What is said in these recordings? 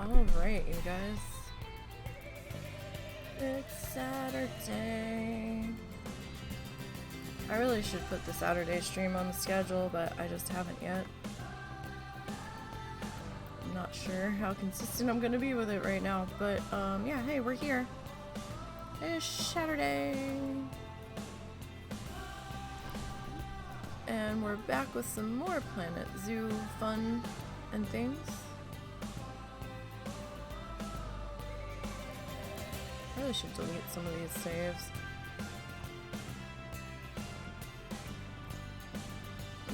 Alright, you guys. It's Saturday. I really should put the Saturday stream on the schedule, but I just haven't yet. I'm not sure how consistent I'm gonna be with it right now, but yeah, hey, we're here. It's Saturday. And we're back with some more Planet Zoo fun and things. I really should delete some of these saves.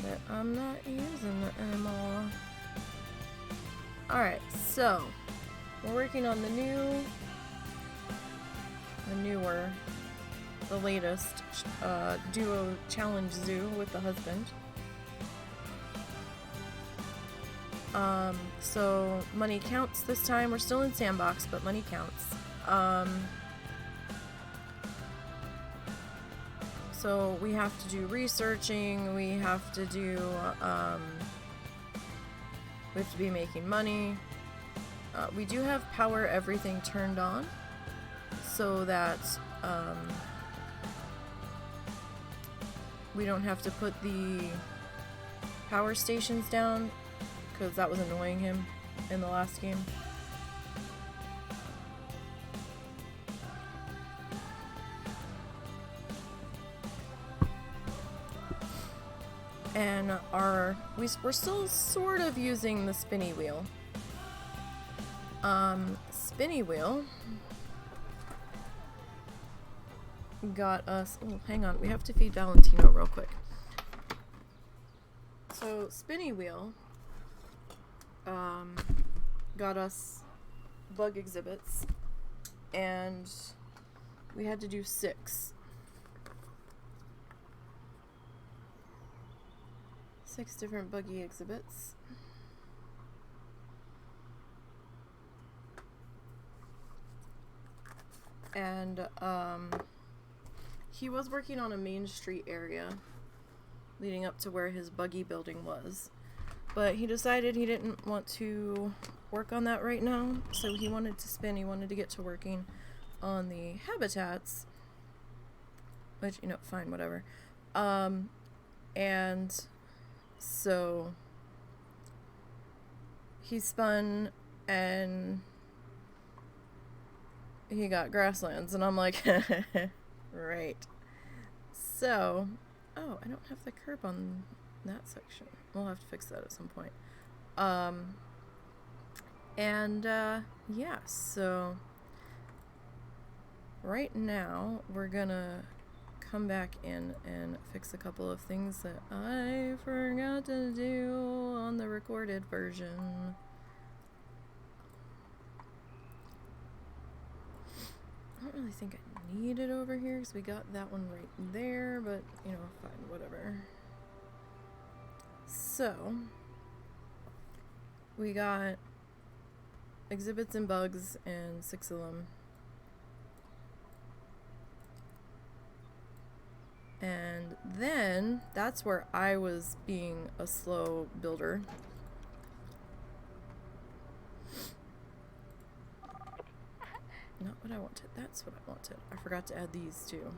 But I'm not using it anymore. Alright, so we're working on the latest duo challenge zoo with the husband. So money counts this time. We're still in sandbox, but money counts. So we have to do researching, we have to do, we have to be making money. We do have power everything turned on, so that, we don't have to put the power stations down, because that was annoying him in the last game. And we're still sort of using the spinny wheel. Spinny wheel got us. Oh, hang on, we have to feed Valentino real quick. So spinny wheel got us bug exhibits, and we had to do 6 different buggy exhibits. And he was working on a main street area leading up to where his buggy building was, but he decided he didn't want to work on that right now, so he wanted to spin. He wanted to get to working on the habitats, which, you know, fine, whatever. And so he spun and he got grasslands, and I'm like, right. So, oh, I don't have the curb on that section. We'll have to fix that at some point. Yeah, so right now we're gonna come back in and fix a couple of things that I forgot to do on the recorded version. I don't really think I need it over here because we got that one right there, but you know, fine, whatever. So we got exhibits and bugs, and 6 of them. And then that's where I was being a slow builder. Not what I wanted. That's what I wanted. I forgot to add these too.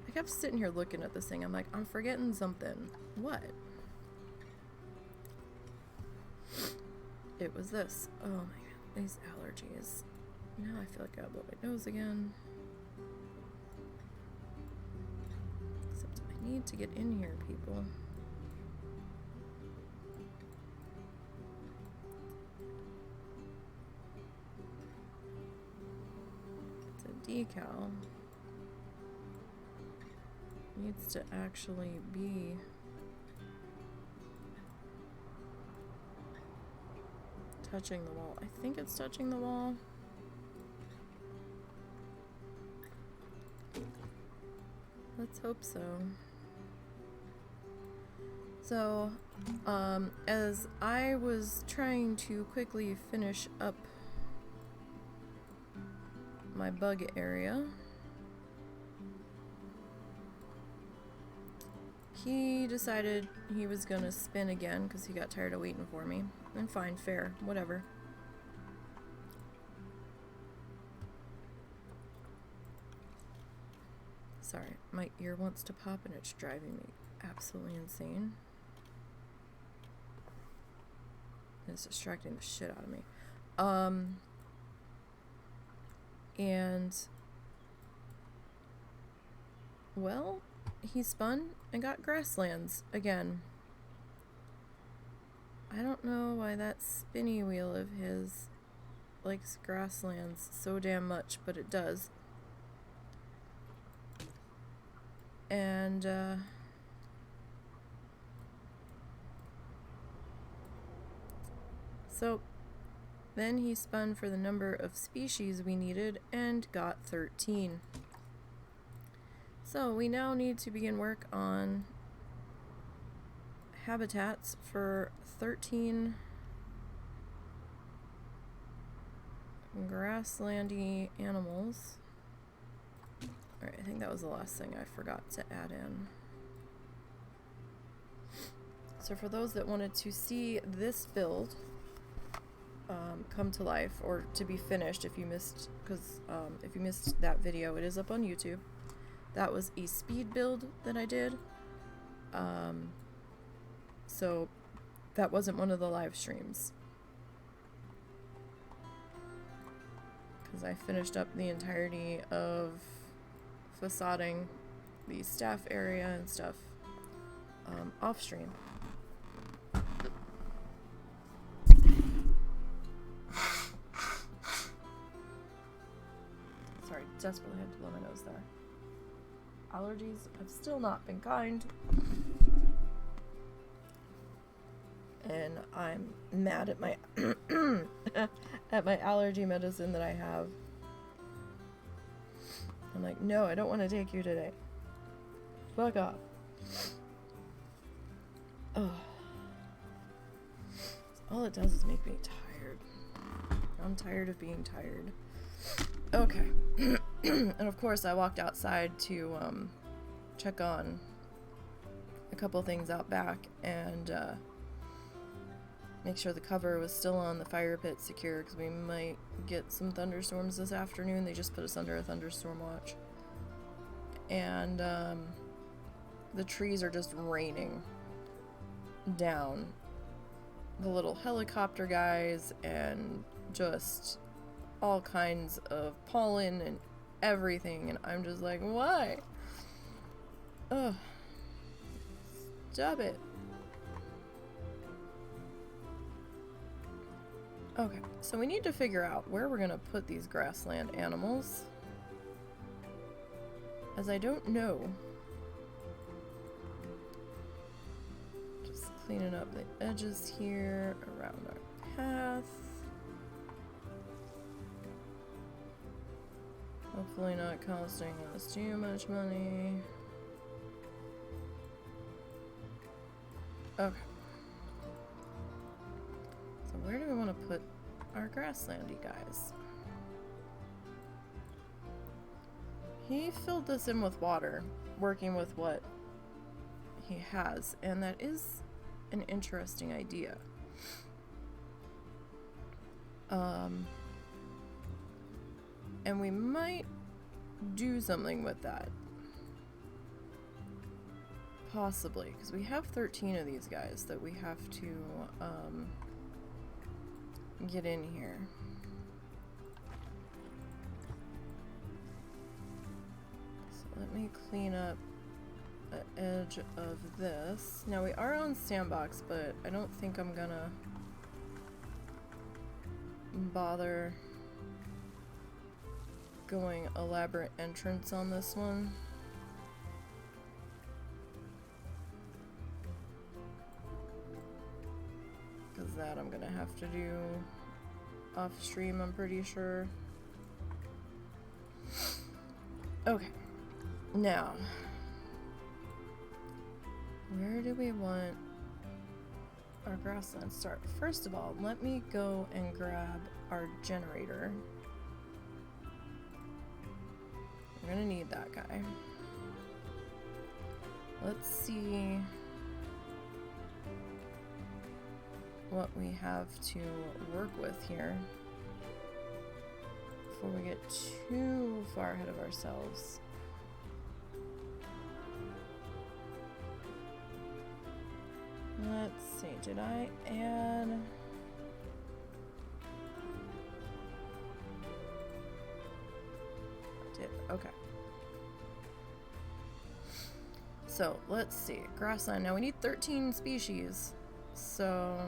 I kept sitting here looking at this thing. I'm like, I'm forgetting something. What? It was this. Oh my god, these allergies. Now I feel like I blow my nose again. Except I need to get in here, people. It's a decal. Needs to actually be touching the wall. I think it's touching the wall. Let's hope so. So, as I was trying to quickly finish up my bug area, he decided he was gonna spin again because he got tired of waiting for me. And fine, fair, whatever. Sorry, my ear wants to pop and it's driving me absolutely insane. It's distracting the shit out of me. And well, he spun and got grasslands again. I don't know why that spinny wheel of his likes grasslands so damn much, but it does. And so then he spun for the number of species we needed and got 13. So we now need to begin work on habitats for 13 grasslandy animals. Alright, I think that was the last thing I forgot to add in. So for those that wanted to see this build come to life, or to be finished if you missed, because if you missed that video, it is up on YouTube. That was a speed build that I did. So that wasn't one of the live streams, because I finished up the entirety of facading the staff area and stuff off stream. Sorry, desperately had to blow my nose there. Allergies have still not been kind. And I'm mad at my at my allergy medicine that I have. I'm like, no, I don't want to take you today. Fuck off. Ugh. All it does is make me tired. I'm tired of being tired. Okay. And of course I walked outside to check on a couple things out back and make sure the cover was still on the fire pit secure, because we might get some thunderstorms this afternoon. They just put us under a thunderstorm watch. And the trees are just raining down. The little helicopter guys and just all kinds of pollen and everything, and I'm just like, why? Ugh. Stop it. Okay, so we need to figure out where we're gonna put these grassland animals, as I don't know. Just cleaning up the edges here around our path. Hopefully not costing us too much money. Okay. So where do we want to put our grasslandy guys? He filled this in with water, working with what he has, and that is an interesting idea. And we might do something with that. Possibly, because we have 13 of these guys that we have to get in here. So let me clean up the edge of this. Now we are on sandbox, but I don't think I'm gonna bother going elaborate entrance on this one. Because that I'm gonna have to do off stream, I'm pretty sure. Okay, now where do we want our grassland to start? First of all, let me go and grab our generator. We're gonna need that guy. Let's see what we have to work with here before we get too far ahead of ourselves. did I add... Did, okay. So, let's see. Grassland. Now we need 13 species. So...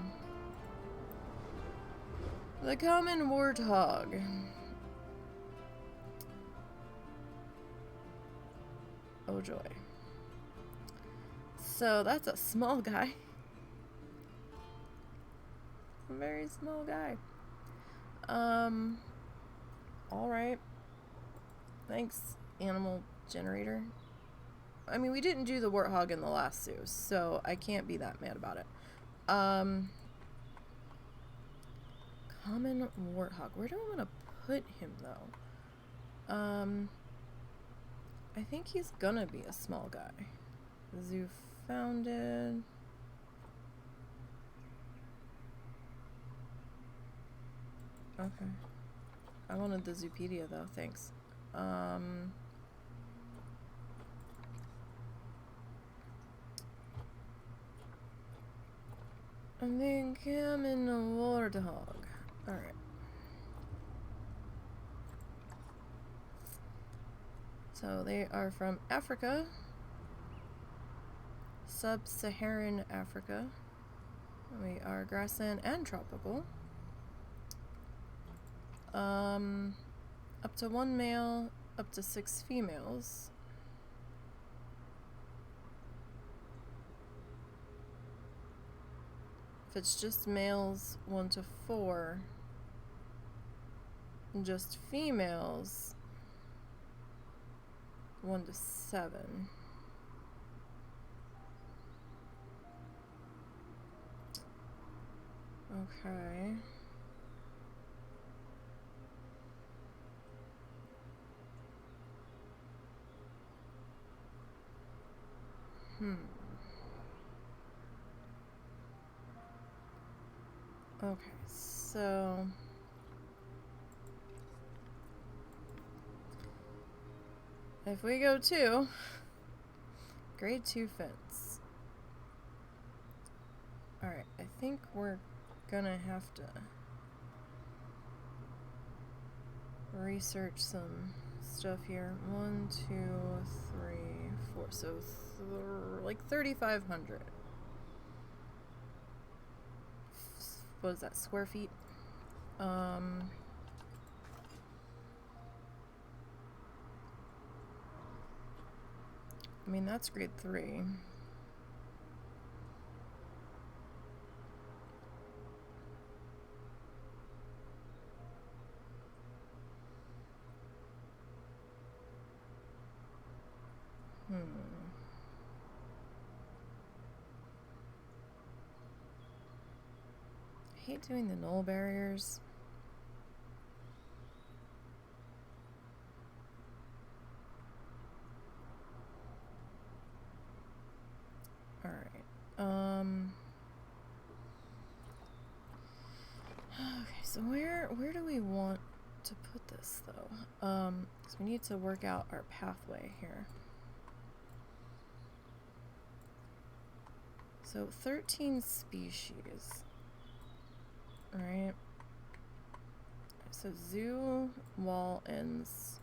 The common warthog. Oh joy. So that's a small guy. A very small guy. Alright. Thanks, animal generator. I mean, we didn't do the warthog in the last zoo, so I can't be that mad about it. Common warthog. Where do I want to put him, though? I think he's gonna be a small guy. Zoo founded. Okay. I wanted the Zoopedia, though. Thanks. I think I'm in a warthog. Alright. So they are from Africa. Sub-Saharan Africa. We are grassland and tropical. Up to 1 male, up to 6 females. If it's just males, 1 to 4. And just females, 1 to 7. Okay. Okay, so if we go to grade 2 fence. Alright, I think we're gonna have to research some stuff here. 1, 2, 3, 4. So like 3,500. What is that, square feet? I mean, that's grade 3. I hate doing the null barriers. Alright. Okay, so where do we want to put this though? Because we need to work out our pathway here. So 13 species. Alright. So zoo wall ends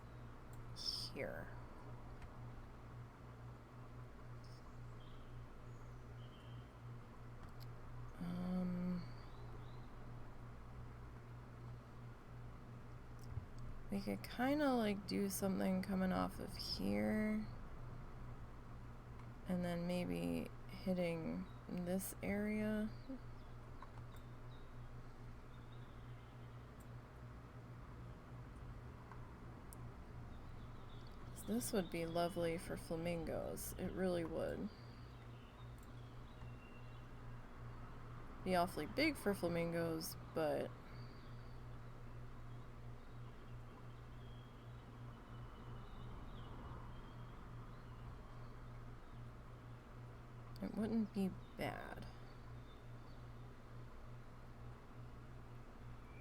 here. We could kind of like do something coming off of here. And then maybe hitting this area. This would be lovely for flamingos. It really would. Be awfully big for flamingos, but it wouldn't be bad.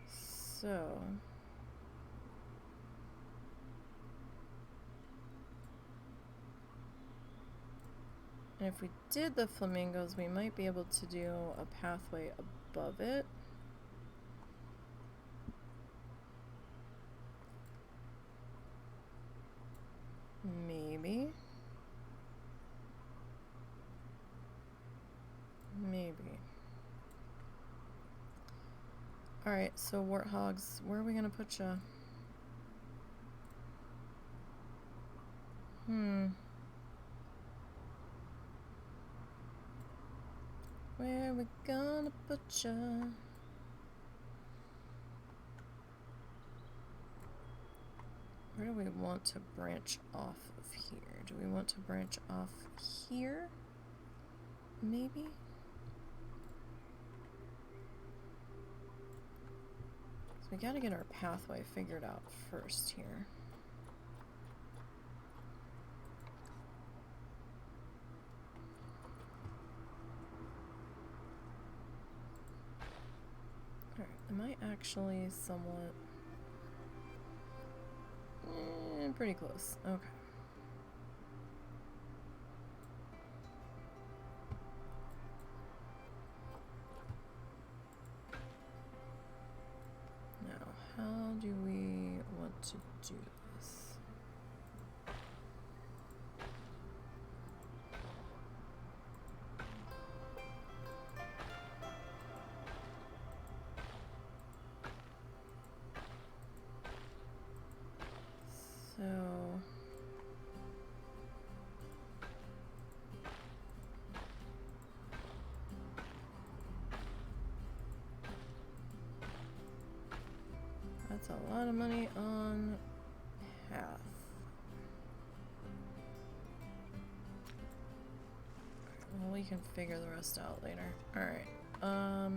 So And if we did the flamingos, we might be able to do a pathway above it. Maybe. Maybe. Alright, so warthogs, where are we gonna put ya? Where are we gonna put ya? Where do we want to branch off of here? Do we want to branch off here? Maybe? So we gotta get our pathway figured out first here. Alright, am I actually somewhat... pretty close. Okay. Now, how do we want to do this? So that's a lot of money on path. Well, we can figure the rest out later. Alright. I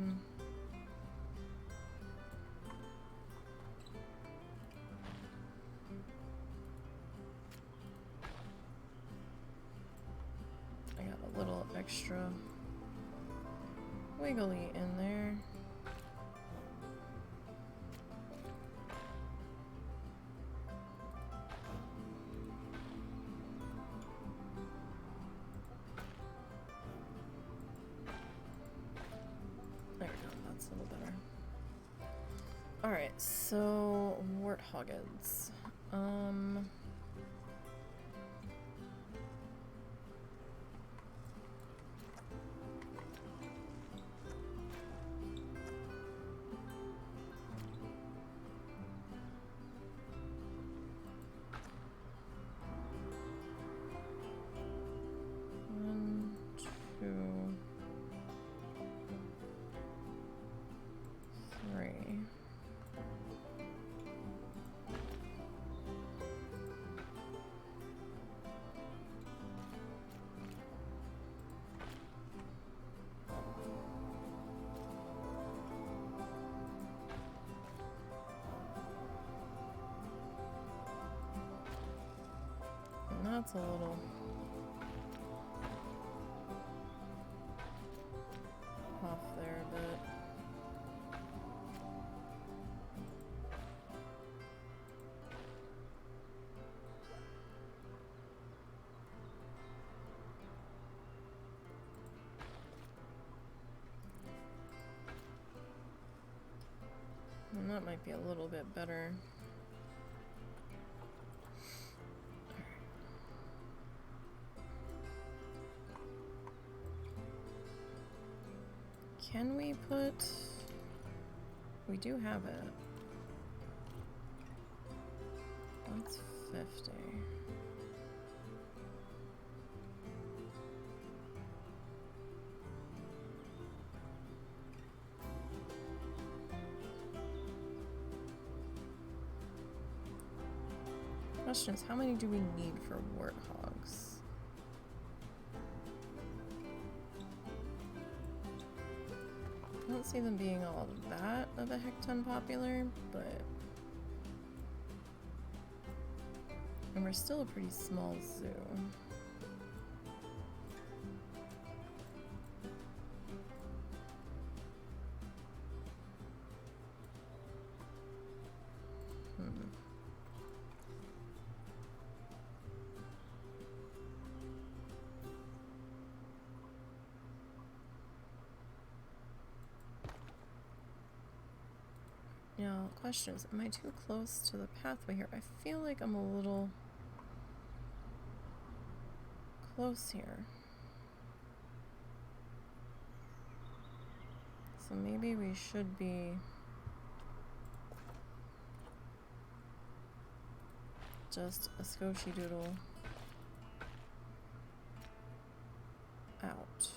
got a little extra wiggly in there. There we go, that's a little better. Alright, so warthoggins. One, two, three. And that's a little off there, but and that might be a little bit better. Can we put... We do have it. That's 50. Question is, how many do we need for warthogs? I don't see them being all that of a heck-ton popular, but... And we're still a pretty small zoo. question is, am I too close to the pathway here? I feel like I'm a little close here. So maybe we should be just a scoshy doodle out.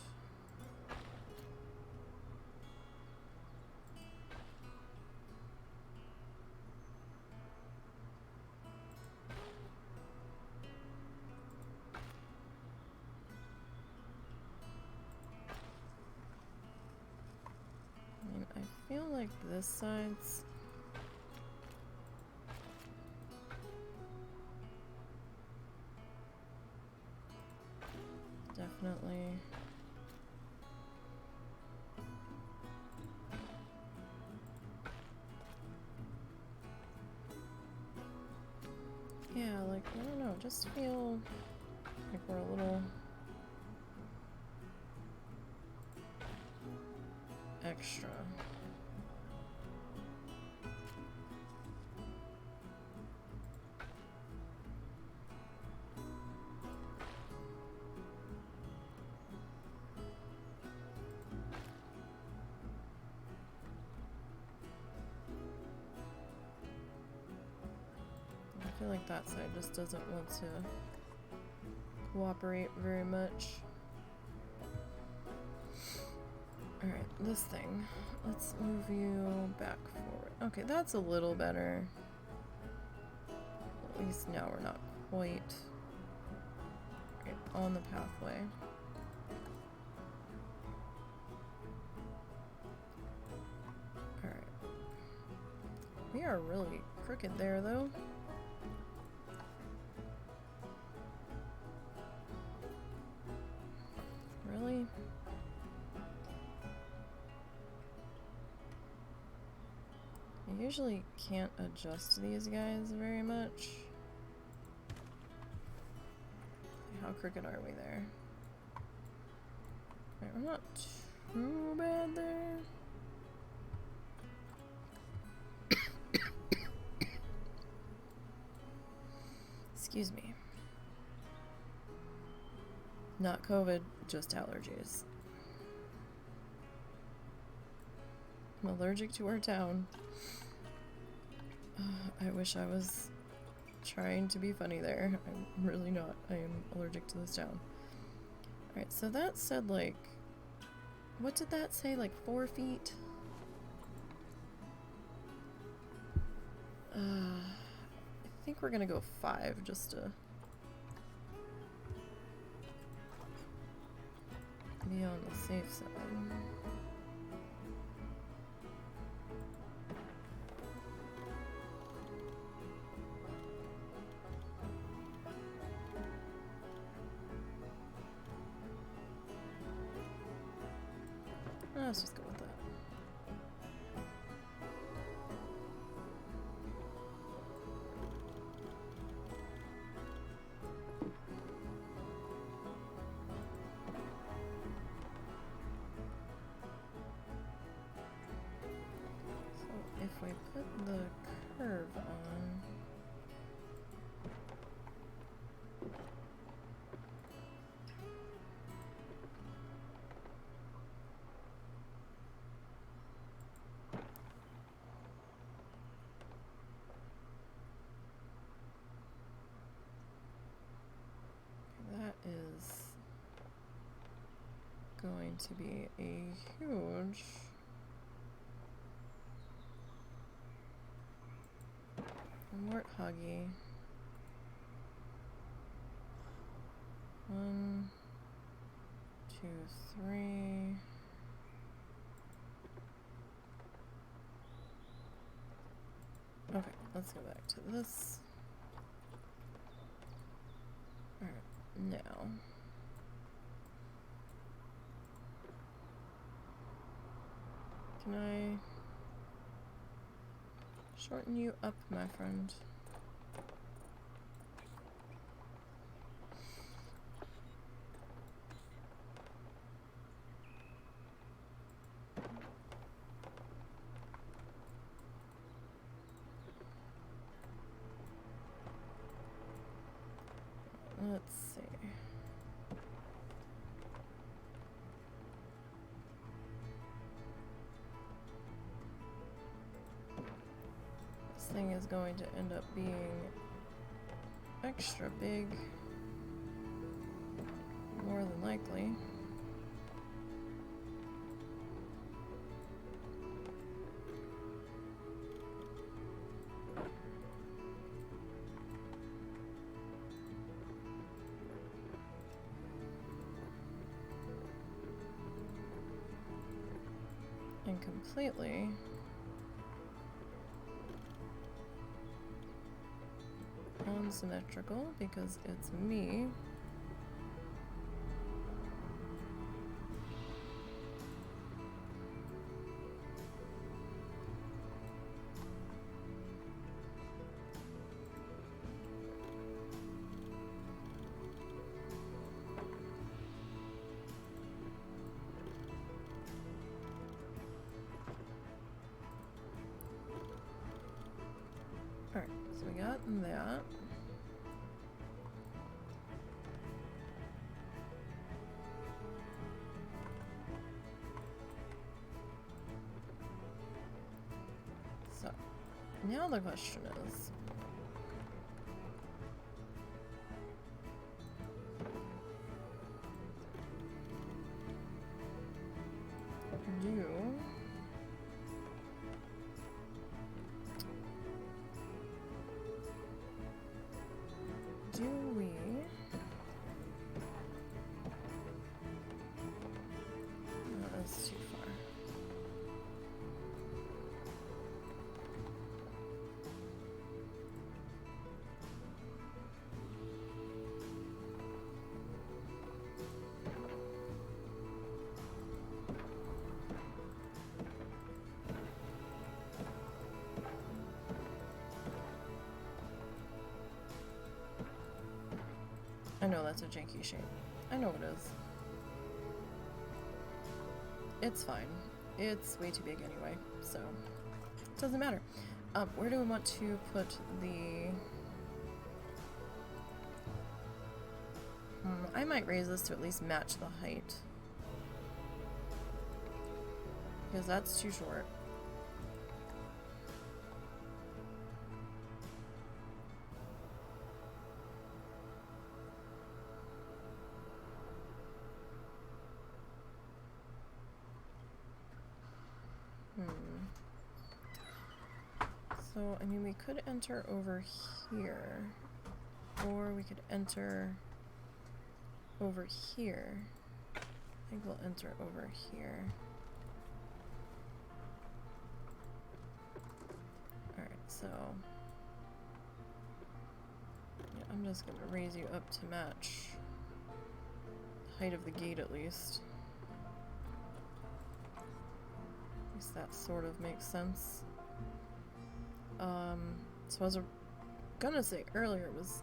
I feel like this side's definitely like, I don't know, just feel like we're a little extra. I feel like that side just doesn't want to cooperate very much. Alright, this thing. Let's move you back forward. Okay, that's a little better. At least now we're not quite right on the pathway. Alright. We are really crooked there, though. Really? I usually can't adjust these guys very much. How crooked are we there? Right, we're not too bad there. Excuse me. Not COVID, just allergies. I'm allergic to our town. I wish I was trying to be funny there. I'm really not. I am allergic to this town. Alright, so that said, like, what did that say? Like 4 feet? I think we're gonna go 5 just to be on the safe side. Let's just go with that. So if we put the curve on, that is going to be a huge warthoggy. 1, 2, 3. Okay, let's go back to this. Alright, now. Can I shorten you up, my friend? thing is going to end up being extra big, more than likely. And completely unsymmetrical because it's me. Alright, so we got that. So, now the question is, do we no, that's too far. I know that's a janky shape. I know it is. It's fine. It's way too big anyway, so it doesn't matter. Where do we want to put the... I might raise this to at least match the height. Because that's too short. So, I mean, we could enter over here, or we could enter over here. I think we'll enter over here. Alright, so yeah, I'm just gonna raise you up to match the height of the gate at least. At least that sort of makes sense. So as I was gonna say earlier was,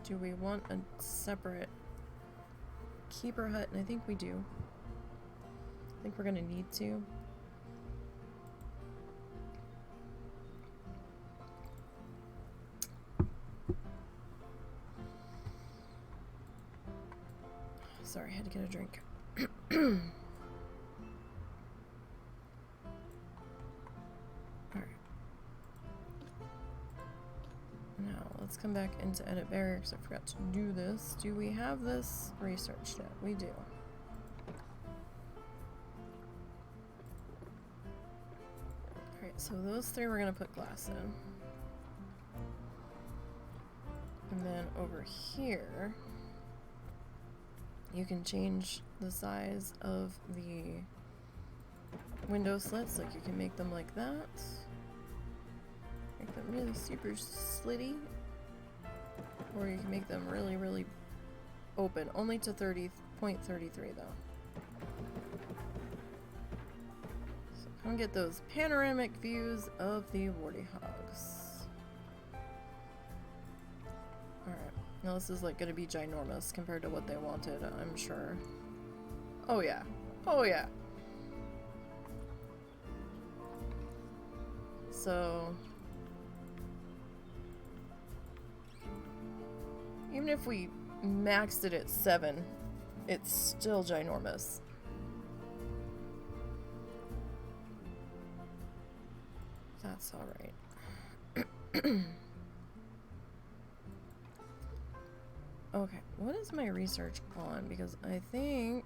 do we want a separate keeper hut? And I think we do. I think we're gonna need to. Sorry, I had to get a drink. Let's come back into edit barrier because I forgot to do this. Do we have this researched yet? We do. Alright, so those three we're going to put glass in. And then over here, you can change the size of the window slits. Like you can make them like that. Make them really super slitty. Or you can make them really, really open. Only to 30.33 though. So come get those panoramic views of the warty hogs. Alright. Now this is like gonna be ginormous compared to what they wanted, I'm sure. Oh yeah. Oh yeah. So... even if we maxed it at 7, it's still ginormous. That's alright. Okay, what is my research on? Because I think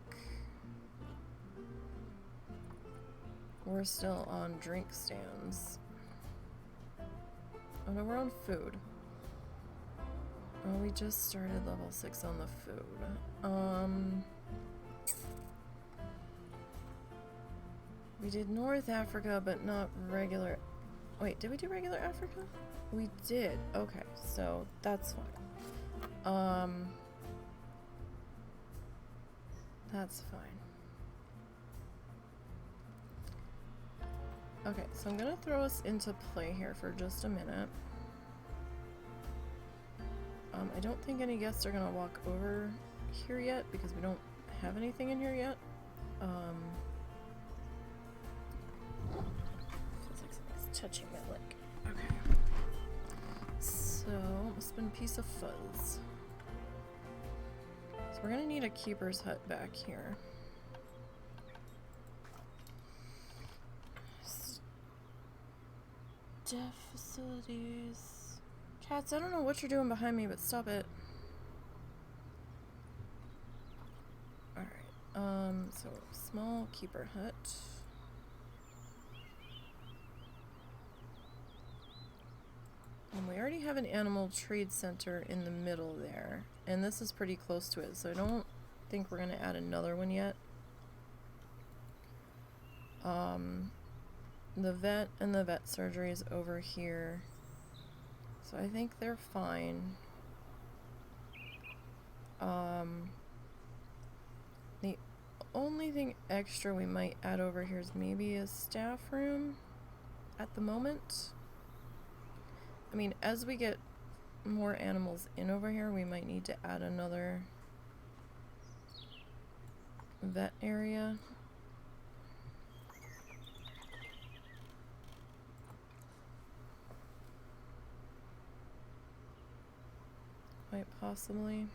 we're still on drink stands. Oh no, we're on food. Oh, we just started level 6 on the food. We did North Africa, but not regular. Wait, did we do regular Africa? We did. Okay, so that's fine. That's fine. Okay, so I'm gonna throw us into play here for just a minute. I don't think any guests are gonna walk over here yet because we don't have anything in here yet. Feels like something's touching my leg. Okay. So, must have been a piece of fuzz. So we're gonna need a keeper's hut back here. Staff facilities. Cats, I don't know what you're doing behind me, but stop it. Alright, so small keeper hut. And we already have an animal trade center in the middle there. And this is pretty close to it, so I don't think we're gonna add another one yet. The vet and the vet surgery is over here. So I think they're fine. The only thing extra we might add over here is maybe a staff room at the moment. I mean, as we get more animals in over here, we might need to add another vet area. Quite possibly.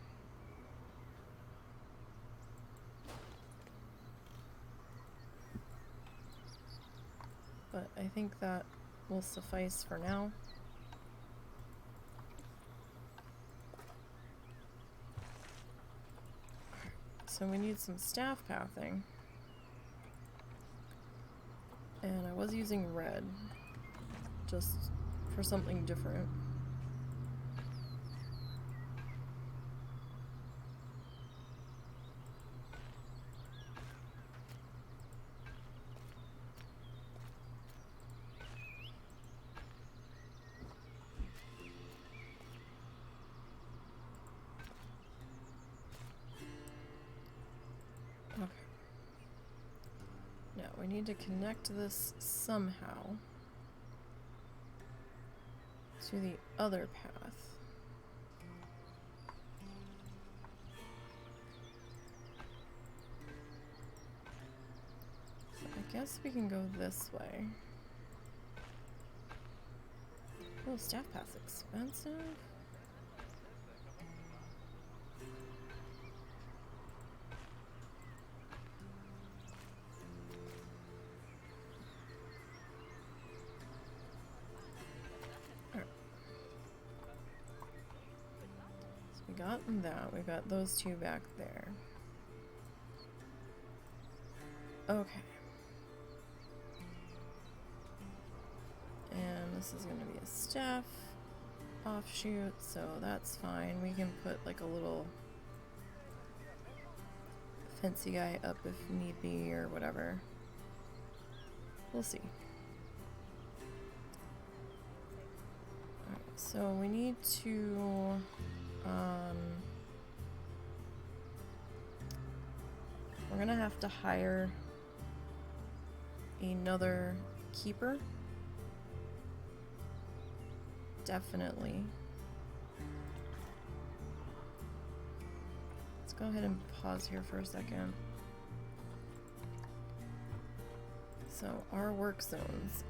But I think that will suffice for now. So we need some staff pathing. And I was using red, just for something different. We need to connect this somehow to the other path. So I guess we can go this way. Oh, staff path's expensive. Got that. We've got those two back there. Okay. And this is going to be a staff offshoot, so that's fine. We can put like a little fancy guy up if need be or whatever. We'll see. Alright, so we need to we're gonna have to hire another keeper. Definitely. Let's go ahead and pause here for a second. So our work zones.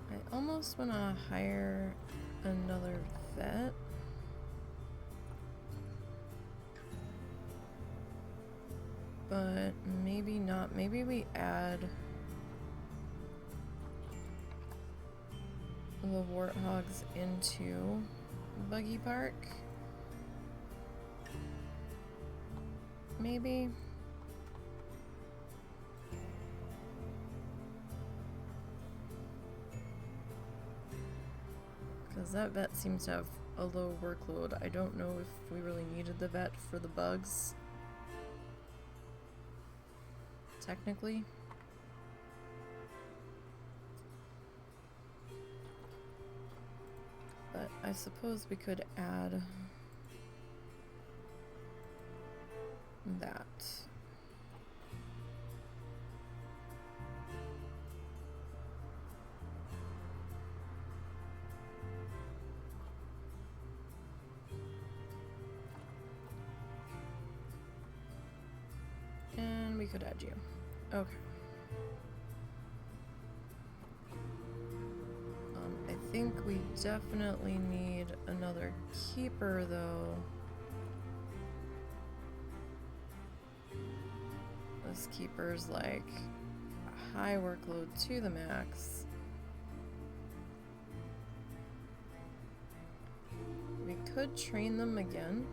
I almost want to hire another vet. But maybe not. Maybe we add the warthogs into Buggy Park. Maybe. Because that vet seems to have a low workload. I don't know if we really needed the vet for the bugs. Technically. But I suppose we could add that. And we could add you. Okay. I think we definitely need another keeper, though. This keeper's like a high workload to the max. We could train them again.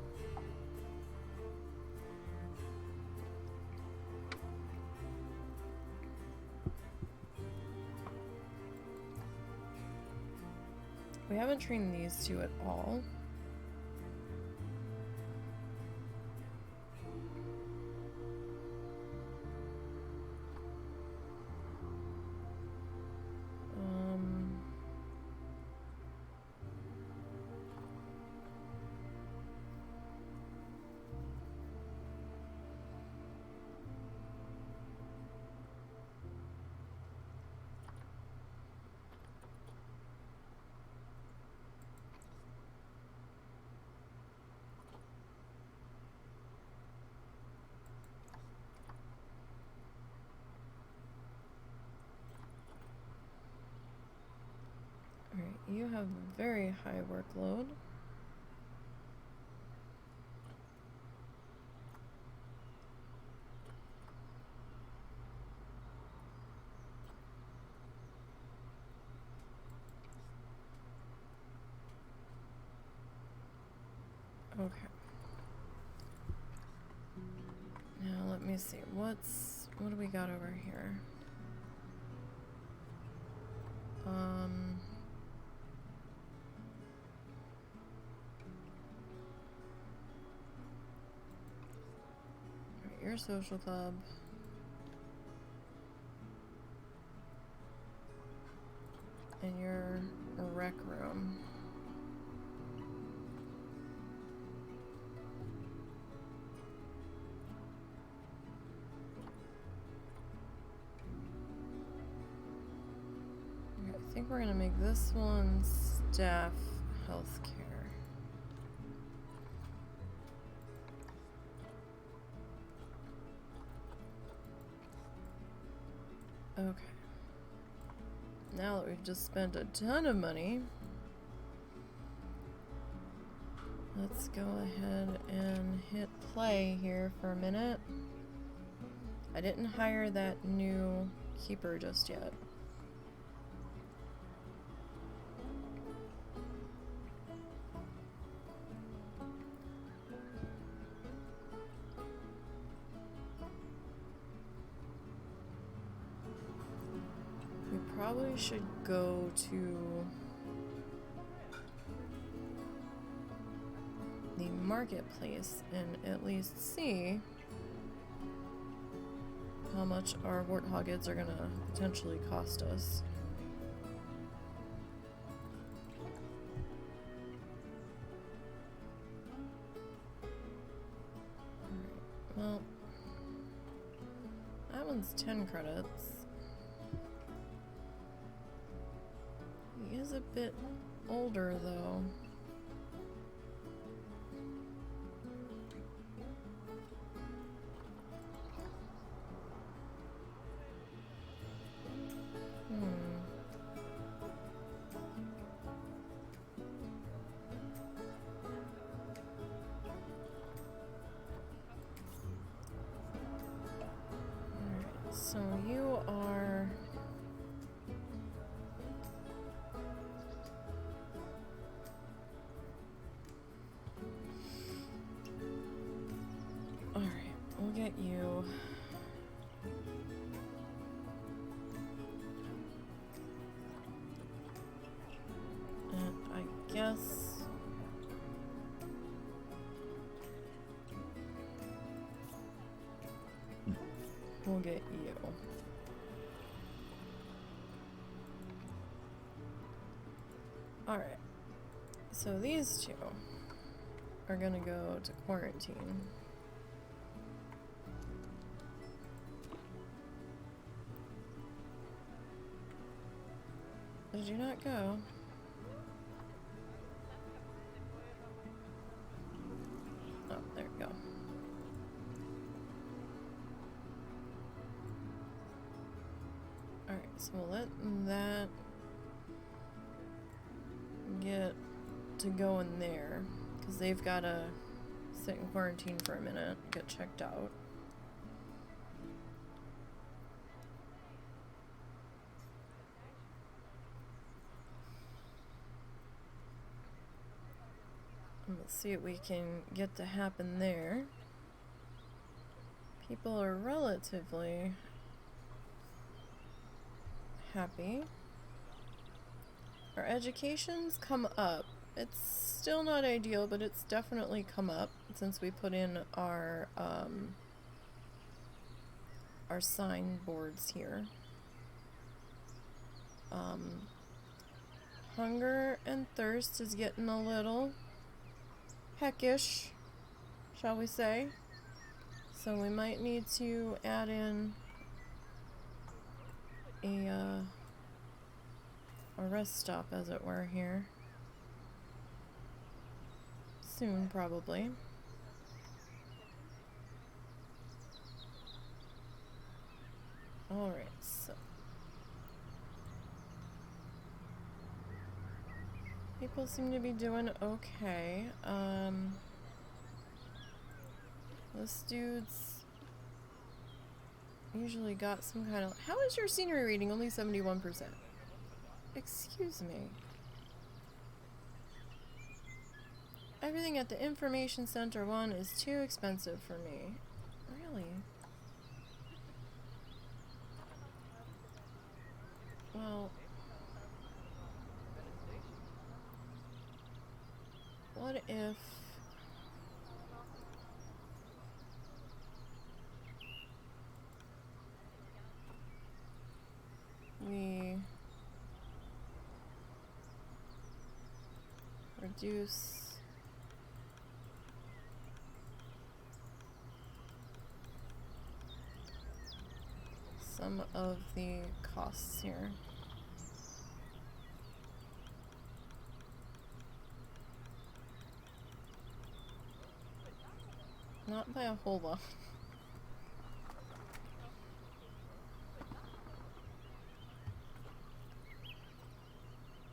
We haven't trained these two at all. Alright, you have a very high workload. Okay. Now let me see. What do we got over here? Your social club. And your rec room. I think we're gonna make this one staff healthcare. Okay. Now that we've just spent a ton of money, let's go ahead and hit play here for a minute. I didn't hire that new keeper just yet. Probably should go to the marketplace and at least see how much our warthoggets are gonna potentially cost us. Alright, well, that one's 10 credits. He is a bit older, though. So you are... Alright, we'll get you... And I guess... we'll get you. Alright. So these two are gonna go to quarantine. Did you not go? Oh, there we go. Alright, so we'll let that get to go in there, because they've got to sit in quarantine for a minute, get checked out. And let's see what we can get to happen there. People are relatively happy. Our education's come up. It's still not ideal, but it's definitely come up since we put in our signboards here. Hunger and thirst is getting a little heckish, shall we say. So we might need to add in a rest stop, as it were, here. Soon, probably. Alright, so... people seem to be doing okay. This dude's usually got some kind of... How is your scenery rating only 71%? Excuse me. Everything at the information center 1 is too expensive for me. Really? Well... what if... we... reduce some of the costs here. Not by a whole lot.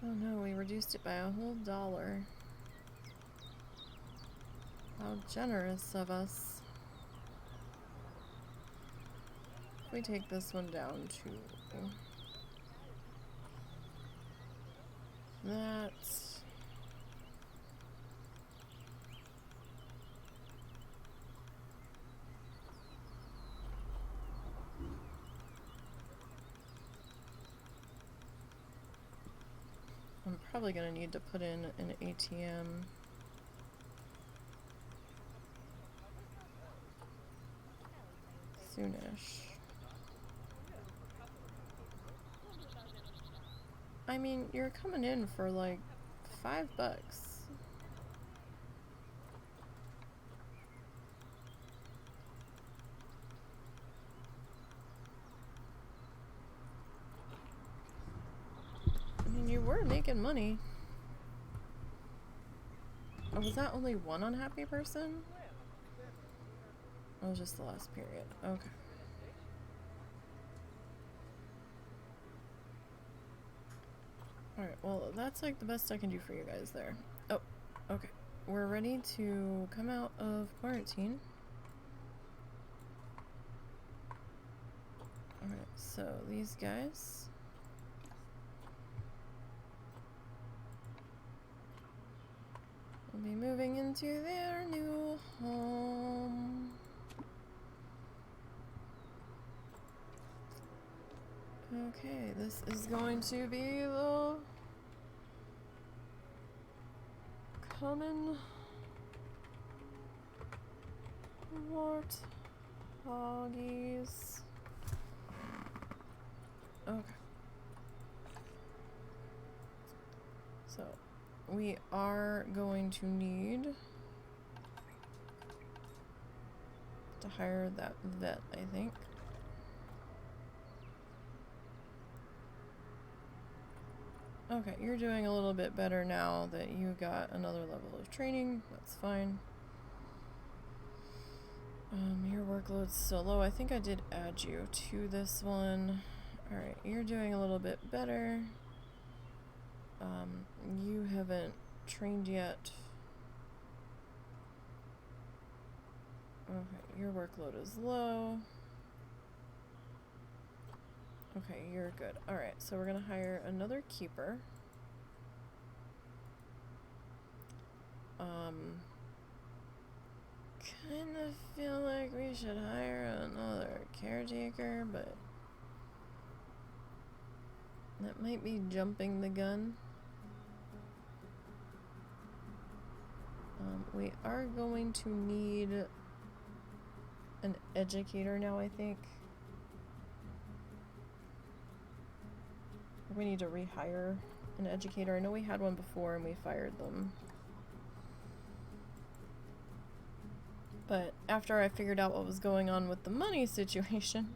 Oh no, we reduced it by a whole $1. How generous of us. If we take this one down to that. I'm probably going to need to put in an ATM. Soonish. I mean, you're coming in for like $5. You were making money. Oh, was that only one unhappy person? That was just the last period. Okay. Alright, well, that's like the best I can do for you guys there. Oh, okay. We're ready to come out of quarantine. Alright, so these guys. Will be moving into their new home. Okay, this is going to be the common warthoggies. Okay. So we are going to need to hire that vet, I think. Okay, you're doing a little bit better now that you got another level of training. That's fine. Your workload's still low. I think I did add you to this one. Alright, you're doing a little bit better. You haven't trained yet. Okay, your workload is low. Okay, you're good. Alright, so we're gonna hire another keeper. Kind of feel like we should hire another caretaker, but that might be jumping the gun. We are going to need an educator now, I think. We need to rehire an educator. I know we had one before and we fired them. But after I figured out what was going on with the money situation,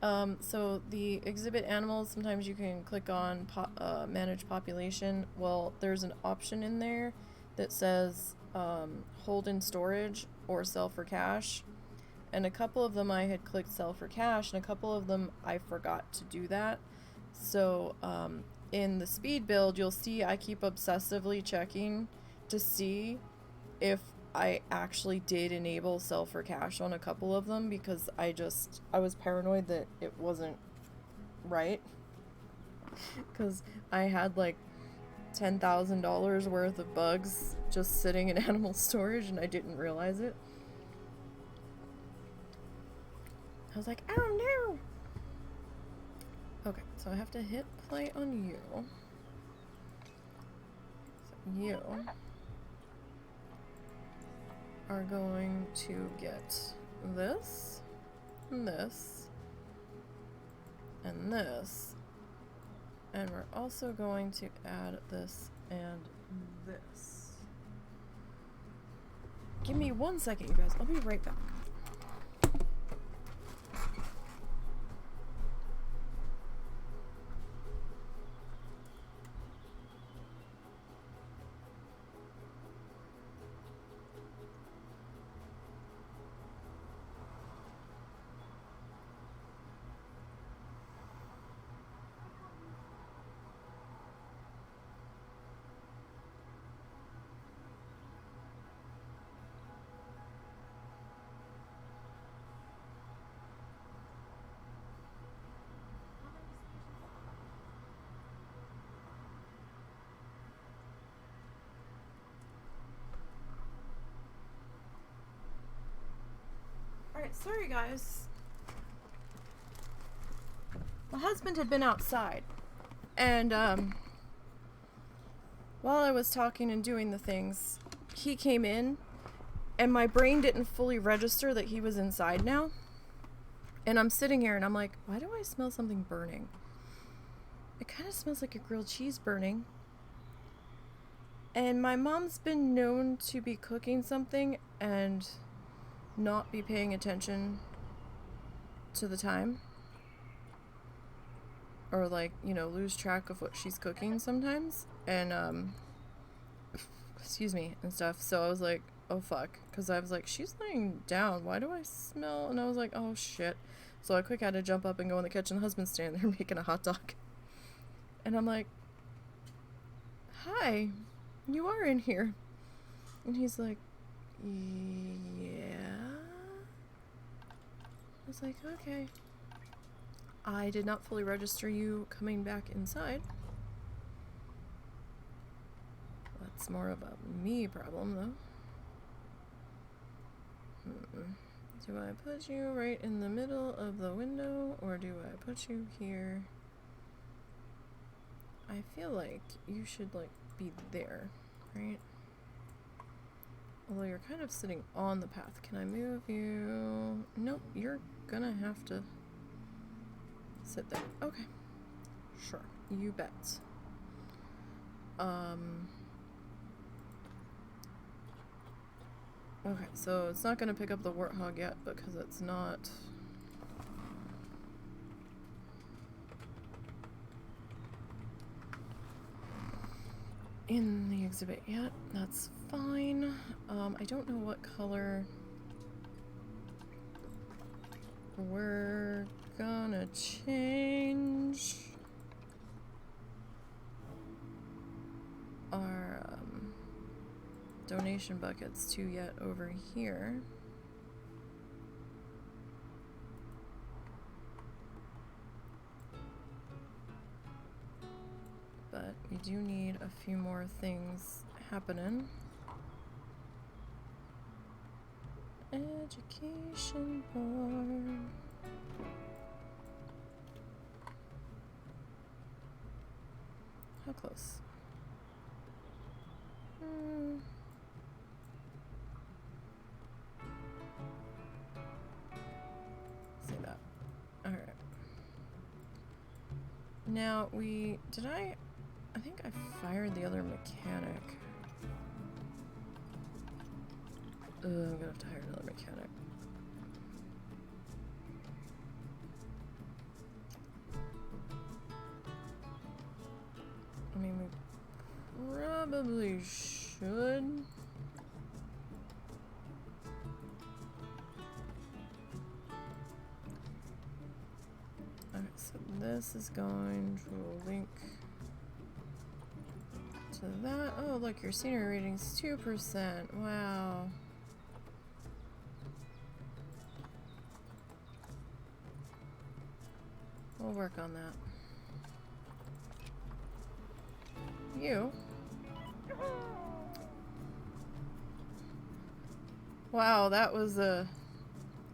so the exhibit animals, sometimes you can click on manage population. Well, there's an option in there that says hold in storage or sell for cash. And a couple of them I had clicked sell for cash, and a couple of them I forgot to do that. So in the speed build, you'll see I keep obsessively checking to see if I actually did enable sell for cash on a couple of them, because I was paranoid that it wasn't right. Because I had like $10,000 worth of bugs just sitting in animal storage and I didn't realize it. I was like, oh no! Okay, so I have to hit play on you. So you are going to get this, and this, and this. And we're also going to add this and this. Give me 1 second, you guys. I'll be right back. Alright, sorry guys. My husband had been outside, and while I was talking and doing the things, he came in, and my brain didn't fully register that he was inside now. And I'm sitting here and I'm like, why do I smell something burning? It kind of smells like a grilled cheese burning. And my mom's been known to be cooking something and not be paying attention to the time, or like, you know, lose track of what she's cooking sometimes, and excuse me, and stuff. So I was like, oh fuck, because I was like, she's laying down, why do I smell? And I was like, oh shit. So I quick had to jump up and go in the kitchen. The husband's standing there making a hot dog, and I'm like, hi, you are in here. And he's like, yeah. I was like, okay. I did not fully register you coming back inside. That's more of a me problem, though. Do I put you right in the middle of the window, or do I put you here? I feel like you should, like, be there, right? Although you're kind of sitting on the path. Can I move you? Nope, you're gonna have to sit there. Okay. Sure. You bet. Okay, so it's not gonna pick up the warthog yet because it's not in the exhibit yet. That's fine. I don't know what color we're gonna change our donation buckets to yet over here. But we do need a few more things happening. Education board. How close? Say that. Alright. Now I think I fired the other mechanic. I'm gonna have to hire another mechanic. I mean, we probably should. Okay, so this is going to link to that. Oh, look, your scenery rating's 2%. Wow. We'll work on that. You. Wow, that was a...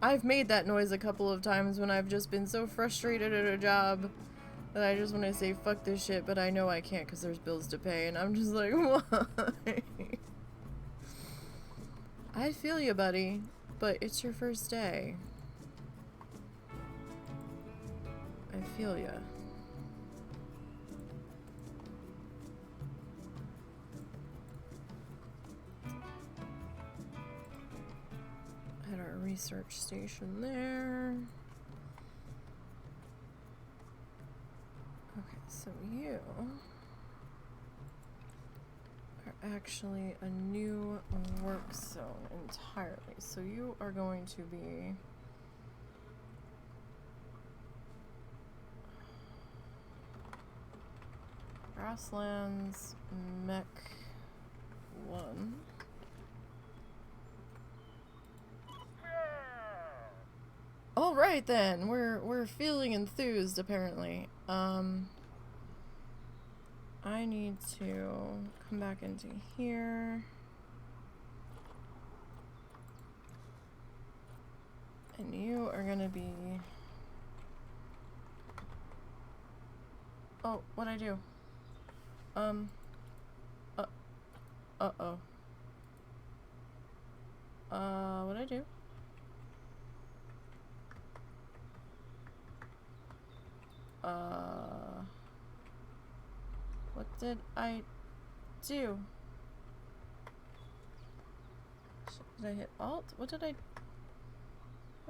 I've made that noise a couple of times when I've just been so frustrated at a job that I just want to say fuck this shit, but I know I can't because there's bills to pay, and I'm just like, why? I feel you, buddy, but it's your first day. I feel ya. At our research station there. Okay, so you are actually a new work zone entirely. So you are going to be Grasslands Mech 1. All right then, we're feeling enthused apparently. I need to come back into here. And you are gonna be... Oh, what'd I do? Uh-oh. What'd I do? What did I do? Did I hit Alt? What did I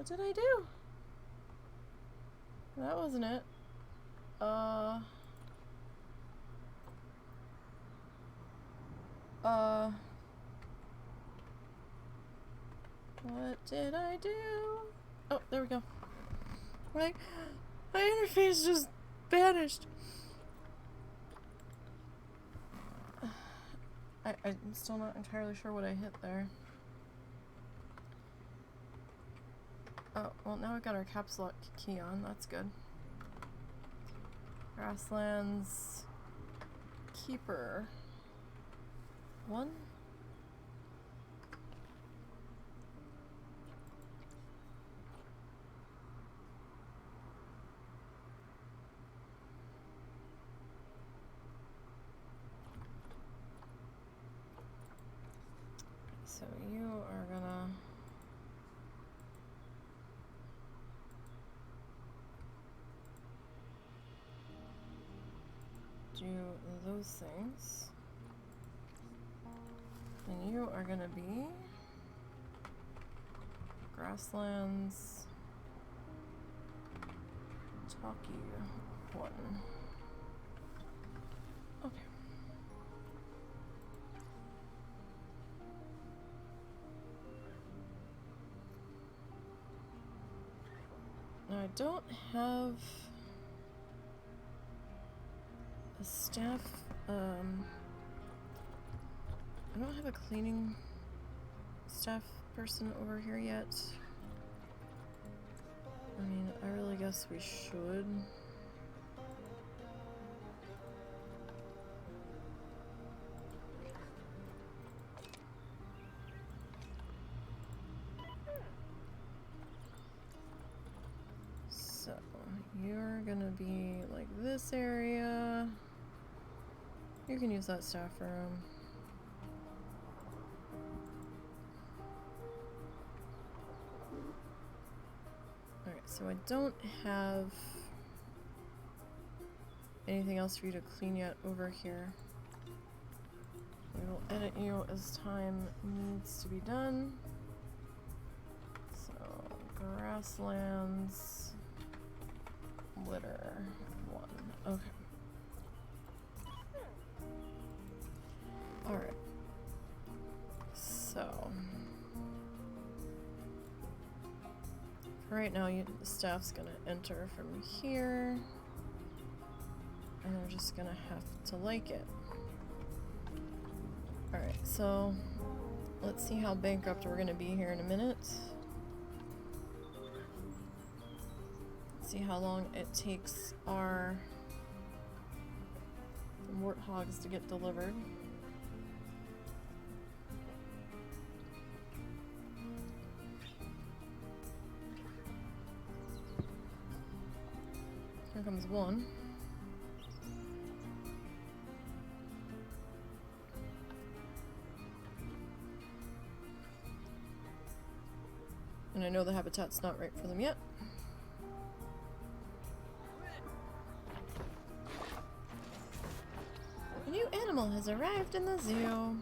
do? That wasn't it. What did I do? Oh, there we go. My interface just vanished. I'm still not entirely sure what I hit there. Oh, well now I've got our caps lock key on, that's good. Grasslands Keeper 1. So you are gonna do those things. And you are gonna be Grasslands Talkie 1. Okay. Now I don't have a staff, I don't have a cleaning staff person over here yet. I mean, I really guess we should. So, you're gonna be like this area. You can use that staff room. Alright, so I don't have anything else for you to clean yet over here. We will edit you as time needs to be done. So, Grasslands Litter 1. Okay. Alright. So, for right now, the staff's gonna enter from here. And they're just gonna have to like it. Alright, so let's see how bankrupt we're gonna be here in a minute. See how long it takes our warthogs to get delivered. Here comes one. And I know the habitat's not right for them yet. A new animal has arrived in the zoo.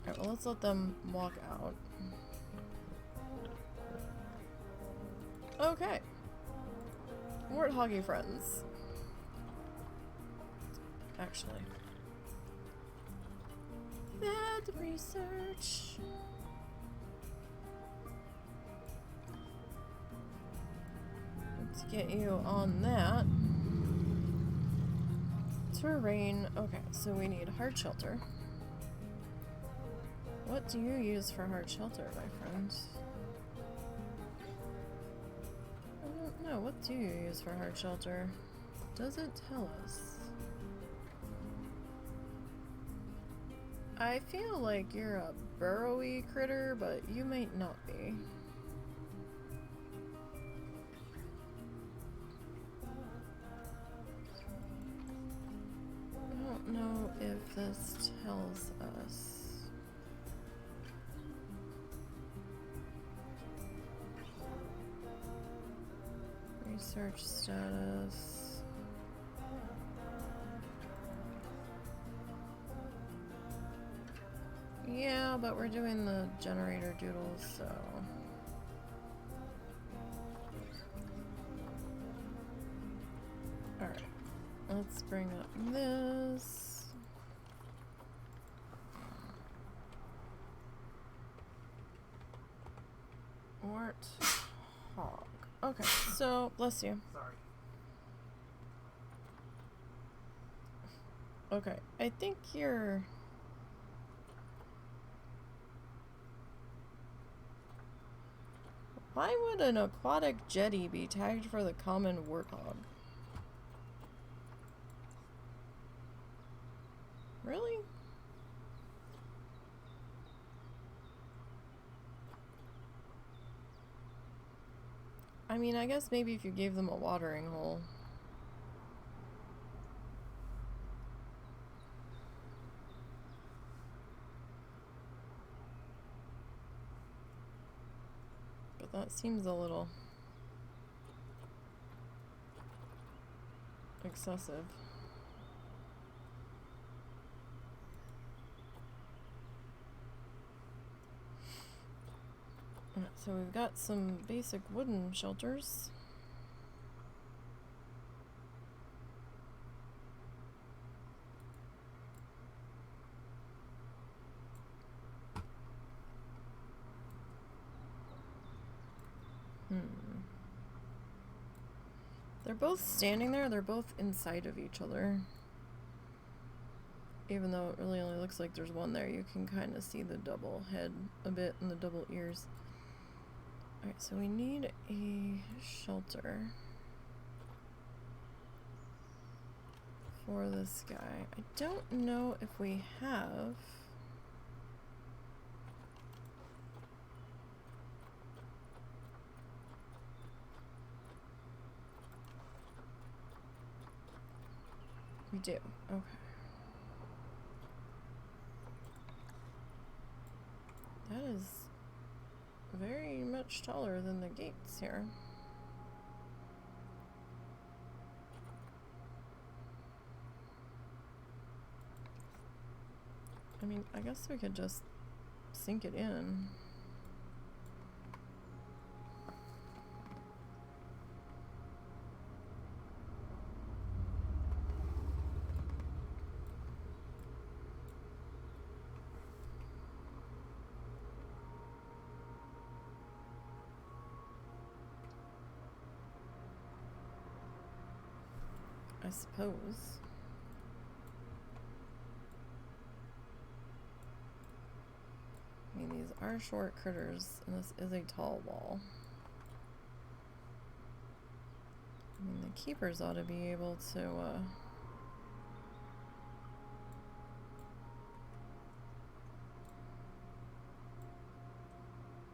Alright, well, let's let them walk out. Okay. Warthoggy friends. Actually. Bad research. Let's get you on that. Terrain. Okay, so we need hard shelter. What do you use for hard shelter, my friend? I don't know. What do you use for hard shelter? Does it tell us? I feel like you're a burrowy critter, but you might not be. I don't know if this tells us. Research status. Yeah, but we're doing the generator doodles, so. Alright, let's bring up this. Warthog. Okay, so, bless you. Sorry. Okay, I think you're... Why would an aquatic jetty be tagged for the common warthog? Really? I mean, I guess maybe if you gave them a watering hole. But that seems a little excessive. Alright, so we've got some basic wooden shelters. They're both standing there, they're both inside of each other. Even though it really only looks like there's one there, you can kind of see the double head a bit and the double ears. Alright, so we need a shelter for this guy. I don't know if we have... We do. Okay. That is very much taller than the gates here. I mean, I guess we could just sink it in. I suppose. I mean, these are short critters, and this is a tall wall. I mean, the keepers ought to be able to,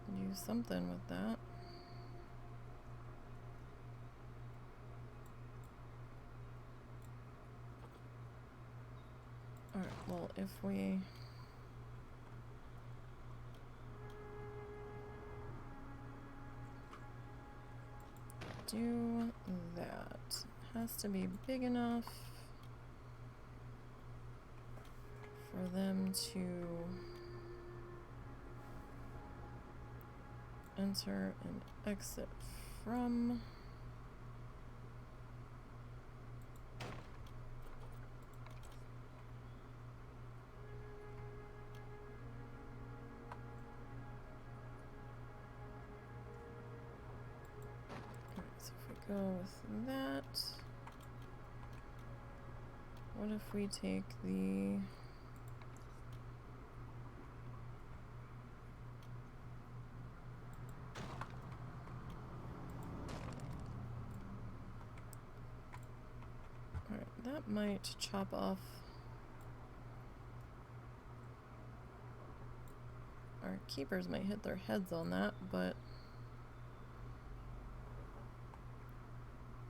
do something with that. Alright, well, if we... do that. Has to be big enough for them to enter and exit from. Go with that. What if we take the... Alright, that might chop off our keepers, might hit their heads on that, but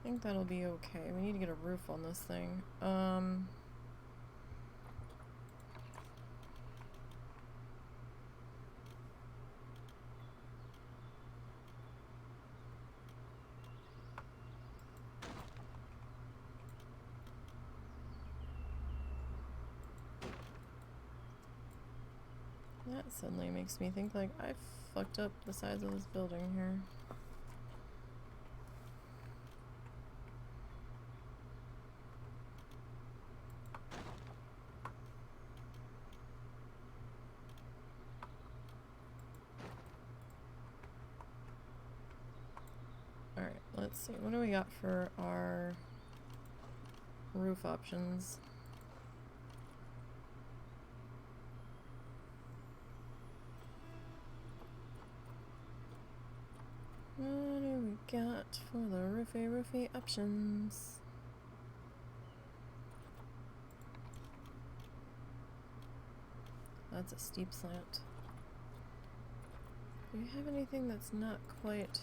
I think that'll be okay. We need to get a roof on this thing. That suddenly makes me think like I fucked up the size of this building here. Let's see, what do we got for our roof options? What do we got for the roofy options? That's a steep slant. Do you have anything that's not quite...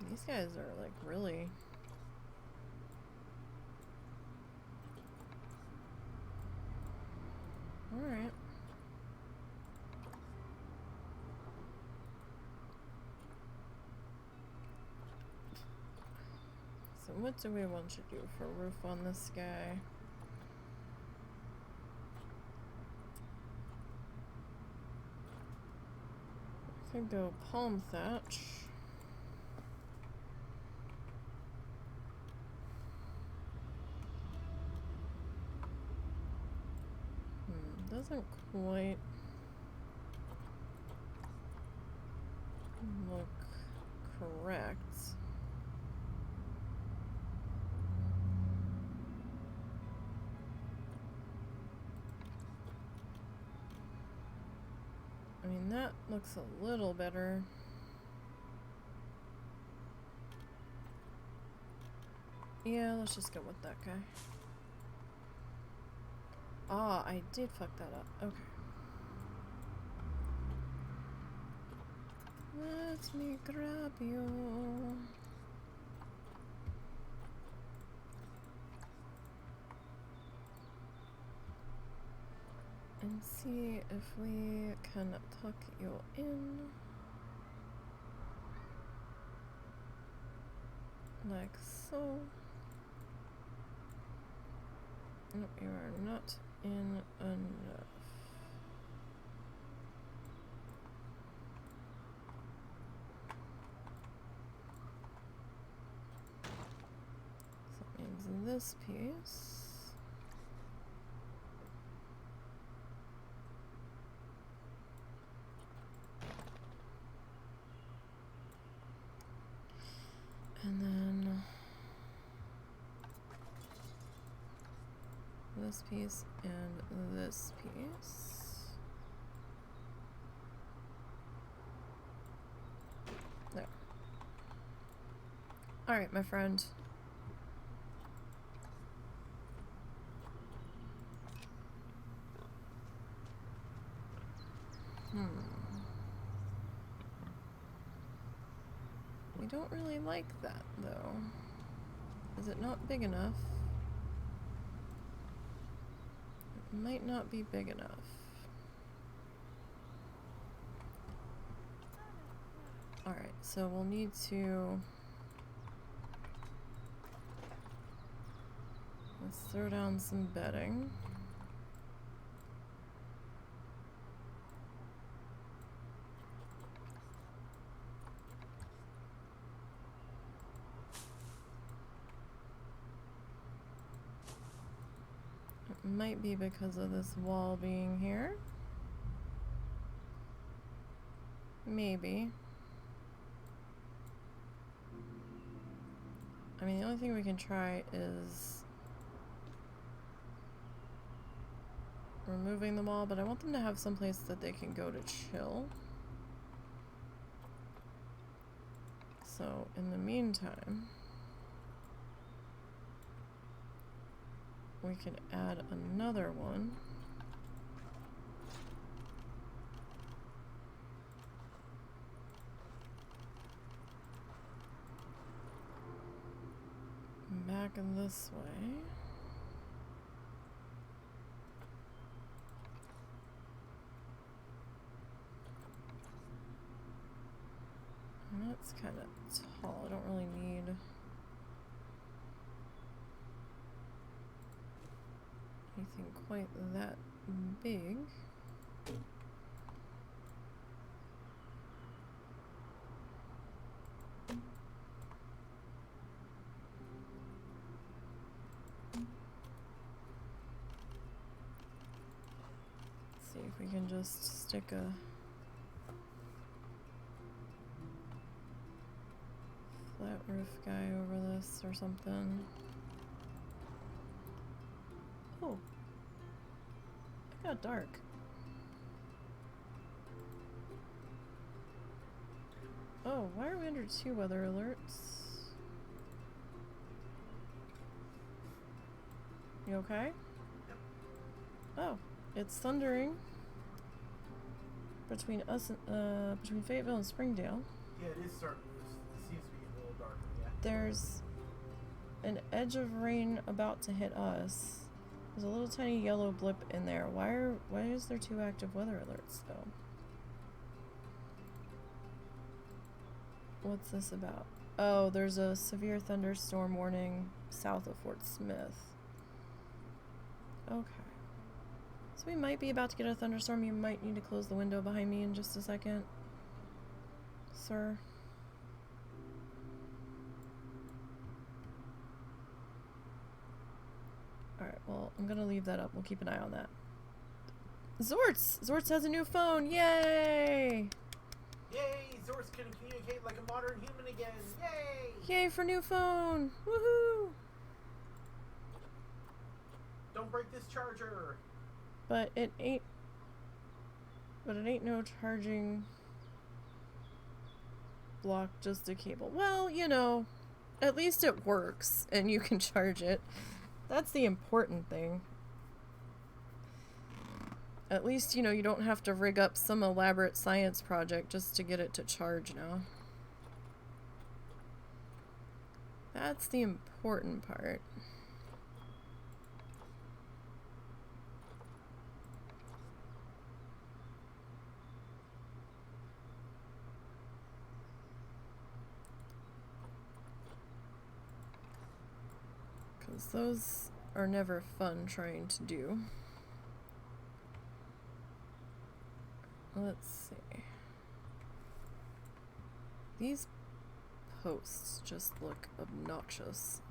These guys are like really... Alright. So what do we want to do for a roof on this guy? I could go palm thatch. Doesn't quite look correct. I mean, that looks a little better. Yeah, let's just go with that guy. Ah, I did fuck that up. Okay. Let me grab you. And see if we can tuck you in. Like so. No, you are not in enough. So that means this piece. And then this piece and this piece. There. Alright, my friend. We don't really like that, though. Is it not big enough? It might not be big enough. Alright, so we'll need to... Let's throw down some bedding. It might be because of this wall being here. Maybe. I mean, the only thing we can try is removing the wall, but I want them to have some place that they can go to chill. So, in the meantime, we could add another one. Back in this way. And that's kind of tall. I don't really need anything quite that big. See if we can just stick a flat roof guy over this or something. Oh. It got dark. Oh, why are we under 2 weather alerts? You okay? Yep. Oh, it's thundering between us, between Fayetteville and Springdale. Yeah, it is starting. It seems to be a little darker. Yeah. There's an edge of rain about to hit us. There's a little tiny yellow blip in there. Why is there 2 active weather alerts though? What's this about? Oh, there's a severe thunderstorm warning south of Fort Smith. Okay. So we might be about to get a thunderstorm. You might need to close the window behind me in just a second, sir. Alright, well, I'm gonna leave that up. We'll keep an eye on that. Zorts! Zorts has a new phone! Yay! Yay! Zorts can communicate like a modern human again! Yay! Yay for new phone! Woohoo! Don't break this charger! But it ain't no charging block, just a cable. Well, you know, at least it works and you can charge it. That's the important thing. At least, you know, you don't have to rig up some elaborate science project just to get it to charge now. That's the important part. Because those are never fun trying to do. Let's see. These posts just look obnoxious.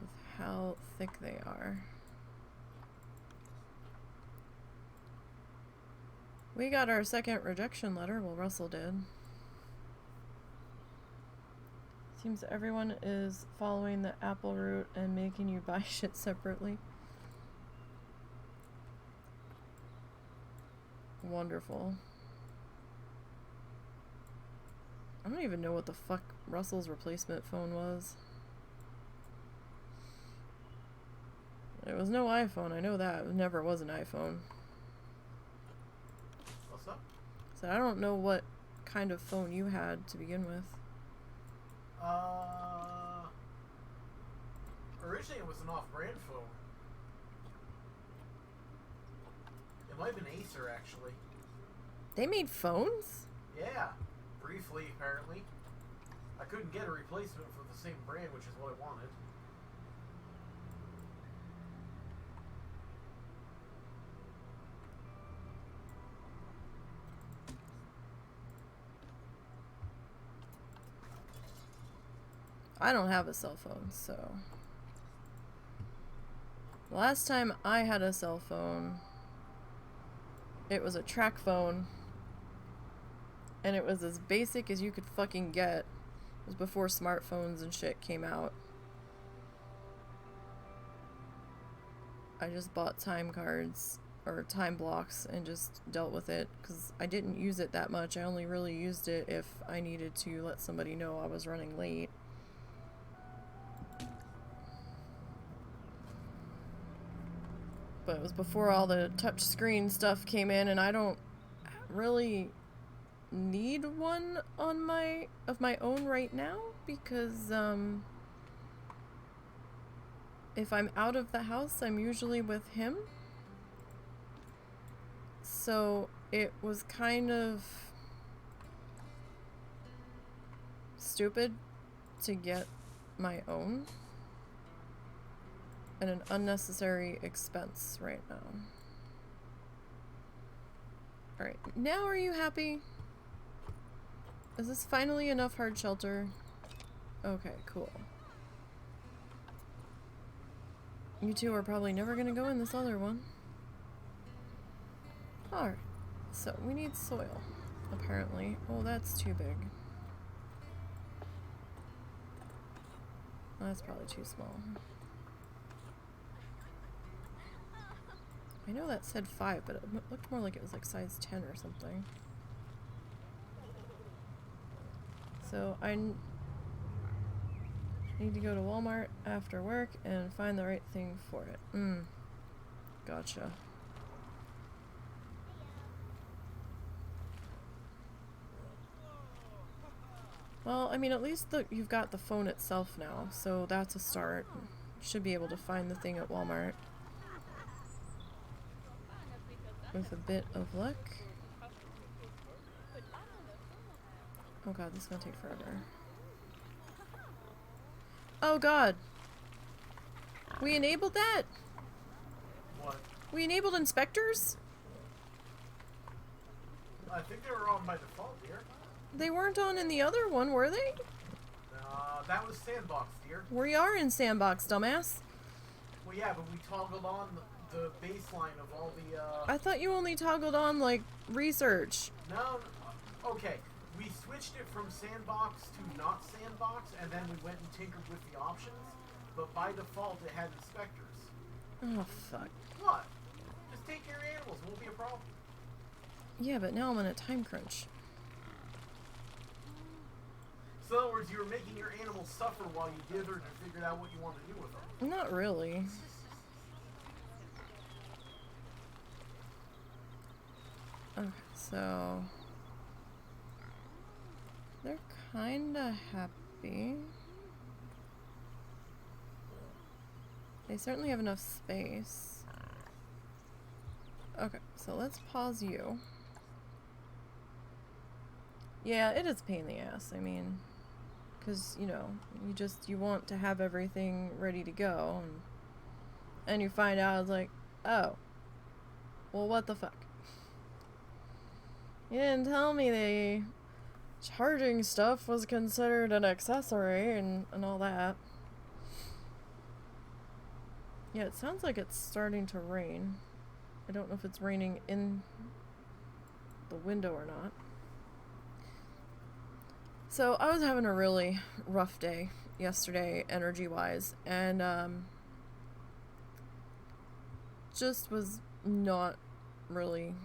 With how thick they are. We got our second rejection letter. Well, Russell did. Seems everyone is following the Apple route and making you buy shit separately. Wonderful. I don't even know what the fuck Russell's replacement phone was. It was no iPhone, I know that. It never was an iPhone. What's up? So I don't know what kind of phone you had to begin with. Originally it was an off-brand phone. It might have been Acer, actually. They made phones? Yeah, briefly, apparently. I couldn't get a replacement for the same brand, which is what I wanted. I don't have a cell phone, so... The last time I had a cell phone, it was a track phone, and it was as basic as you could fucking get. It was before smartphones and shit came out. I just bought time cards, or time blocks, and just dealt with it, because I didn't use it that much. I only really used it if I needed to let somebody know I was running late. But it was before all the touch screen stuff came in, and I don't really need one on my own right now, because if I'm out of the house, I'm usually with him. So it was kind of stupid to get my own. And an unnecessary expense right now. Alright, now are you happy? Is this finally enough hard shelter? Okay, cool. You two are probably never gonna go in this other one. Alright, so we need soil, apparently. Oh, that's too big. That's probably too small. I know that said 5, but it looked more like it was like size 10 or something. So I need to go to Walmart after work and find the right thing for it. Gotcha. Well, I mean, at least you've got the phone itself now, so that's a start. You should be able to find the thing at Walmart. With a bit of luck. Oh god, this is gonna take forever. Oh god! We enabled that? What? We enabled inspectors? I think they were on by default, dear. They weren't on in the other one, were they? That was sandbox, dear. We are in sandbox, dumbass. Well, yeah, but we toggled on the baseline of all the, I thought you only toggled on, like, research. No, okay. We switched it from sandbox to not sandbox, and then we went and tinkered with the options, but by default it had inspectors. Oh, fuck. What? Just take care of your animals, it won't be a problem. Yeah, but now I'm on a time crunch. So in other words, you were making your animals suffer while you dithered and figured out what you wanted to do with them. Not really. Okay, so... they're kinda happy. They certainly have enough space. Okay, so let's pause you. Yeah, it is a pain in the ass, I mean... because, you know, you want to have everything ready to go, and you find out, it's like, oh, well, what the fuck? You didn't tell me the charging stuff was considered an accessory and all that. Yeah, it sounds like it's starting to rain. I don't know if it's raining in the window or not. So I was having a really rough day yesterday, energy-wise, and just was not really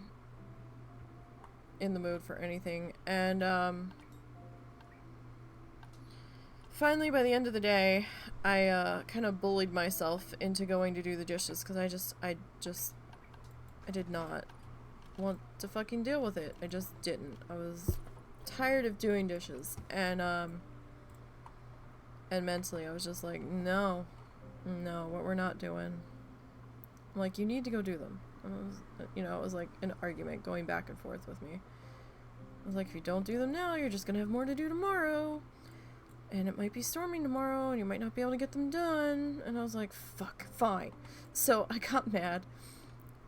in the mood for anything. And finally, by the end of the day, I kind of bullied myself into going to do the dishes because I did not want to fucking deal with it. I just didn't. I was tired of doing dishes, and mentally I was just like, no, what we're not doing. I'm like, you need to go do them. It was like an argument going back and forth with me. I was like, if you don't do them now, you're just gonna have more to do tomorrow, and it might be storming tomorrow, and you might not be able to get them done. And I was like, fuck, fine. So I got mad,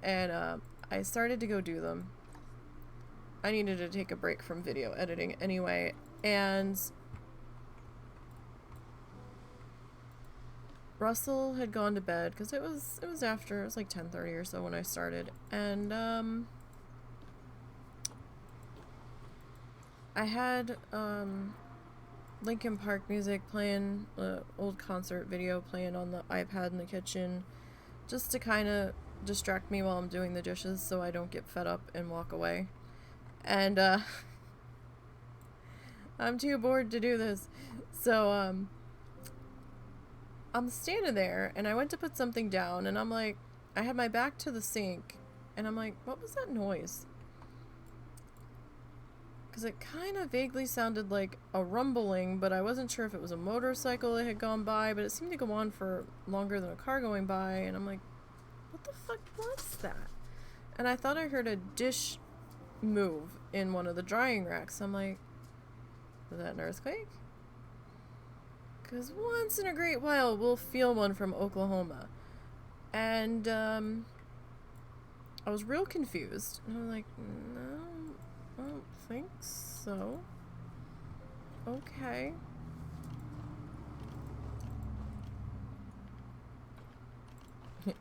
and I started to go do them. I needed to take a break from video editing anyway, and Russell had gone to bed because it was like 10:30 or so when I started, and I had Linkin Park music playing, old concert video playing on the iPad in the kitchen, just to kind of distract me while I'm doing the dishes so I don't get fed up and walk away. And I'm too bored to do this. So I'm standing there, and I went to put something down, and I'm like, I had my back to the sink, and I'm like, what was that noise? Because it kind of vaguely sounded like a rumbling, but I wasn't sure if it was a motorcycle that had gone by, but it seemed to go on for longer than a car going by, and I'm like, what the fuck was that? And I thought I heard a dish move in one of the drying racks. I'm like, was that an earthquake? Because once in a great while we'll feel one from Oklahoma. And I was real confused, and I'm like, no, I don't think so. Okay.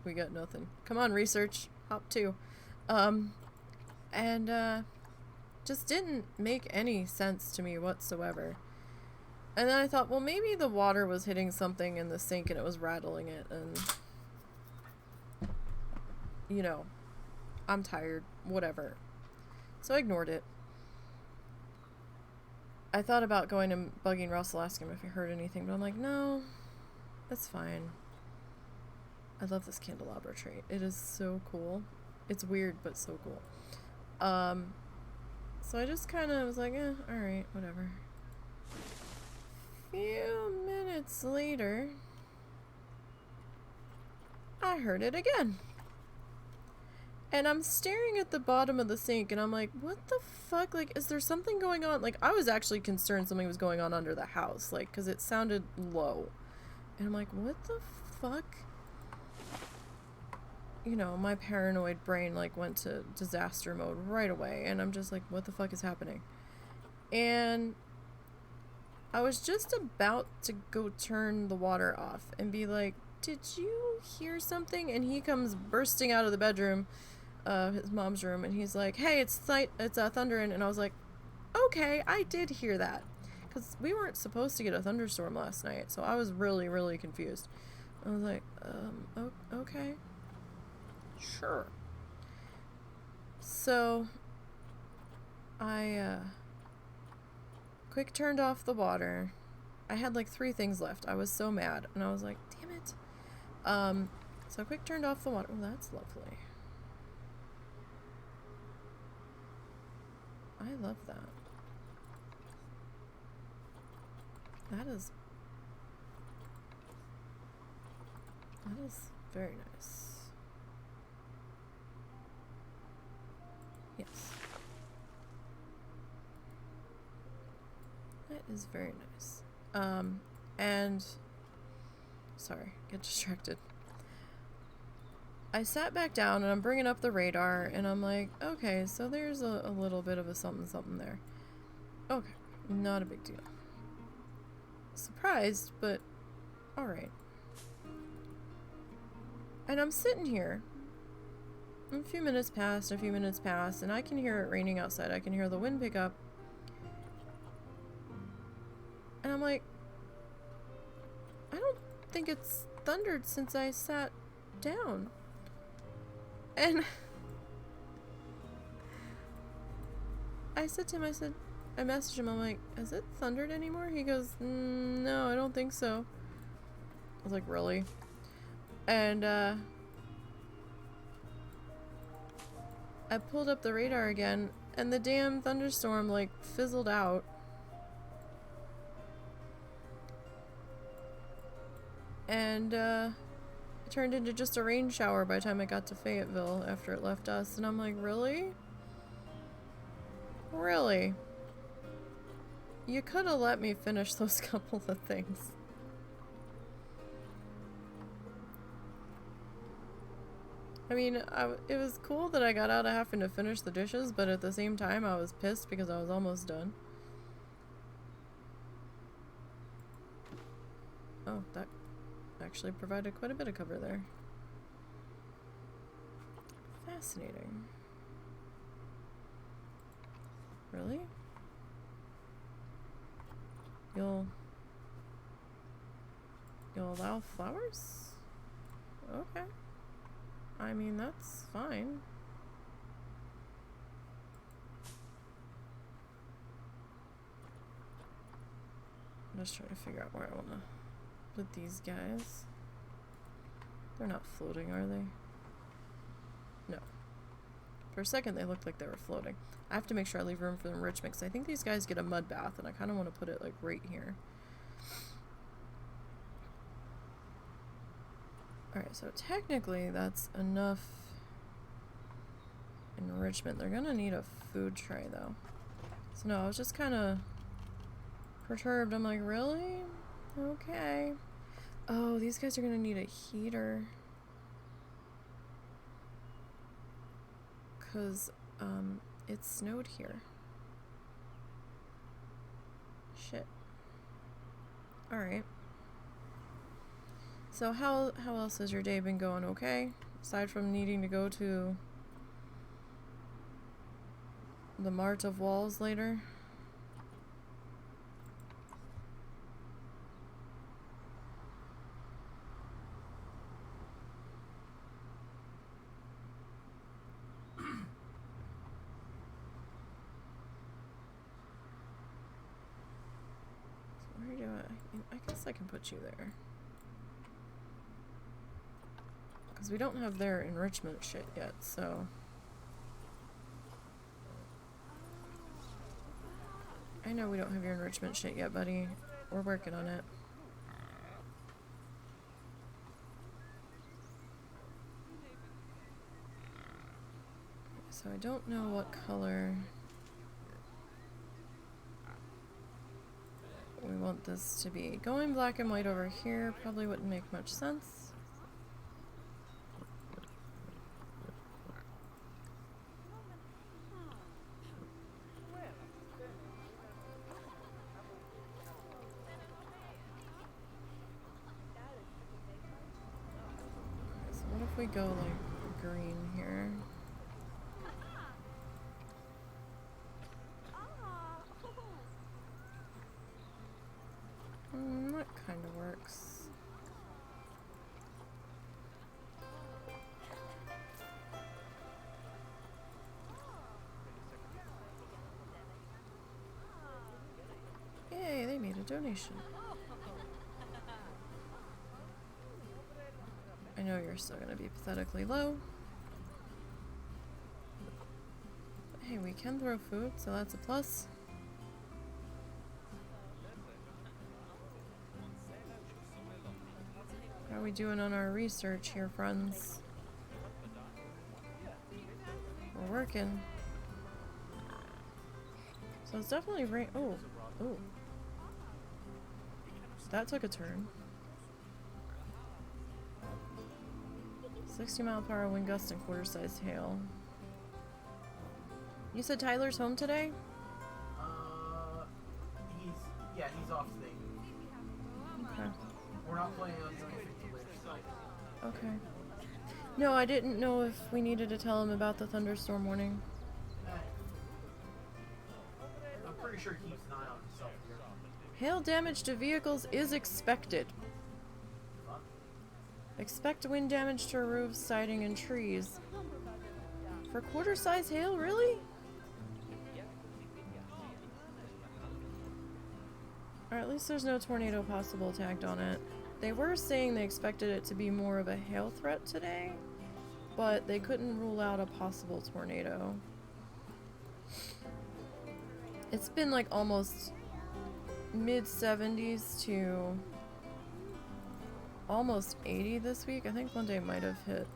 We got nothing. Come on, research. Hop 2. And just didn't make any sense to me whatsoever. And then I thought, well, maybe the water was hitting something in the sink and it was rattling it, and you know, I'm tired, whatever. So I ignored it. I thought about going and bugging Russell, asking him if he heard anything, but I'm like, no, that's fine. I love this candelabra tree. It is so cool. It's weird, but so cool. So I just kind of was like, alright, whatever. Few minutes later, I heard it again. And I'm staring at the bottom of the sink, and I'm like, what the fuck? Like, is there something going on? Like, I was actually concerned something was going on under the house, like, because it sounded low. And I'm like, what the fuck? You know, my paranoid brain, like, went to disaster mode right away, and I'm just like, what the fuck is happening? And I was just about to go turn the water off and be like, did you hear something? And he comes bursting out of the bedroom, his mom's room, and he's like, hey, it's thundering. And I was like, okay, I did hear that, because we weren't supposed to get a thunderstorm last night, so I was really, really confused. I was like, okay, sure. So I quick turned off the water. I had like 3 things left. I was so mad, and I was like, damn it. So I quick turned off the water. Oh, that's lovely. I love that. That is very nice. Yes. That is very nice. And sorry, get distracted. I sat back down and I'm bringing up the radar and I'm like, okay, so there's a little bit of a something there. Okay, not a big deal. Surprised, but alright. And I'm sitting here. A few minutes passed, and I can hear it raining outside. I can hear the wind pick up. And I'm like, I don't think it's thundered since I sat down. And I said to him, I messaged him, I'm like, has it thundered anymore? He goes, no, I don't think so. I was like, really? And I pulled up the radar again, and the damn thunderstorm, like, fizzled out. And it turned into just a rain shower by the time I got to Fayetteville after it left us. And I'm like, really? Really? You could have let me finish those couple of things. I mean, it was cool that I got out of having to finish the dishes, but at the same time I was pissed because I was almost done. Oh, that actually provided quite a bit of cover there. Fascinating. Really? You'll allow flowers? Okay. I mean, that's fine. I'm just trying to figure out where I want to put these guys. They're not floating, are they? No. For a second, they looked like they were floating. I have to make sure I leave room for the enrichment, because I think these guys get a mud bath, and I kind of want to put it, like, right here. Alright, so technically that's enough enrichment. They're gonna need a food tray, though. So no, I was just kind of perturbed. I'm like, really? Okay. Oh, these guys are gonna need a heater. Because, it snowed here. Shit. Alright. So how else has your day been going? Okay? Aside from needing to go to the Mart of Walls later? Where do I guess I can put you there. Because we don't have their enrichment shit yet, so... I know we don't have your enrichment shit yet, buddy. We're working on it. So I don't know what color we want this to be. Going black and white over here probably wouldn't make much sense. So what if we go like green here? That kind of works. Yay, they made a donation. I know you're still gonna be pathetically low. But hey, we can throw food, so that's a plus. How are we doing on our research here, friends? We're working. So it's definitely rain. Oh, oh. That took a turn. 60-mile-per-hour wind gusts and quarter-sized hail. You said Tyler's home today? He's off today. Okay. We're not planning on doing anything till later tonight. Okay. No, I didn't know if we needed to tell him about the thunderstorm warning. I'm pretty sure he keeps an eye on himself here. Hail damage to vehicles is expected. What? Expect wind damage to roofs, siding, and trees. For quarter-size hail, really? Or at least there's no tornado possible tagged on it. They were saying they expected it to be more of a hail threat today, but they couldn't rule out a possible tornado. It's been like almost mid-70s to almost 80 this week. I think one day might have hit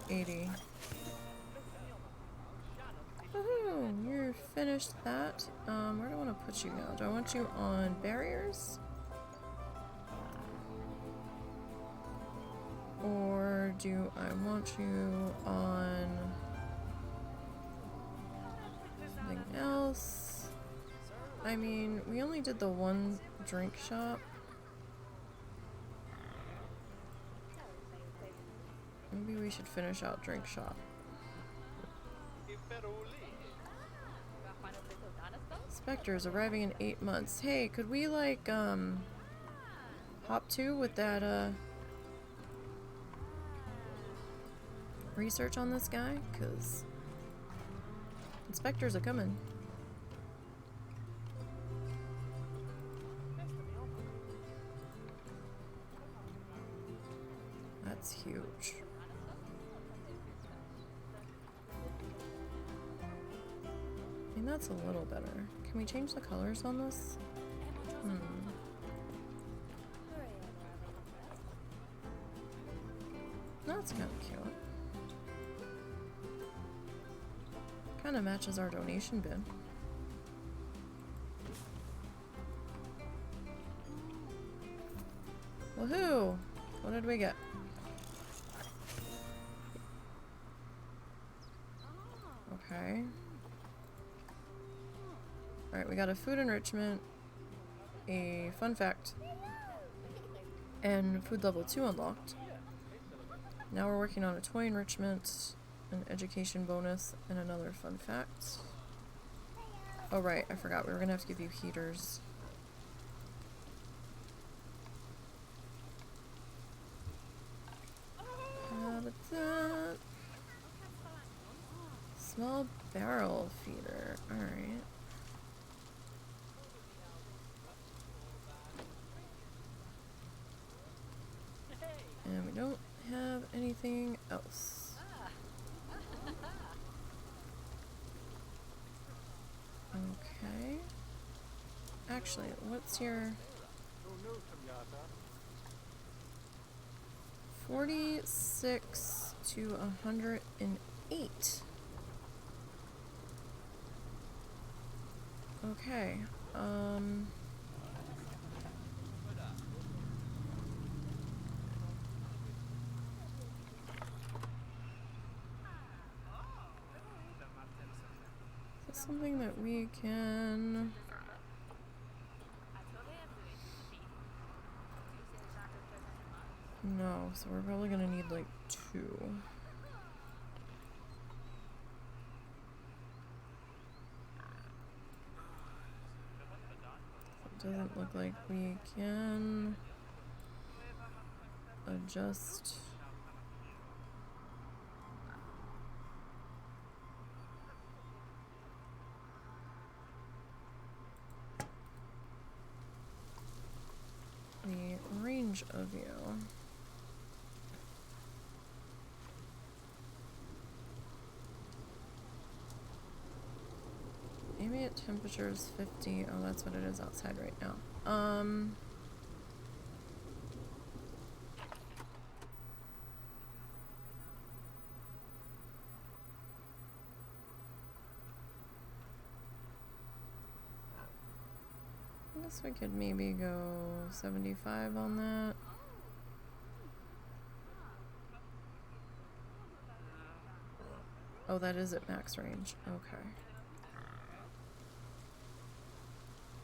80. Woohoo! You finished that. Where do I want to put you now? Do I want you on barriers? Or do I want you on something else? I mean, we only did the one drink shop. Maybe we should finish out drink shop. Spectres arriving in 8 months. Hey, could we like hop to with that research on this guy? 'Cause inspectors are coming. That's huge. I mean, that's a little better. Can we change the colors on this? That's kind of cute. Kind of matches our donation bin. Woohoo! What did we get? Okay. Alright, we got a food enrichment, a fun fact, and food level 2 unlocked. Now we're working on a toy enrichment, an education bonus, and another fun fact. Oh right, I forgot, we were gonna have to give you heaters. Habitat. Small barrel feeder, alright. don't have anything else. Okay. Actually, what's your 46 to 108? Okay. Is this something that we can... No, so we're probably gonna need like 2. It doesn't look like we can adjust. The range of you. Ambient temperature is 50. Oh, that's what it is outside right now. I guess we could maybe go 75 on that. Oh, that is at max range. Okay.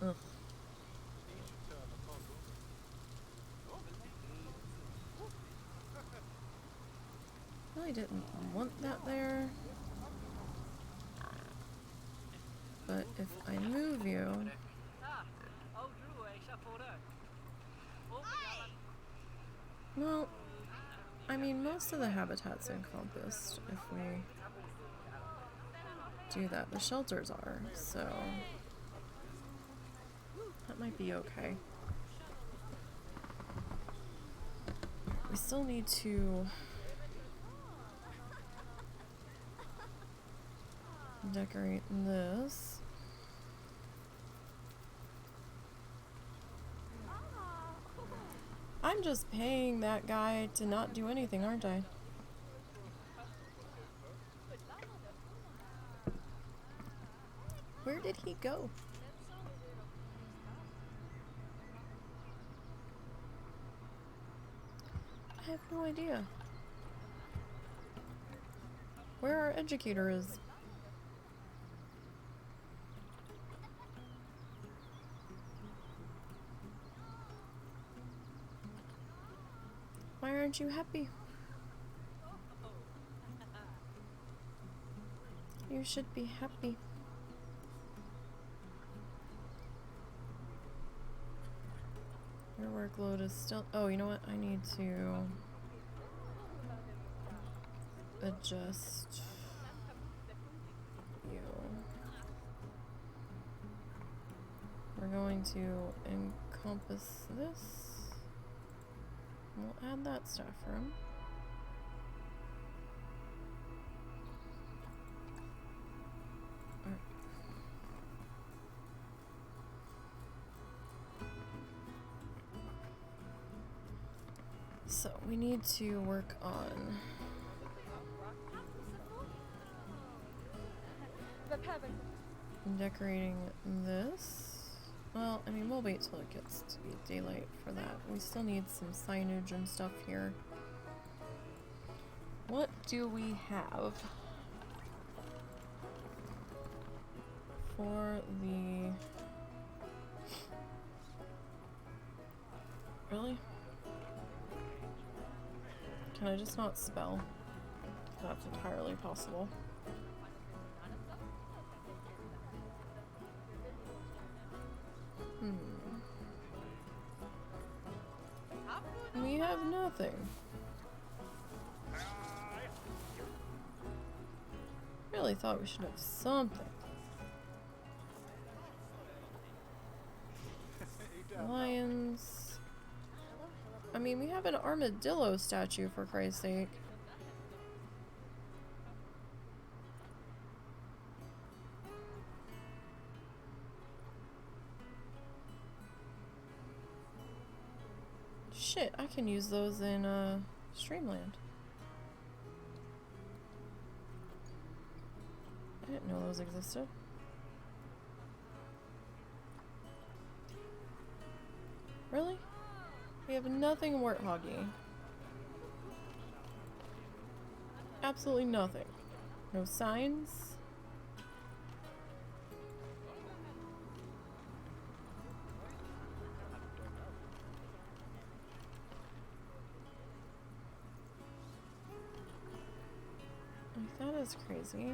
Ugh. Really didn't want that there. But if I move you... Well, I mean, most of the habitat's encompassed if we do that. The shelters are, so that might be okay. We still need to decorate this. I'm just paying that guy to not do anything, aren't I? Where did he go? I have no idea. Where our educator is. Why aren't you happy? You should be happy. Your workload is still... Oh, you know what? I need to adjust you. We're going to encompass this. We'll add that staff room. Alright. So we need to work on decorating this. Well, I mean, we'll wait till it gets to be daylight for that. We still need some signage and stuff here. What do we have for the... Really? Can I just not spell? That's entirely possible. We have nothing. Really thought we should have something. Lions. I mean, we have an armadillo statue, for Christ's sake. Shit, I can use those in Streamland. I didn't know those existed. Really? We have nothing warthoggy. Absolutely nothing. No signs. Like, that is crazy.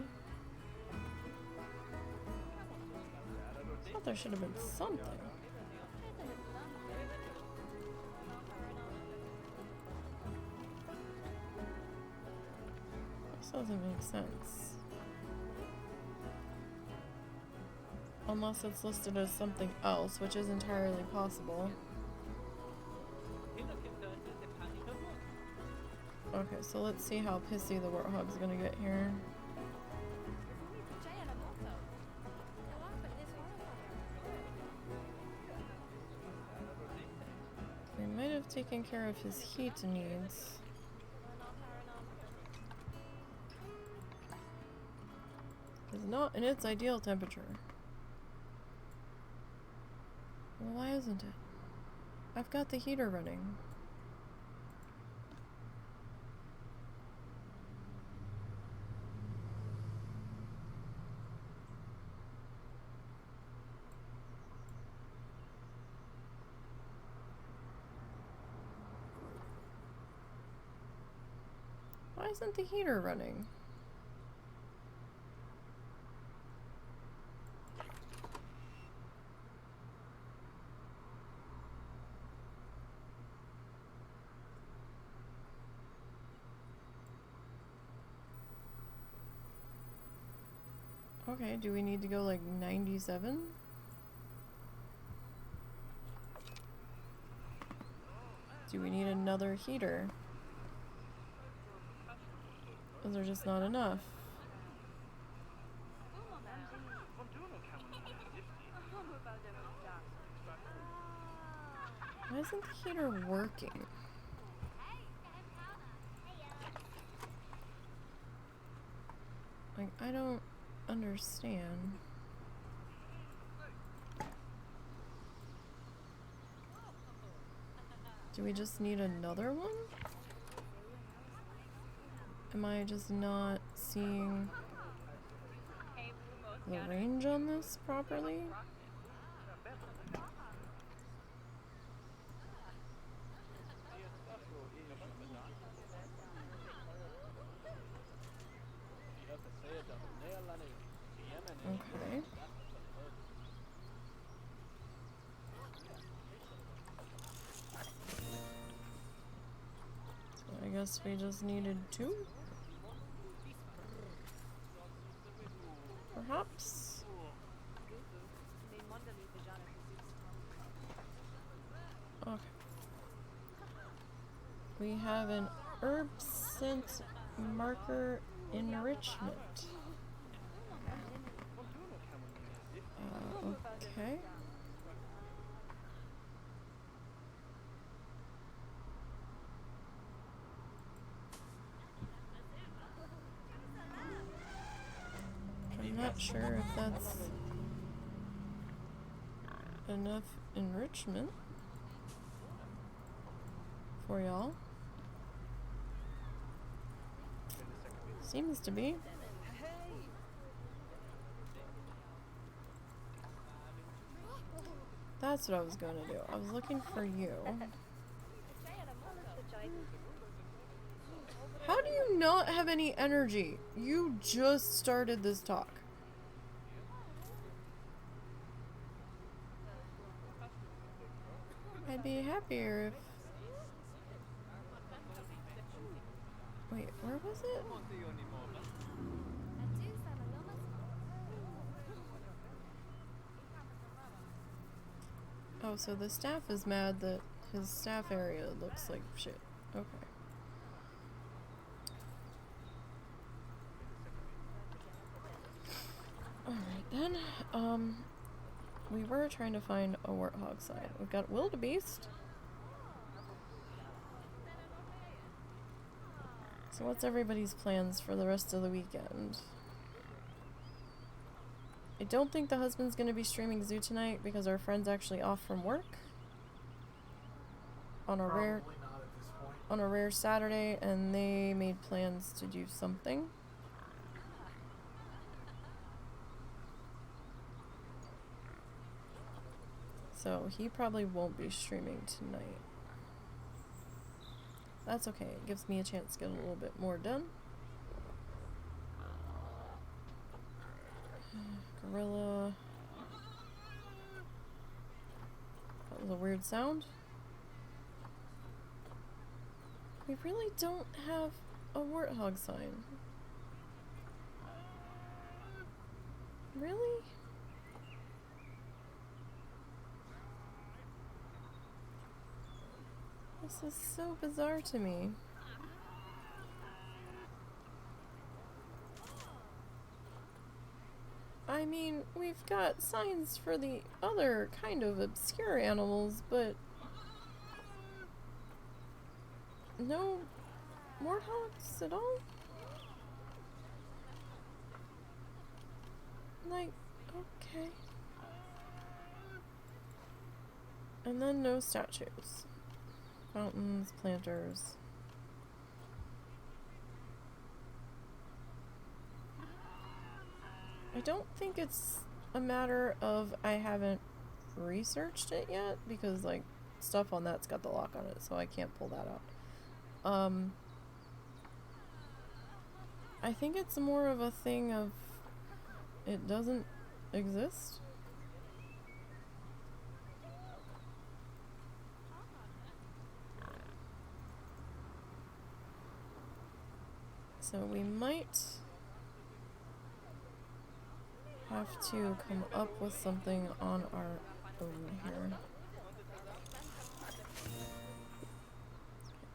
I thought there should have been something. This doesn't make sense. Unless it's listed as something else, which is entirely possible. Okay, so let's see how pissy the warthog's gonna get here. We might have taken care of his heat needs. It's not in its ideal temperature. Well, why isn't it? I've got the heater running. Why isn't the heater running? Okay, do we need to go like 97? Do we need another heater? Is there just not enough? Why isn't the heater working? Like, I don't understand. Do we just need another one? Am I just not seeing the range on this properly? Okay. So I guess we just needed 2? Perhaps? Okay. We have an herb scent marker enrichment. Okay. I'm not sure if that's enough enrichment for y'all. Seems to be. That's what I was going to do. I was looking for you. How do you not have any energy? You just started this talk. I'd be happier if... Wait, where was it? Oh, so the staff is mad that His staff area looks like shit. Okay. Alright then. We were trying to find a warthog sign. We've got wildebeest. So what's everybody's plans for the rest of the weekend? I don't think the husband's gonna be streaming Zoo tonight because our friend's actually off from work. On a Probably not at this point. on a rare Saturday, and they made plans to do something. So he probably won't be streaming tonight. That's okay, it gives me a chance to get a little bit more done. Gorilla. That was a weird sound. We really don't have a warthog sign. Really? This is so bizarre to me. I mean, we've got signs for the other kind of obscure animals, but no warthogs at all? Like, okay. And then no statues. Fountains, planters. I don't think it's a matter of I haven't researched it yet, because like stuff on that's got the lock on it, so I can't pull that out. I think it's more of a thing of it doesn't exist. So we might have to come up with something on our own here.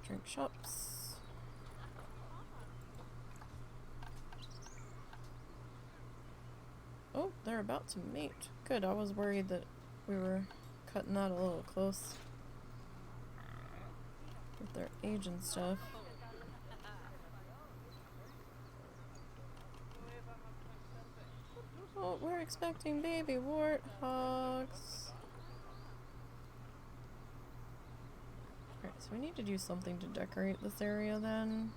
Drink shops. Oh, they're about to mate. Good, I was worried that we were cutting that a little close with their age and stuff. Oh, we're expecting baby warthogs. Alright, so we need to do something to decorate this area then.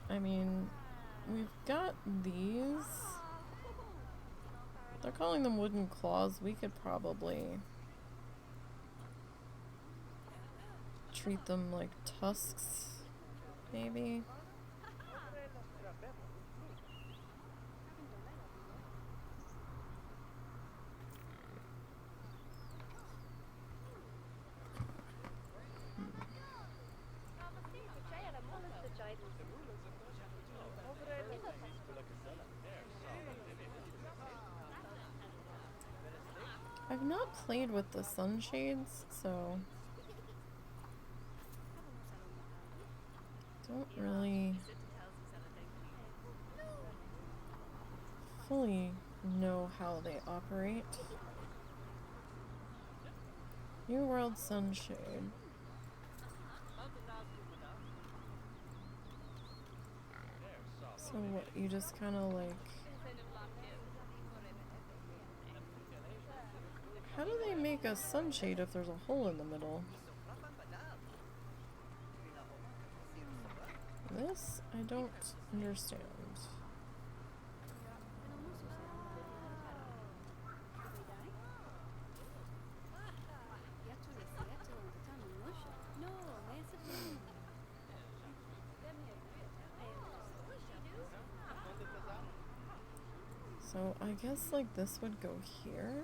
I mean, we've got these. They're calling them wooden claws. We could probably treat them like tusks, maybe. I've not played with the sunshades, so don't really fully know how they operate. New World Sunshade. So what, you just kind of like... How do they make a sunshade if there's a hole in the middle? This, I don't understand. So I guess like this would go here.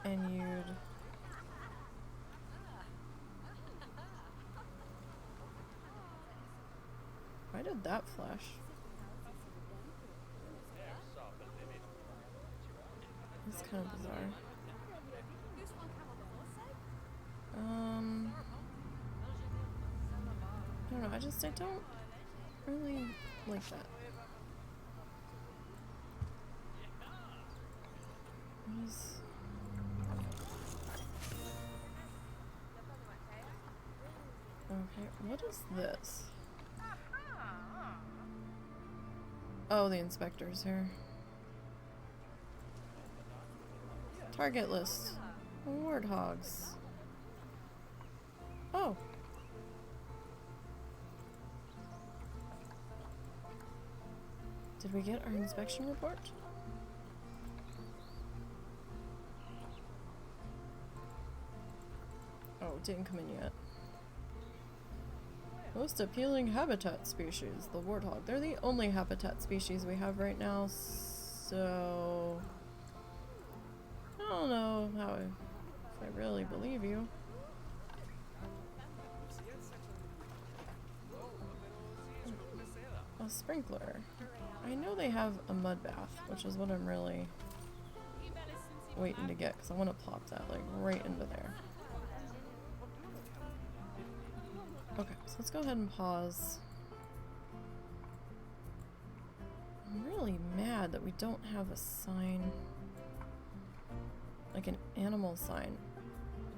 And you'd... Why did that flash? It's kind of bizarre. I don't know, I don't really like that. Okay, what is this? Oh, the inspector's here. Target list. Warthogs. Oh. Did we get our inspection report? Oh, it didn't come in yet. Most appealing habitat species, the warthog. They're the only habitat species we have right now, so I don't know if I really believe you. A sprinkler. I know they have a mud bath, which is what I'm really waiting to get, because I want to plop that like right into there. Okay, so let's go ahead and pause. I'm really mad that we don't have a sign, like an animal sign.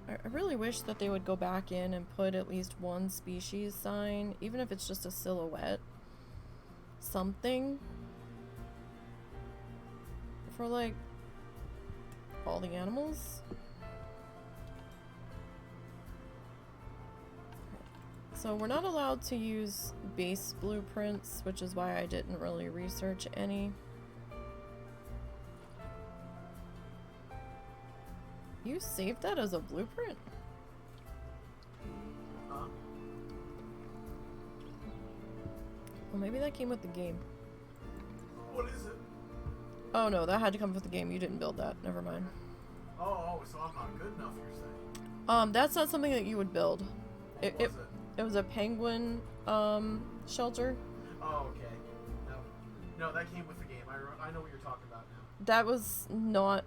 I really wish that they would go back in and put at least one species sign, even if it's just a silhouette. Something. For like all the animals. So we're not allowed to use base blueprints, which is why I didn't really research any. You saved that as a blueprint? Huh? Well, maybe that came with the game. What is it? Oh no, that had to come with the game. You didn't build that. Never mind. Oh, so I'm not good enough, you're saying? That's not something that you would build. What was it? It was a penguin, shelter. Oh, okay. No, that came with the game. I know what you're talking about now. That was not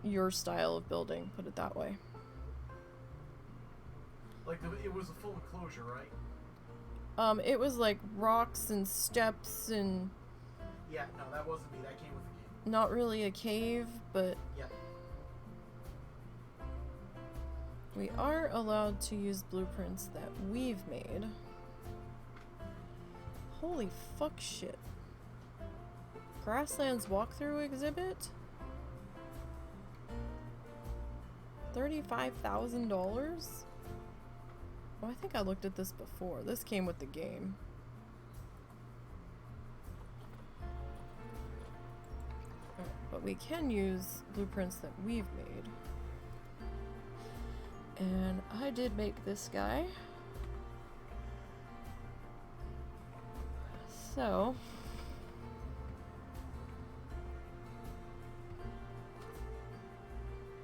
your style of building, put it that way. Like, it was a full enclosure, right? It was like rocks and steps and... Yeah, no, that wasn't me. That came with the game. Not really a cave, but... Yeah. We are allowed to use blueprints that we've made. Holy fuck shit. Grasslands walkthrough exhibit? $35,000? Oh, I think I looked at this before. This came with the game. But we can use blueprints that we've made. And I did make this guy. So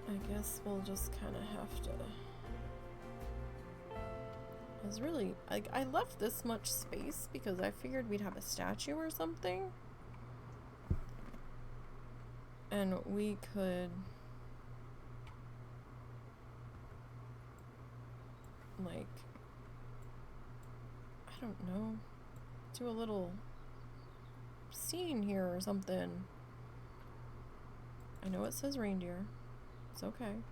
I guess we'll just kind of have to... I left this much space because I figured we'd have a statue or something. And we could... like, I don't know, do a little scene here or something. I know it says reindeer. It's okay.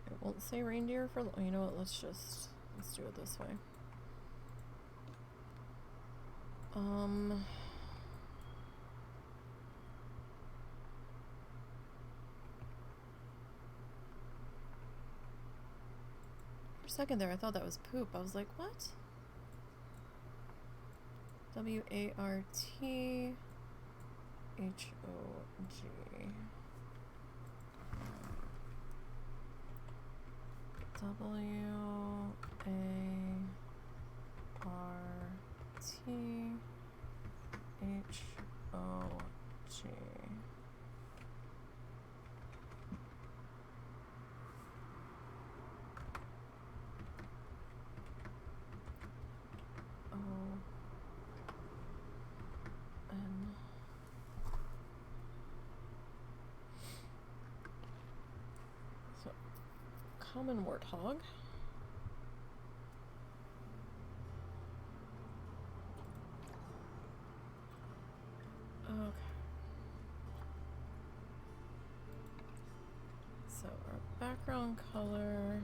It won't say reindeer for... You know what, let's do it this way. For a second there, I thought that was poop. I was like, what? W-A-R-T-H-O-G. W-A-R-T-H-O-G. common warthog. Okay. So our background color.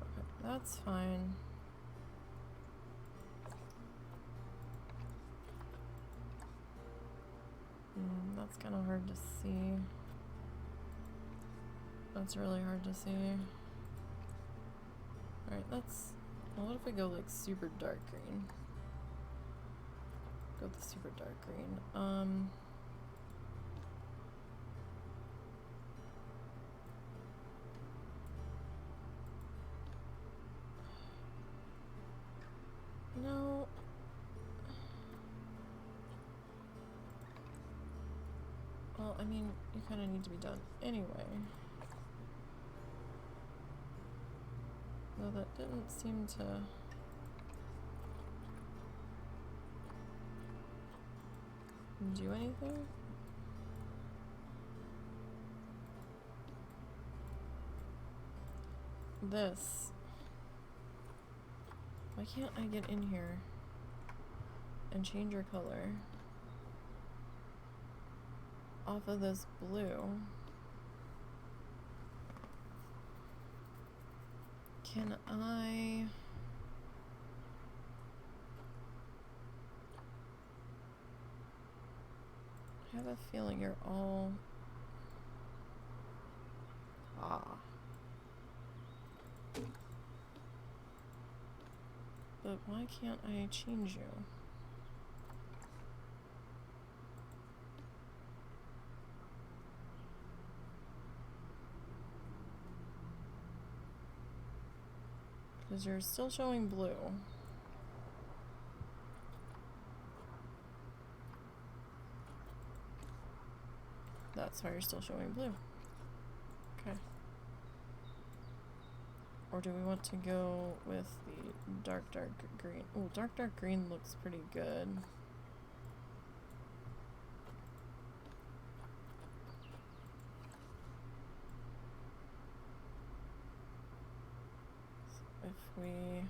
Okay, that's fine. That's kind of hard to see. That's really hard to see. Alright, let's... Well, what if we go like super dark green? Go with the super dark green. No. Well, I mean, you kind of need to be done anyway. Though that didn't seem to... do anything? This. Why can't I get in here and change your color off of this blue? Can I... I have a feeling you're all... But why can't I change you? Because you're still showing blue. That's why you're still showing blue. Okay. Or do we want to go with the dark green? Oh, dark green looks pretty good. So if we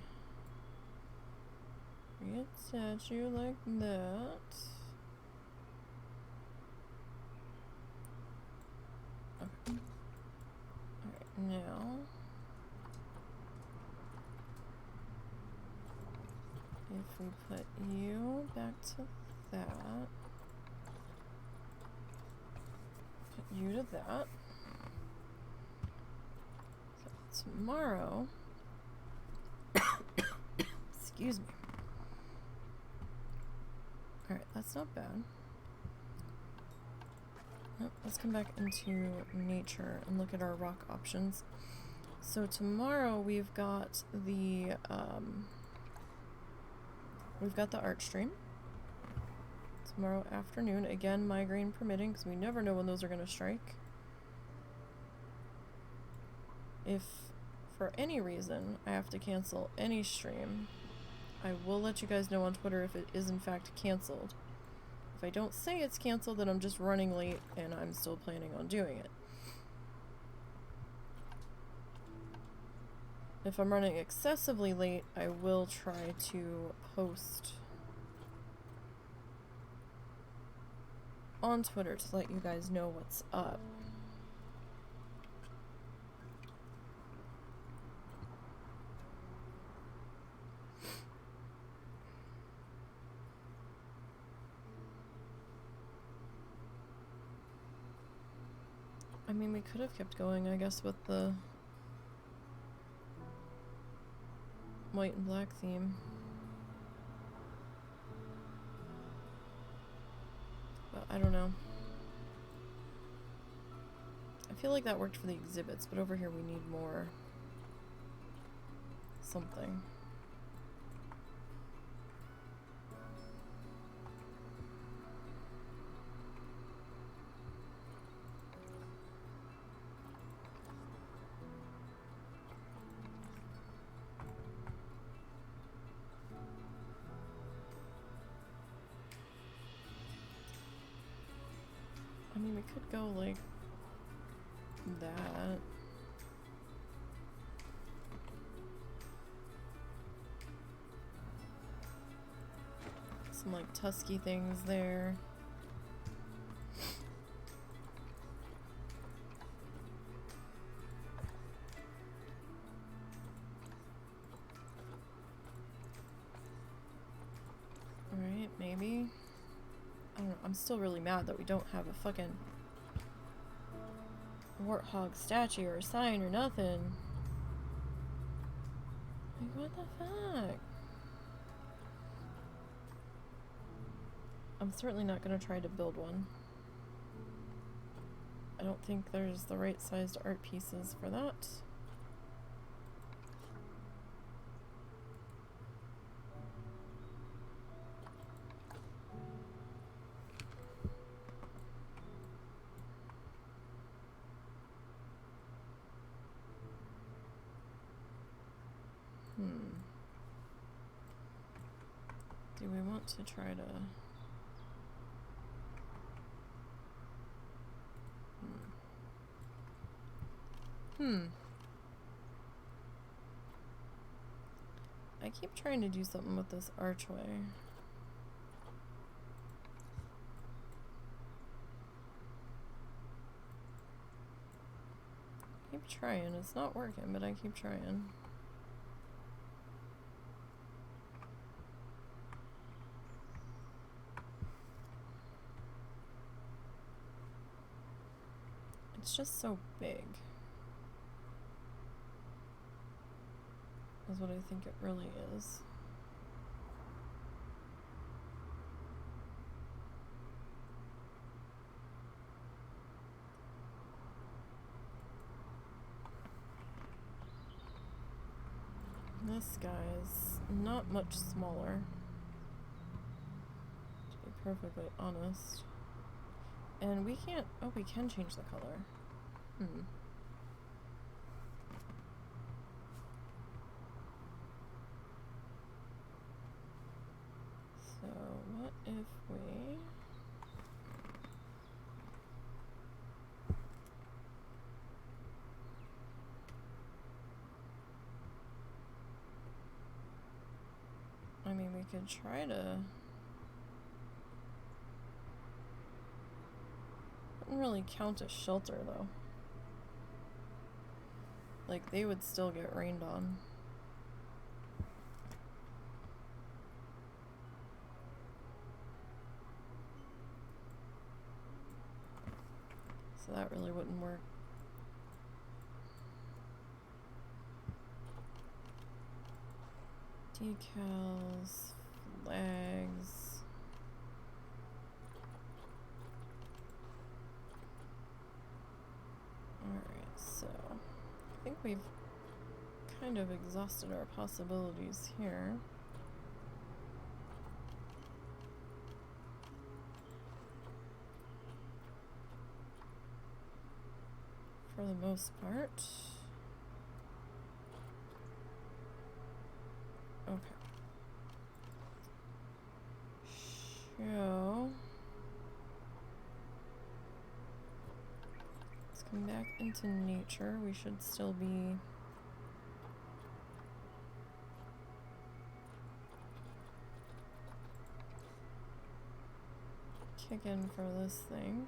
reattach you like that. Okay. Alright, now if we put you back to that, put you to that. So tomorrow, excuse me. Alright, that's not bad. Nope, let's come back into nature and look at our rock options. So tomorrow we've got the art stream. Tomorrow afternoon, again, migraine permitting, because we never know when those are going to strike. If for any reason I have to cancel any stream, I will let you guys know on Twitter if it is in fact canceled. If I don't say it's canceled, then I'm just running late and I'm still planning on doing it. If I'm running excessively late, I will try to post on Twitter to let you guys know what's up. I mean, we could have kept going, I guess, with the white and black theme. But I don't know. I feel like that worked for the exhibits, but over here we need more something. I mean, we could go like that. Some like tusky things there. Alright, maybe. I don't know. I'm still really mad that we don't have a fucking warthog statue or sign or nothing. Like, what the fuck? I'm certainly not going to try to build one. I don't think there's the right sized art pieces for that. Do we want to try to... I keep trying to do something with this archway. Keep trying. It's not working, but I keep trying. It's just so big. Is what I think it really is. This guy's not much smaller, to be perfectly honest. And we can't... Oh, we can change the color. So, what if we... I mean, we could try to... Wouldn't really count as shelter, though. Like, they would still get rained on. So that really wouldn't work. Decals, flags. Alright, so I think we've kind of exhausted our possibilities here. For the most part. Okay. So let's come back into nature. We should still be kicking for this thing.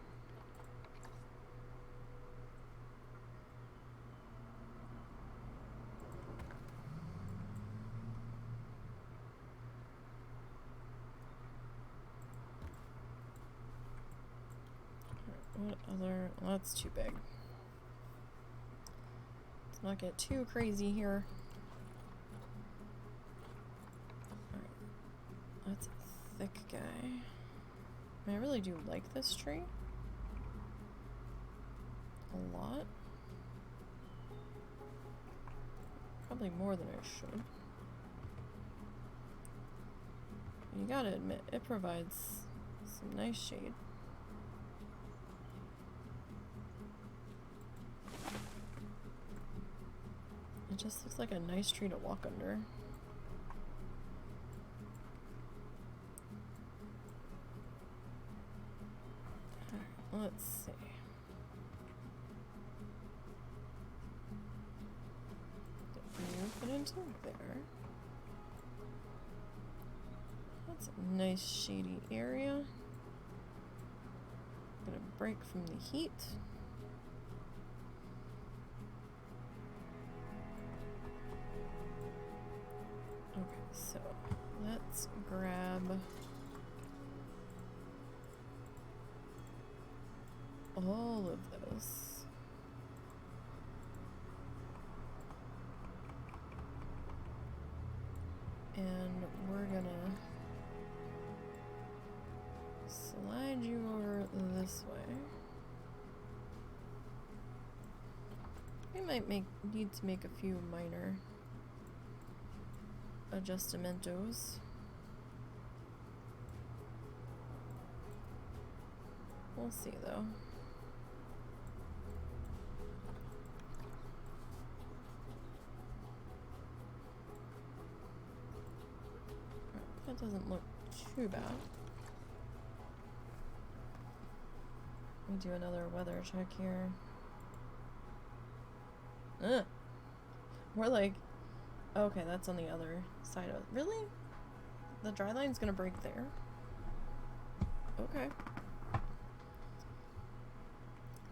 What other... Well, that's too big. Let's not get too crazy here. Alright. That's a thick guy. I mean, I really do like this tree. A lot. Probably more than I should. You gotta admit, it provides some nice shade. It just looks like a nice tree to walk under. Alright, let's see. around there. That's a nice shady area. Gonna break from the heat. Okay, so let's grab all of those. And we're gonna slide you over this way. We might need to make a few minor adjustamentos. We'll see though. That doesn't look too bad. Let me do another weather check here. We're like, okay, that's on the other side of it. Really? The dry line's gonna break there? Okay.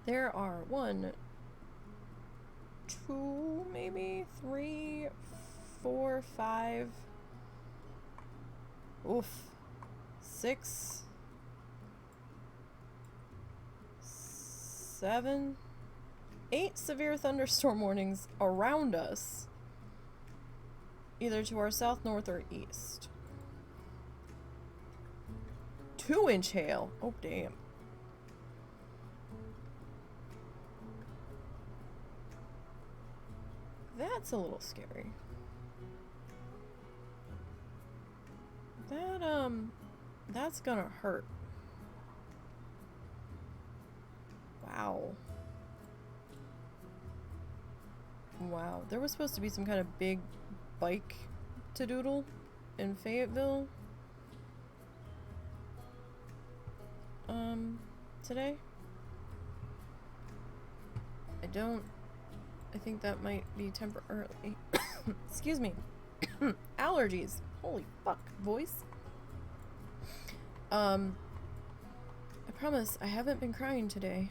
There are 1, 2, maybe 3, 4, 5. Oof. 6, 7, 8 severe thunderstorm warnings around us, either to our south, north, or east. 2-inch hail. Oh, damn. That's a little scary. That's gonna hurt. Wow. Wow. There was supposed to be some kind of big bike to doodle in Fayetteville. Today. I think that might be temporarily. Excuse me. Allergies. Holy fuck, voice. I promise I haven't been crying today.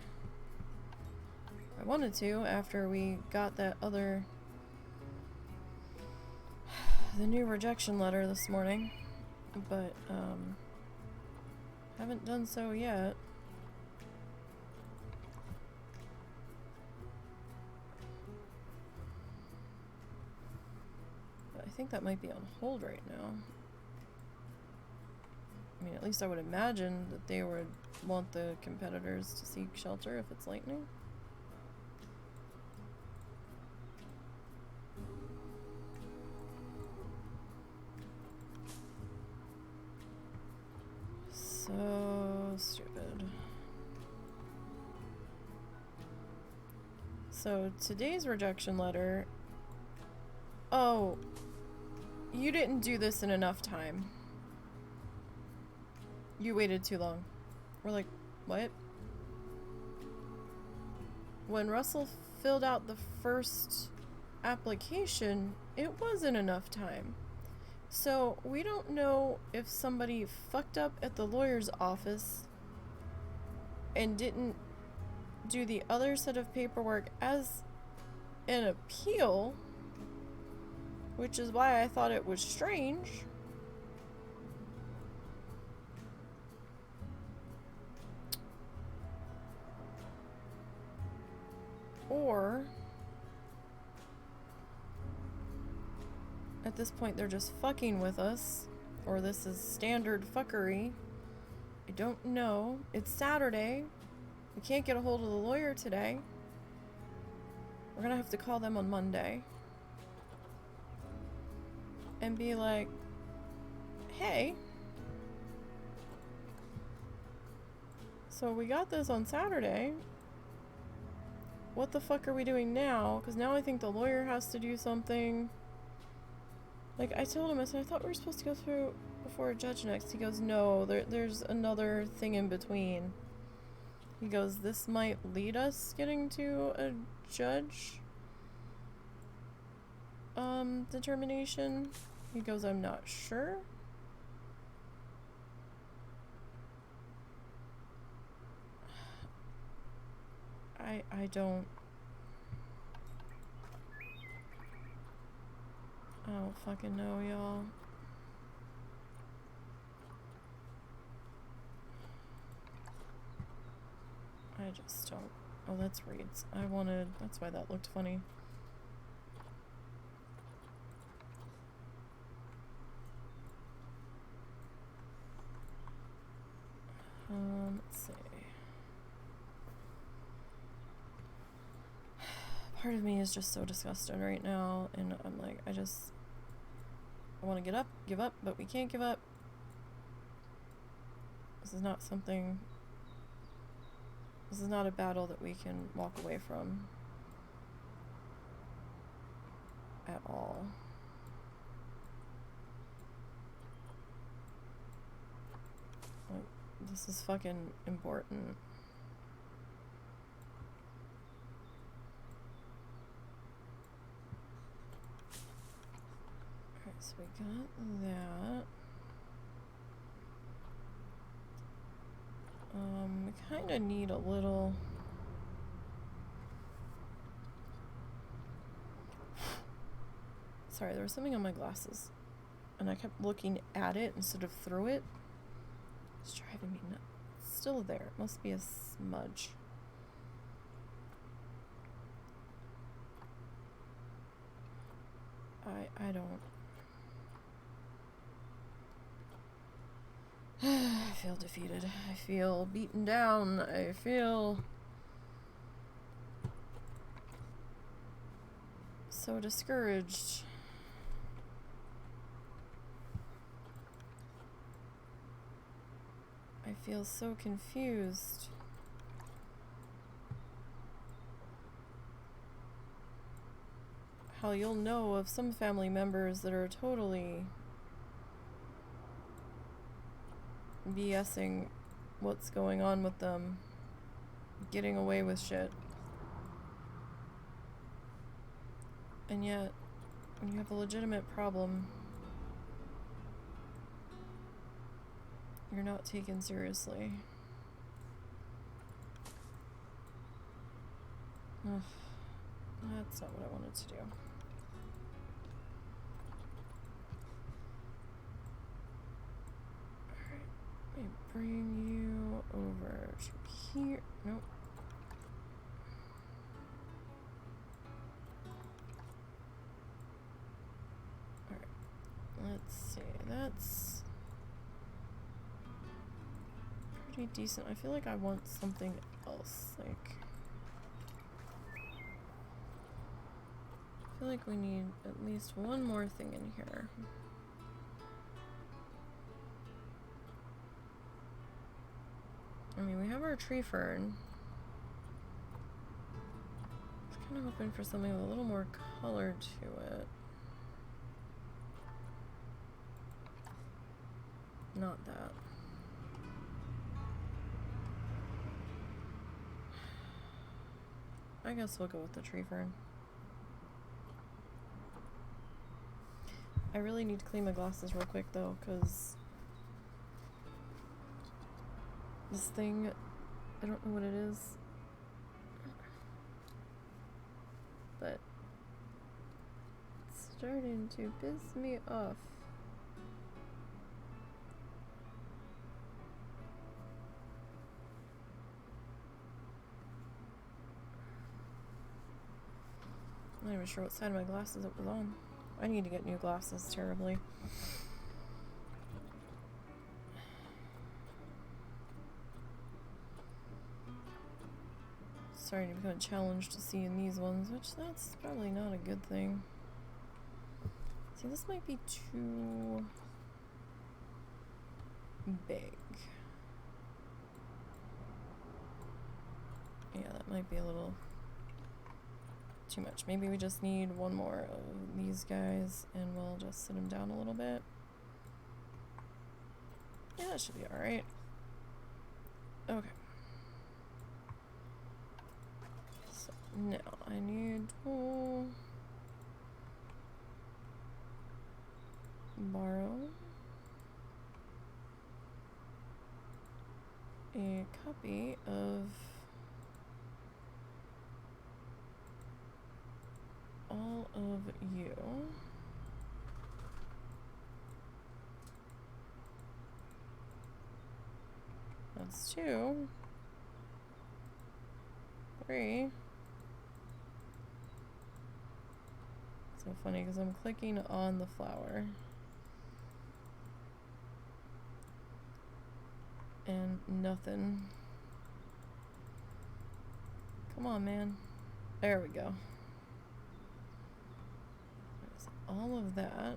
I wanted to after we got that other the new rejection letter this morning, but haven't done so yet. But I think that might be on hold right now. I mean, at least I would imagine that they would want the competitors to seek shelter if it's lightning. So stupid. So today's rejection letter. Oh, you didn't do this in enough time. You waited too long. We're like, what? When Russell filled out the first application, it wasn't enough time. So we don't know if somebody fucked up at the lawyer's office and didn't do the other set of paperwork as an appeal, which is why I thought it was strange. Or at this point they're just fucking with us, or this is standard fuckery. I don't know. It's Saturday. We can't get a hold of the lawyer today. We're gonna have to call them on Monday and be like, hey, so we got this on Saturday. What the fuck are we doing now? Because now I think the lawyer has to do something. Like, I told him, I said, I thought we were supposed to go through before a judge next. He goes, no, there's another thing in between. He goes, this might lead us getting to a judge. determination. He goes, I'm not sure. I don't fucking know, y'all. I just don't. Oh, that's reeds. That's why that looked funny. Let's see. Part of me is just so disgusted right now, and I'm like, I want to give up, but we can't give up. This is not a battle that we can walk away from at all. Like, this is fucking important. Alright, so we got that. We kind of need a little... Sorry, there was something on my glasses, and I kept looking at it instead of through it. It's driving me nuts. It's still there. It must be a smudge. I don't... I feel defeated. I feel beaten down. I feel so discouraged. I feel so confused. How you'll know of some family members that are totally BSing what's going on with them, getting away with shit. And yet, when you have a legitimate problem, you're not taken seriously. Ugh, that's not what I wanted to do. Let me bring you over to here. Nope. Alright. Let's see. That's pretty decent. I feel like I want something else. Like, I feel like we need at least one more thing in here. I mean, we have our tree fern. I was kind of hoping for something with a little more color to it. Not that. I guess we'll go with the tree fern. I really need to clean my glasses real quick though, because this thing, I don't know what it is, but it's starting to piss me off. I'm not even sure what side of my glasses it was on. I need to get new glasses terribly. Starting to become a challenge to see in these ones, which that's probably not a good thing. See, this might be too big. Yeah, that might be a little too much. Maybe we just need one more of these guys and we'll just sit them down a little bit. Yeah, that should be alright. Okay. So now I need to borrow a copy of all of you. That's 2. 3. So funny because I'm clicking on the flower. And nothing. Come on, man. There we go. There's all of that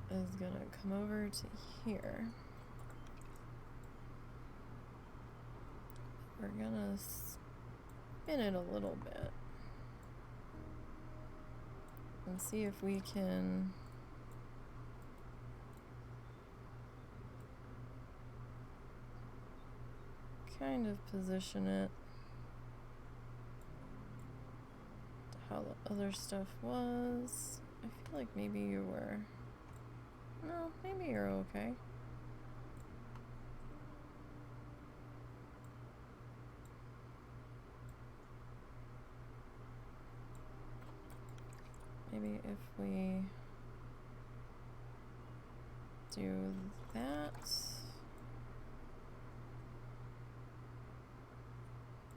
is gonna come over to here. We're gonna spin it a little bit and see if we can kind of position it to how the other stuff was. I feel like maybe you were... No, maybe you're okay. Maybe if we do that,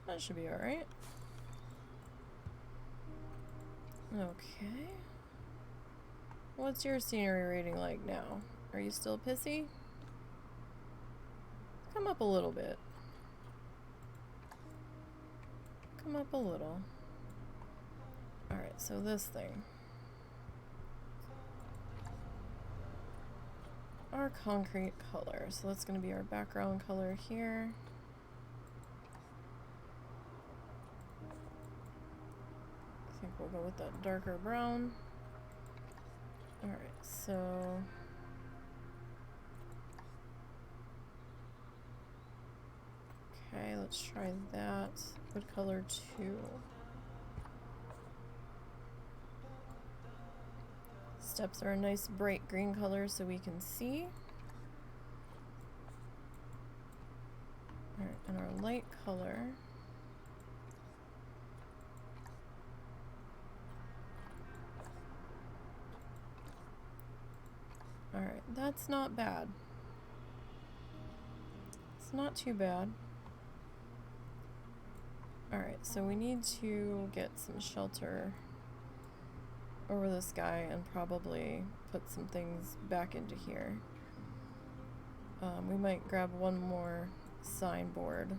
that should be alright. Okay. What's your scenery rating like now? Are you still pissy? Come up a little bit. Come up a little. Alright, so this thing. Our concrete color. So that's going to be our background color here. I think we'll go with that darker brown. Alright, so... Okay, let's try that. Wood color 2. Steps are a nice bright green color so we can see. Alright, and our light color. Alright, that's not bad. It's not too bad. Alright, so we need to get some shelter over this guy and probably put some things back into here. We might grab one more signboard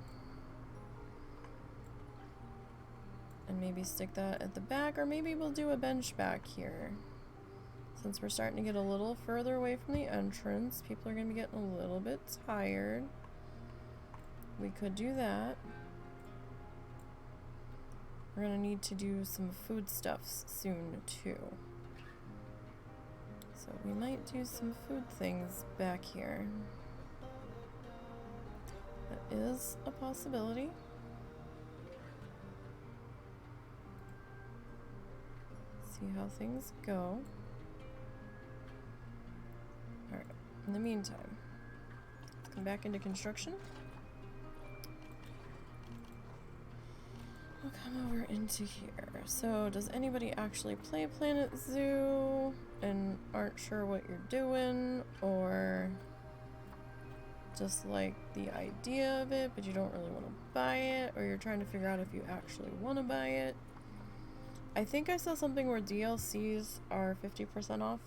and maybe stick that at the back, or maybe we'll do a bench back here. Since we're starting to get a little further away from the entrance, people are going to be getting a little bit tired. We could do that. We're going to need to do some foodstuffs soon, too. So we might do some food things back here. That is a possibility. See how things go. Alright, in the meantime, let's come back into construction. We'll come over into here. So, does anybody actually play Planet Zoo and aren't sure what you're doing, or just like the idea of it but you don't really want to buy it, or you're trying to figure out if you actually want to buy it? I think I saw something where DLCs are 50% off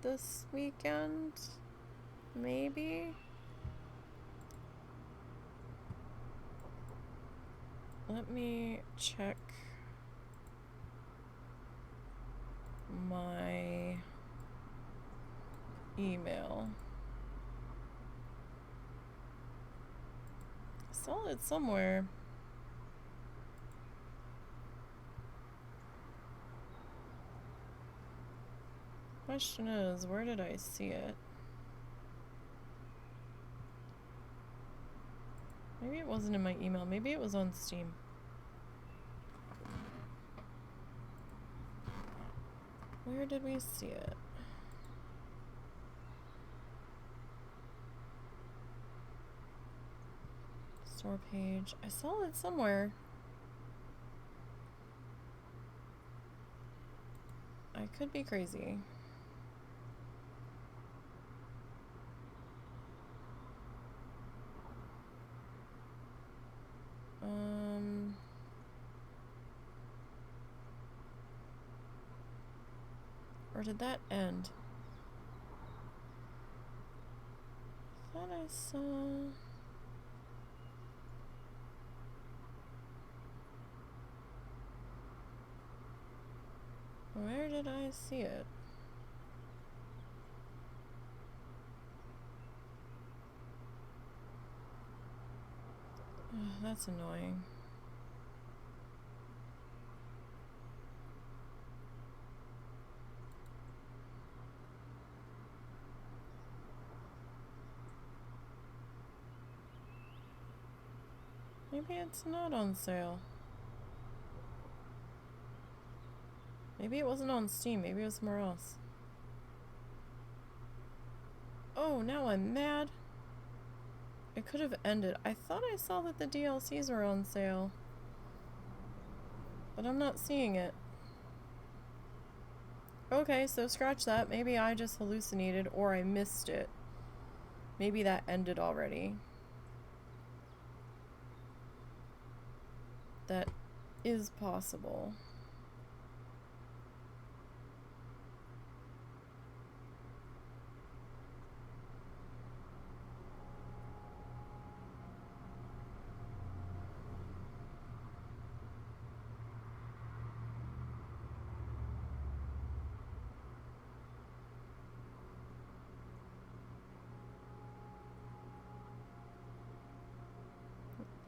this weekend, maybe? Let me check my email. I saw it somewhere. Question is, where did I see it? Maybe it wasn't in my email. Maybe it was on Steam. Where did we see it? Store page. I saw it somewhere. I could be crazy. Or did that end? I thought I saw... Where did I see it? Ugh, that's annoying. Maybe it's not on sale. Maybe it wasn't on Steam. Maybe it was somewhere else. Oh, now I'm mad. It could have ended. I thought I saw that the DLCs were on sale. But I'm not seeing it. Okay, so scratch that. Maybe I just hallucinated or I missed it. Maybe that ended already. That is possible.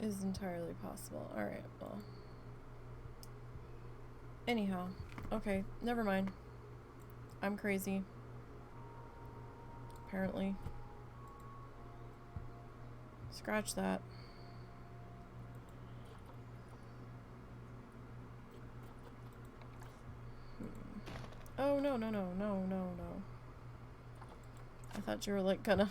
Is entirely possible. Alright, well. Anyhow. Okay, never mind. I'm crazy. Apparently. Scratch that. Oh, no, no, no, no, no, no. I thought you were like gonna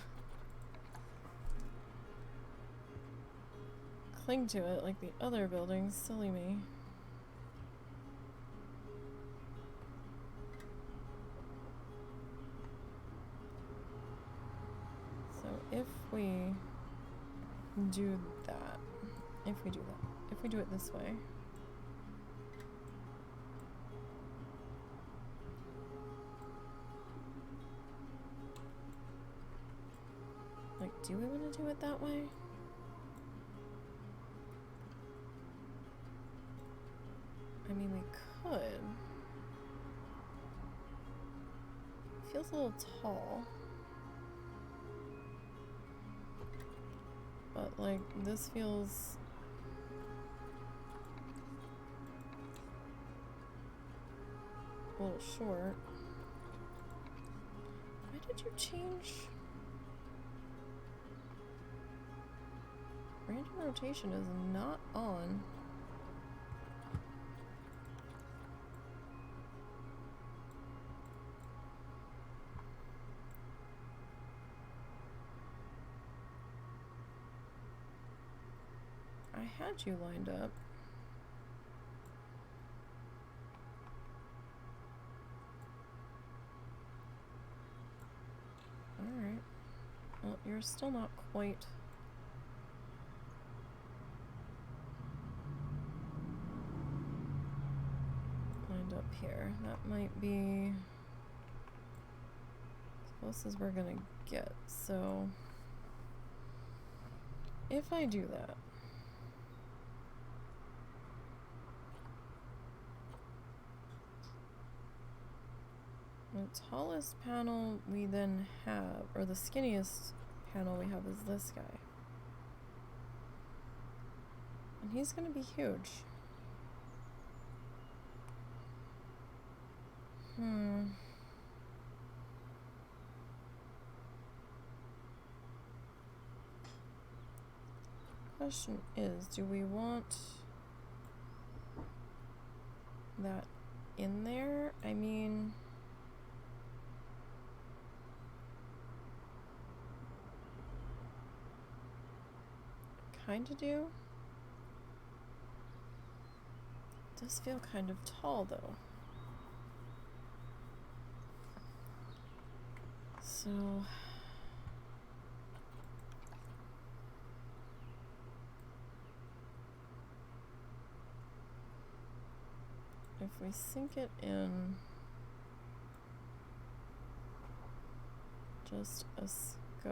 cling to it like the other buildings. Silly me. So if we do that, if we do it this way. Like, do we want to do it that way? I mean, we could. Feels a little tall. But, like, this feels... a little short. Why did you change? Random rotation is not on. I had you lined up. Alright. Well, you're still not quite... lined up here. That might be as close as we're gonna get. So, if I do that, the tallest panel we then have, or the skinniest panel we have, is this guy. And he's gonna be huge. Question is, do we want that in there? I mean, kind of do. It does feel kind of tall though. So if we sink it in just a skosh.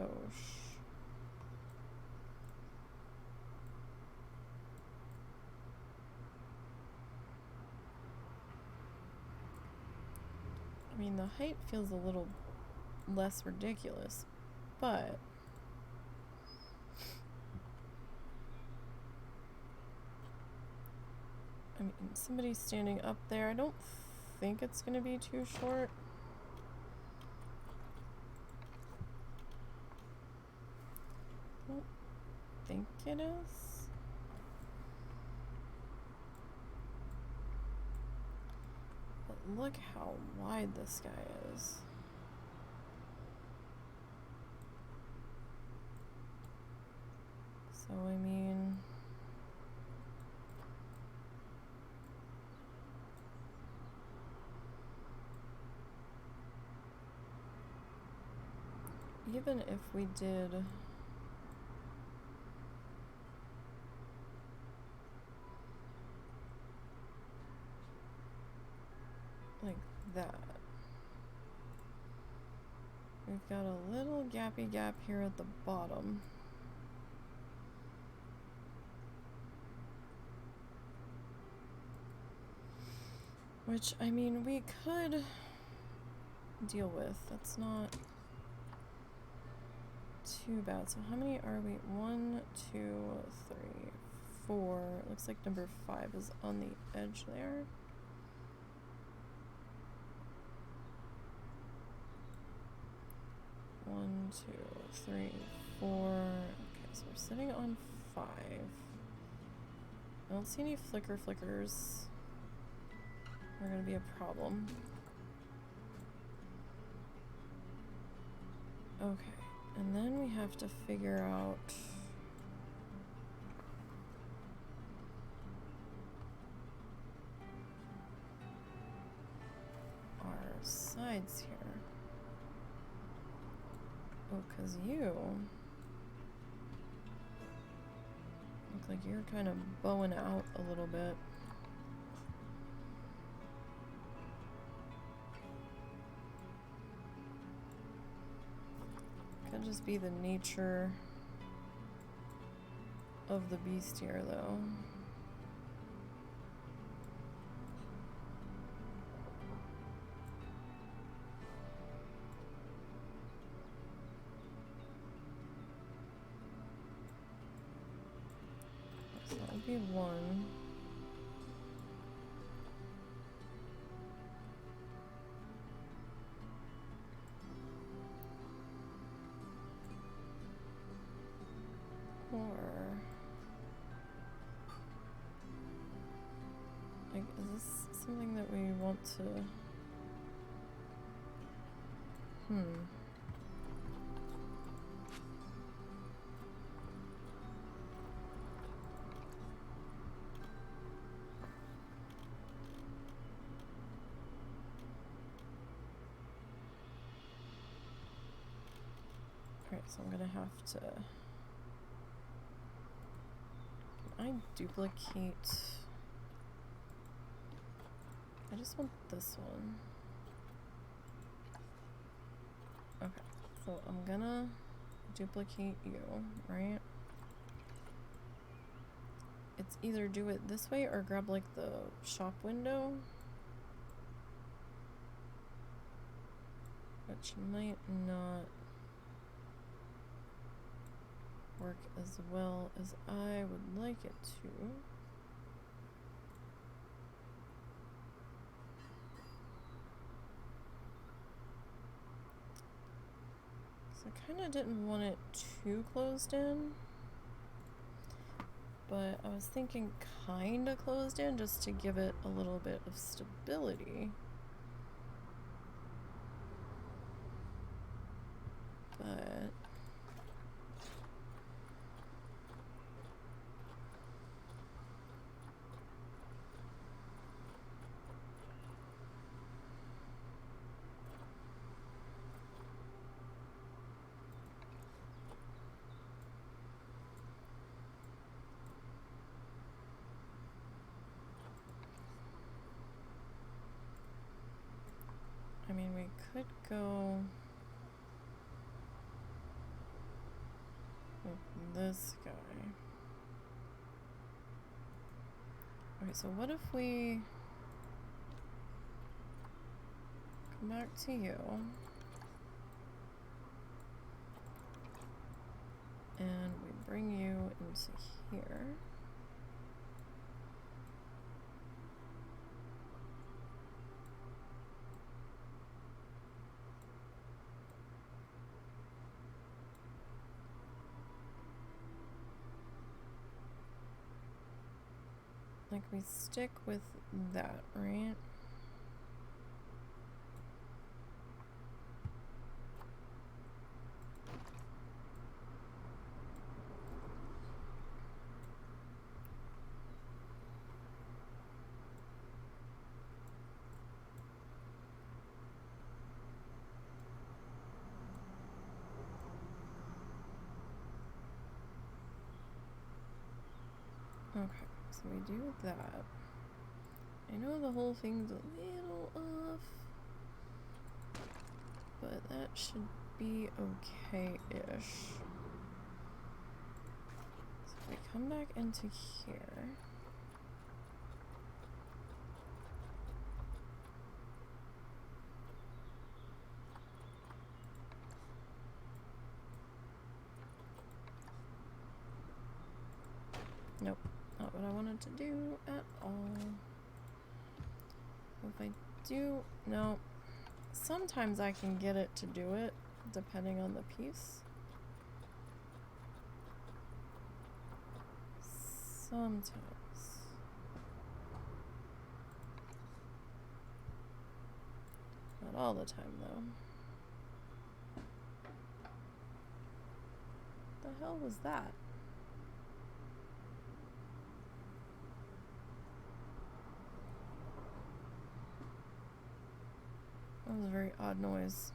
I mean, the height feels a little less ridiculous, but I mean, somebody standing up there, I don't think it's gonna be too short. I don't think it is. But look how wide this guy is. So, I mean, even if we did like that, we've got a little gappy gap here at the bottom. Which, I mean, we could deal with. That's not too bad. So how many are we? 1, 2, 3, 4. Looks like number 5 is on the edge there. One, 2, 3, 4. Okay, so we're sitting on 5. I don't see any flickers. Are gonna be a problem. Okay, and then we have to figure out our sides here. Oh, 'cause you look like you're kind of bowing out a little bit. Could just be the nature of the beast here, though. So that would be 1. Like, is this something that we want to... Alright, so I'm gonna have to... Can I duplicate... I just want this one. Okay, so I'm gonna duplicate you, right? It's either do it this way or grab like the shop window, which might not work as well as I would like it to. So I kind of didn't want it too closed in, but I was thinking kind of closed in just to give it a little bit of stability. But could go with this guy. Okay, so what if we come back to you and we bring you into here. Like, we stick with that, right? Okay, so we do that. I know the whole thing's a little off, but that should be okay-ish. So if we come back into here, nope, not what I wanted to do at all. If I do, no, sometimes I can get it to do it, depending on the piece. Sometimes. Not all the time, though. What the hell was that? That was a very odd noise.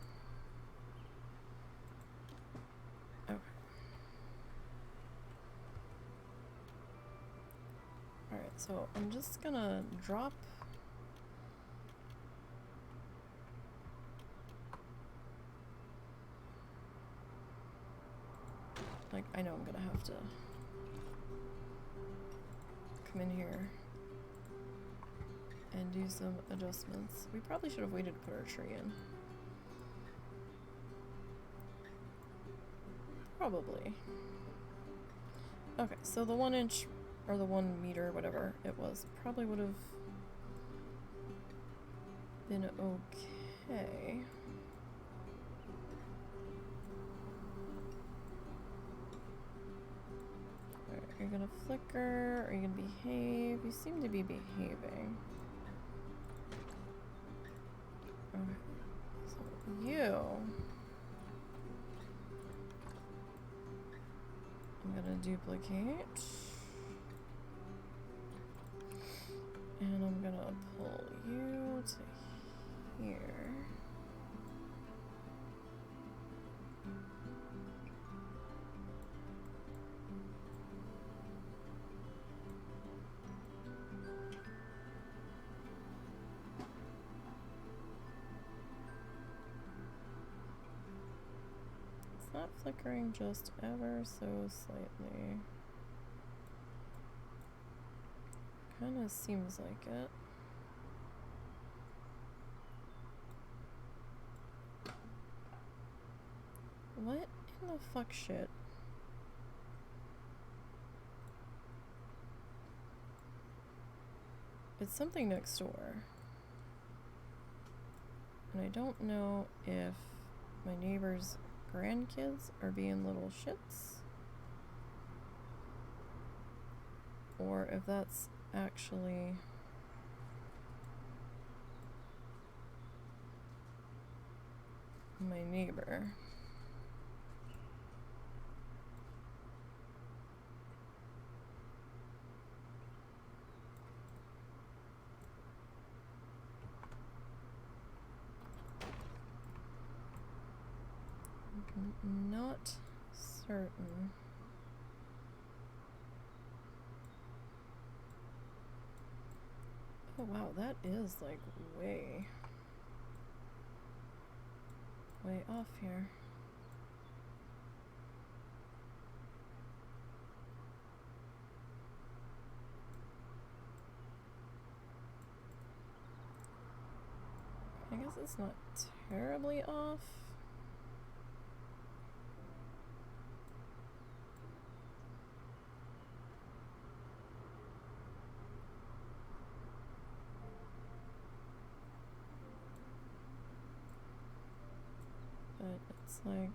Okay. Alright, so I'm just gonna drop like, I know I'm gonna have to come in here and do some adjustments. We probably should have waited to put our tree in. Probably. Okay, so the 1 inch or the 1 meter, whatever it was, probably would have been okay. Alright, are you gonna flicker? Are you gonna behave? You seem to be behaving. Okay, so you, I'm gonna duplicate, and I'm gonna pull you to here. Not flickering just ever so slightly. Kinda seems like it. What in the fuck shit? It's something next door. And I don't know if my neighbor's grandkids are being little shits, or if that's actually my neighbor. Not certain. Oh wow, that is like way. way off here. I guess it's not terribly off. But it's like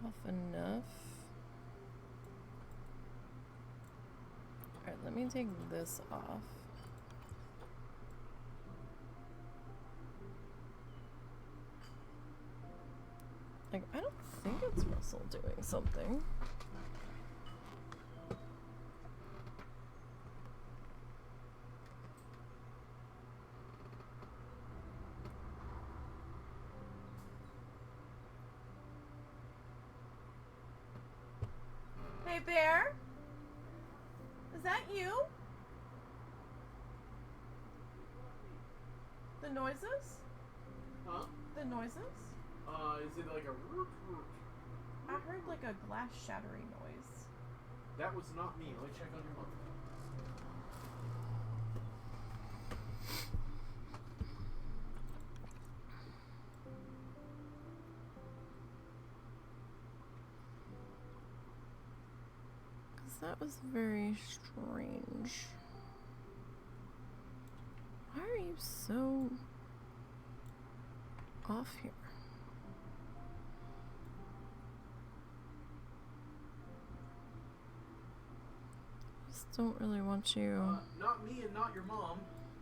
off enough. Alright, let me take this off. Like, I don't think it's Russell doing something. Hey, Bear? Is that you? The noises? Huh? The noises? Is it like a root? I heard like a glass shattering noise. That was not me. Let me check on your mom. Because that was very strange. Why are you so off here? Don't really want you. Not me and not your mom.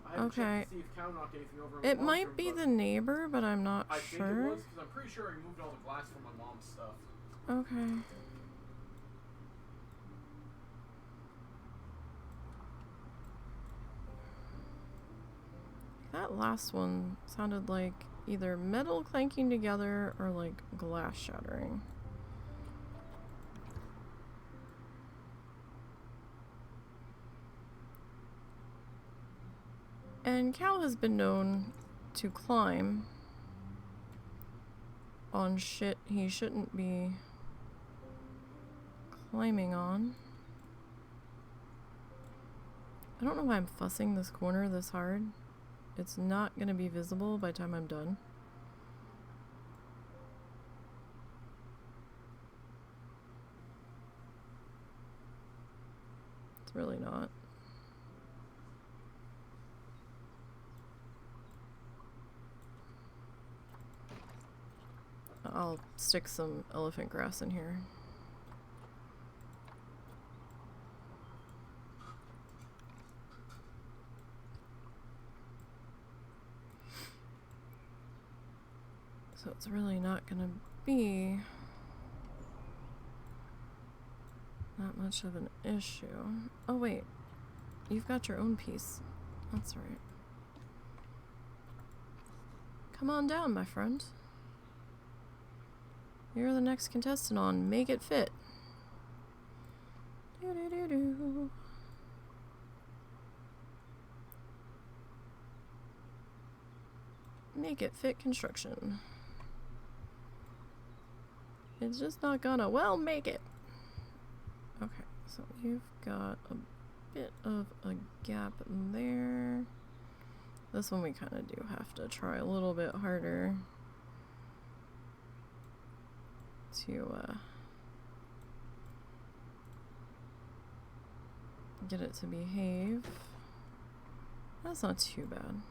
I haven't checked to see if Cow knocked anything over. It might be the neighbor, but I'm not sure. I think it was, because I'm pretty sure I removed all the glass from my mom's stuff. Okay. That last one sounded like either metal clanking together or like glass shattering. And Cal has been known to climb on shit he shouldn't be climbing on. I don't know why I'm fussing this corner this hard. It's not going to be visible by the time I'm done. It's really not. I'll stick some elephant grass in here. So it's really not gonna be that much of an issue. Oh wait, you've got your own piece. That's right. Come on down, my friend. You're the next contestant on Make It Fit. Do-do-do-do. Make It Fit construction. It's just not gonna, well, make it. Okay, so you've got a bit of a gap in there. This one we kind of do have to try a little bit harder to get it to behave. That's not too bad.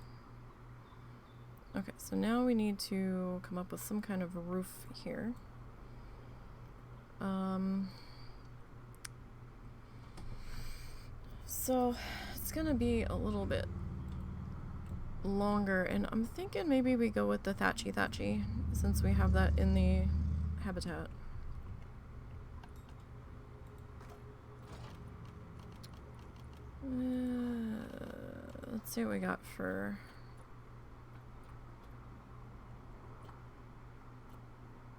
Okay, so now we need to come up with some kind of roof here. So it's gonna be a little bit longer, and I'm thinking maybe we go with the thatchy since we have that in the habitat. Let's see what we got for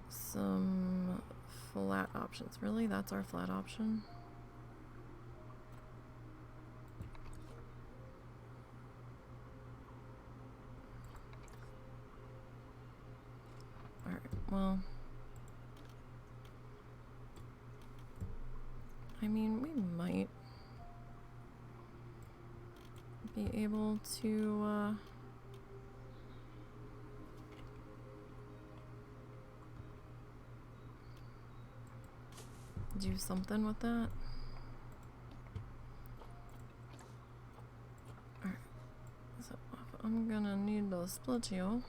some flat options. Really? That's our flat option? Alright. well, I mean, we might be able to, do something with that. Alright, so I'm gonna need to split you.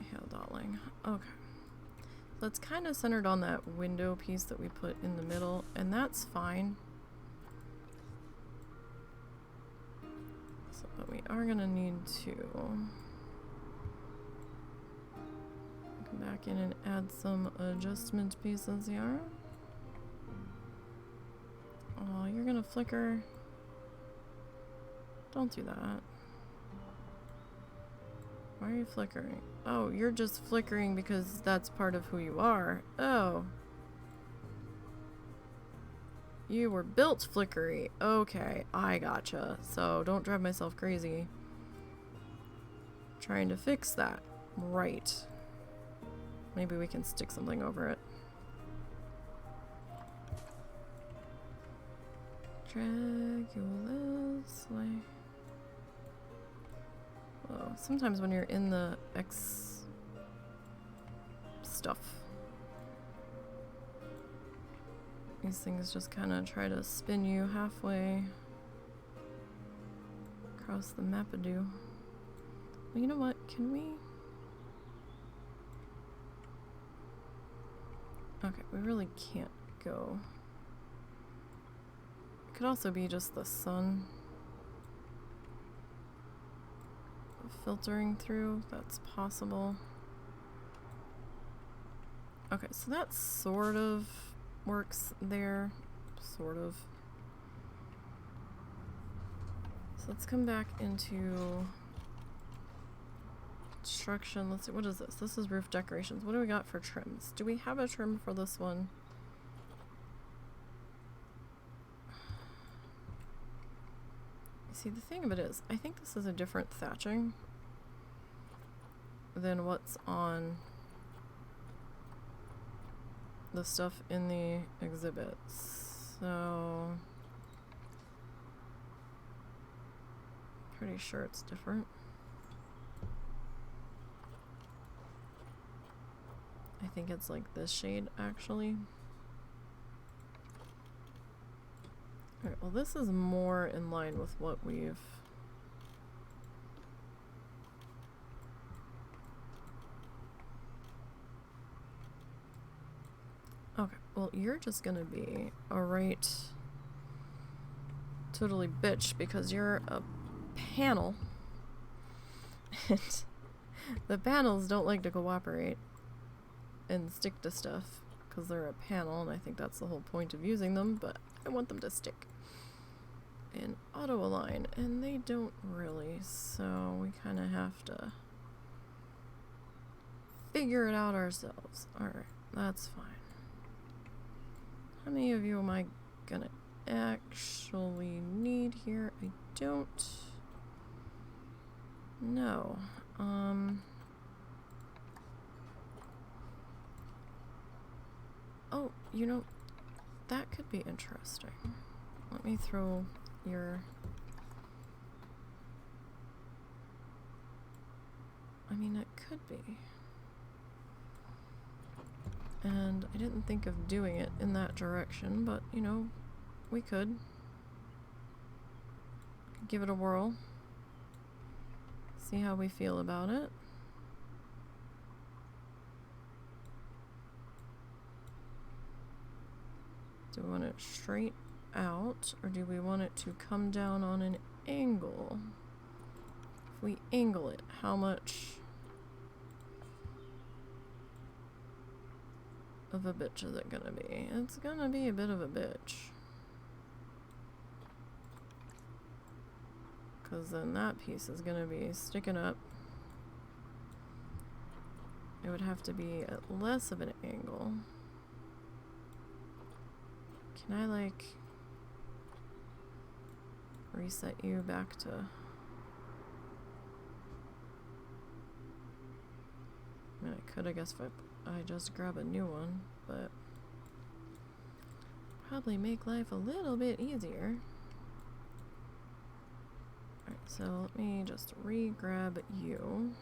Yeah, darling. Okay. So it's kind of centered on that window piece that we put in the middle, and that's fine. So, but we are gonna need to come back in and add some adjustment pieces here. Oh, you're gonna flicker. Don't do that. Why are you flickering? Oh, you're just flickering because that's part of who you are. Oh. You were built flickery. Okay, I gotcha. So don't drive myself crazy. Trying to fix that. Right. Maybe we can stick something over it. Drag you this way. Oh, sometimes when you're in the X stuff, these things just kind of try to spin you halfway across the map-a-do. Well, you know what? Can we? Okay, we really can't go. It could also be just the sun filtering through. That's possible. Okay, so that sort of works there. Sort of. So let's come back into construction. Let's see, what is this? This is roof decorations. What do we got for trims? Do we have a trim for this one? See, the thing of it is, I think this is a different thatching than what's on the stuff in the exhibits. So, pretty sure it's different. I think it's like this shade, actually. Alright, well this is more in line with what we've... Okay, well you're just gonna be a right totally bitch because you're a panel. And the panels don't like to cooperate and stick to stuff because they're a panel, and I think that's the whole point of using them, but I want them to stick and auto align, and they don't really, so we kind of have to figure it out ourselves. Alright, that's fine. How many of you am I gonna actually need here? I don't know. Oh, you know, that could be interesting. Let me throw your... I mean, it could be. And I didn't think of doing it in that direction, but, you know, we could. Give it a whirl. See how we feel about it. Do we want it straight out, or do we want it to come down on an angle? If we angle it, how much of a bitch is it gonna be? It's gonna be a bit of a bitch. Because then that piece is gonna be sticking up. It would have to be at less of an angle. Can I, like, reset you back to... could, I guess, if I just grab a new one, but probably make life a little bit easier. Alright, so let me just re-grab you.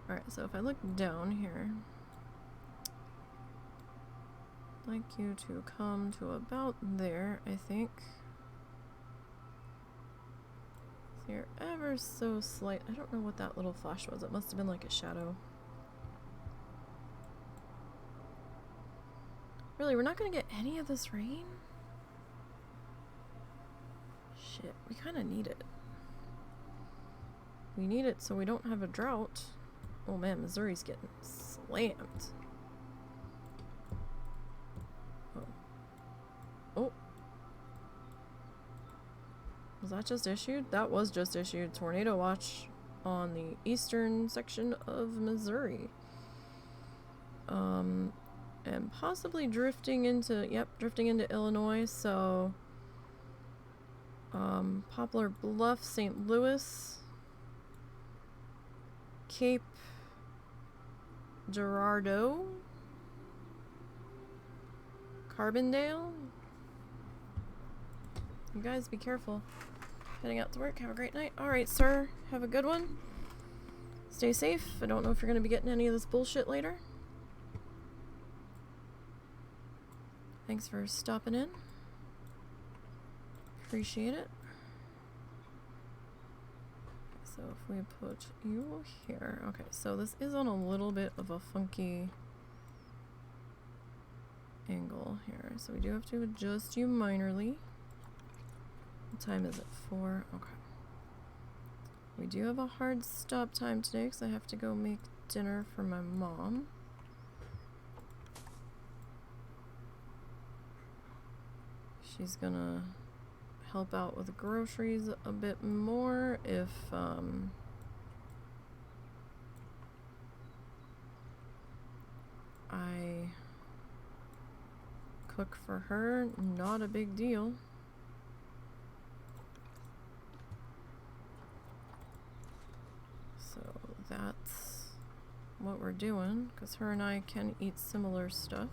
Alright, so if I look down here, I'd like you to come to about there, I think. So you're ever so slight. I don't know what that little flash was. It must have been like a shadow. Really, we're not gonna get any of this rain? Shit, we kinda need it. We need it so we don't have a drought. Oh man, Missouri's getting slammed. Oh. Oh. Was that just issued? That was just issued. Tornado watch on the eastern section of Missouri. And possibly drifting into, drifting into Illinois, so Poplar Bluff, St. Louis, Cape Girardeau, Carbondale. You guys be careful. Heading out to work. Have a great night. Alright, sir. Have a good one. Stay safe. I don't know if you're going to be getting any of this bullshit later. Thanks for stopping in. Appreciate it. So if we put you here. Okay, so this is on a little bit of a funky angle here. So we do have to adjust you minorly. What time is it? 4? Okay. We do have a hard stop time today because I have to go make dinner for my mom. She's gonna help out with groceries a bit more if I cook for her. Not a big deal. So that's what we're doing, because her and I can eat similar stuff.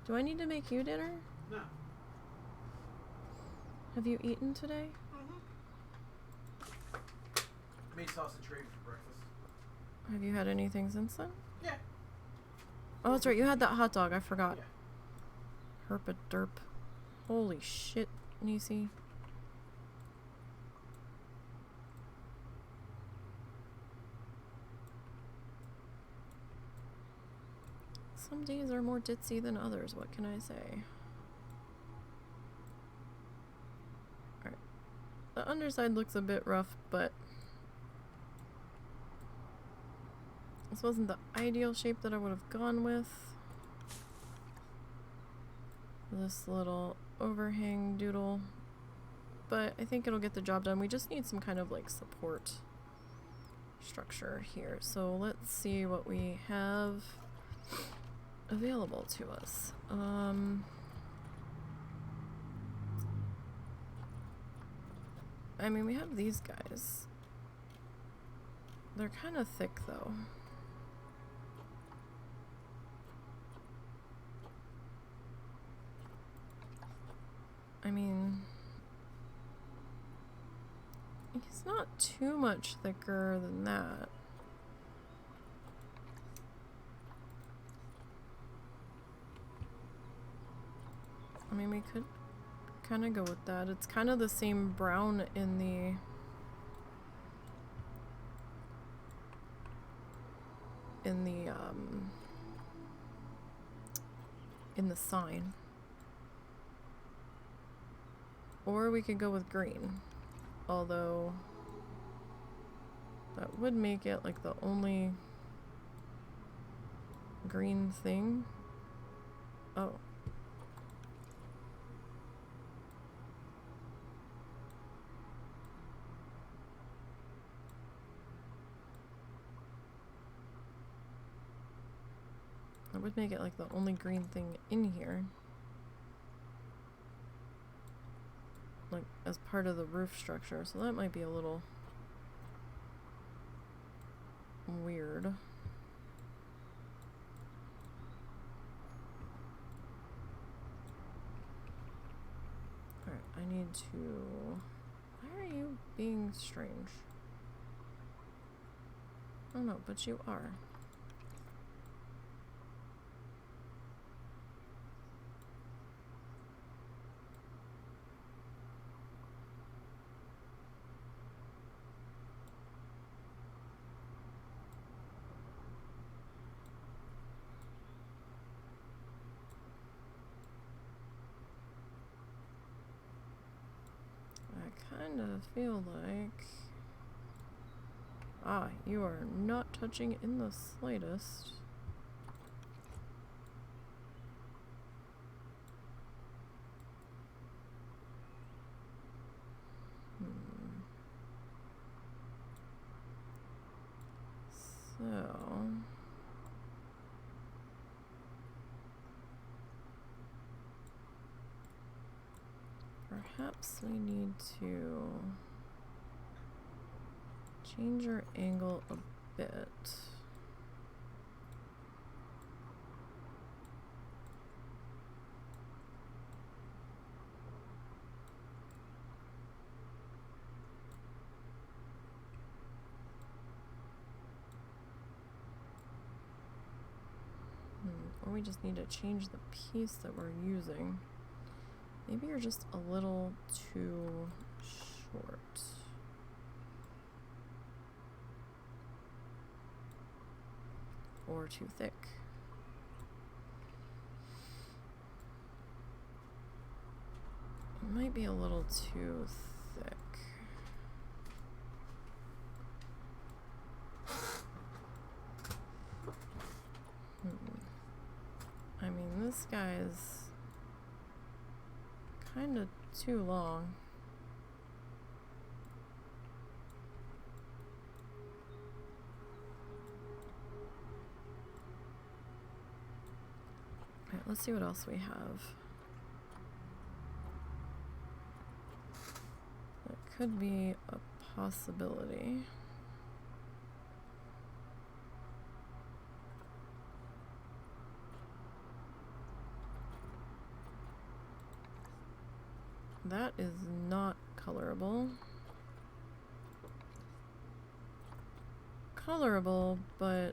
Do I need to make you dinner? No. Have you eaten today? Made sausage gravy for breakfast. Have you had anything since then? Yeah. Oh, that's right. You had that hot dog. I forgot. Yeah. Herp a derp. Holy shit, Nisey. Some days are more ditzy than others. What can I say? Alright. The underside looks a bit rough, but this wasn't the ideal shape that I would have gone with. This little overhang doodle. But I think it'll get the job done. We just need some kind of like support structure here. So let's see what we have available to us. I mean, we have these guys. They're kind of thick though. I mean, he's not too much thicker than that. I mean, we could kind of go with that. It's kind of the same brown in the sign. Or we could go with green. Although that would make it like the only green thing. Oh. That would make it like the only green thing in here. like as part of the roof structure, so that might be a little weird. Alright, I need to... Why are you being strange? Oh no, but you are. I kind of feel like... Ah, you are not touching in the slightest. So... Perhaps we need to change our angle a bit. Or we just need to change the piece that we're using. Maybe you're just a little too short. Or too thick. It might be a little too thick. I mean, this guy's kind of too long. Alright, let's see what else we have. That could be a possibility. That is not colorable. Colorable, but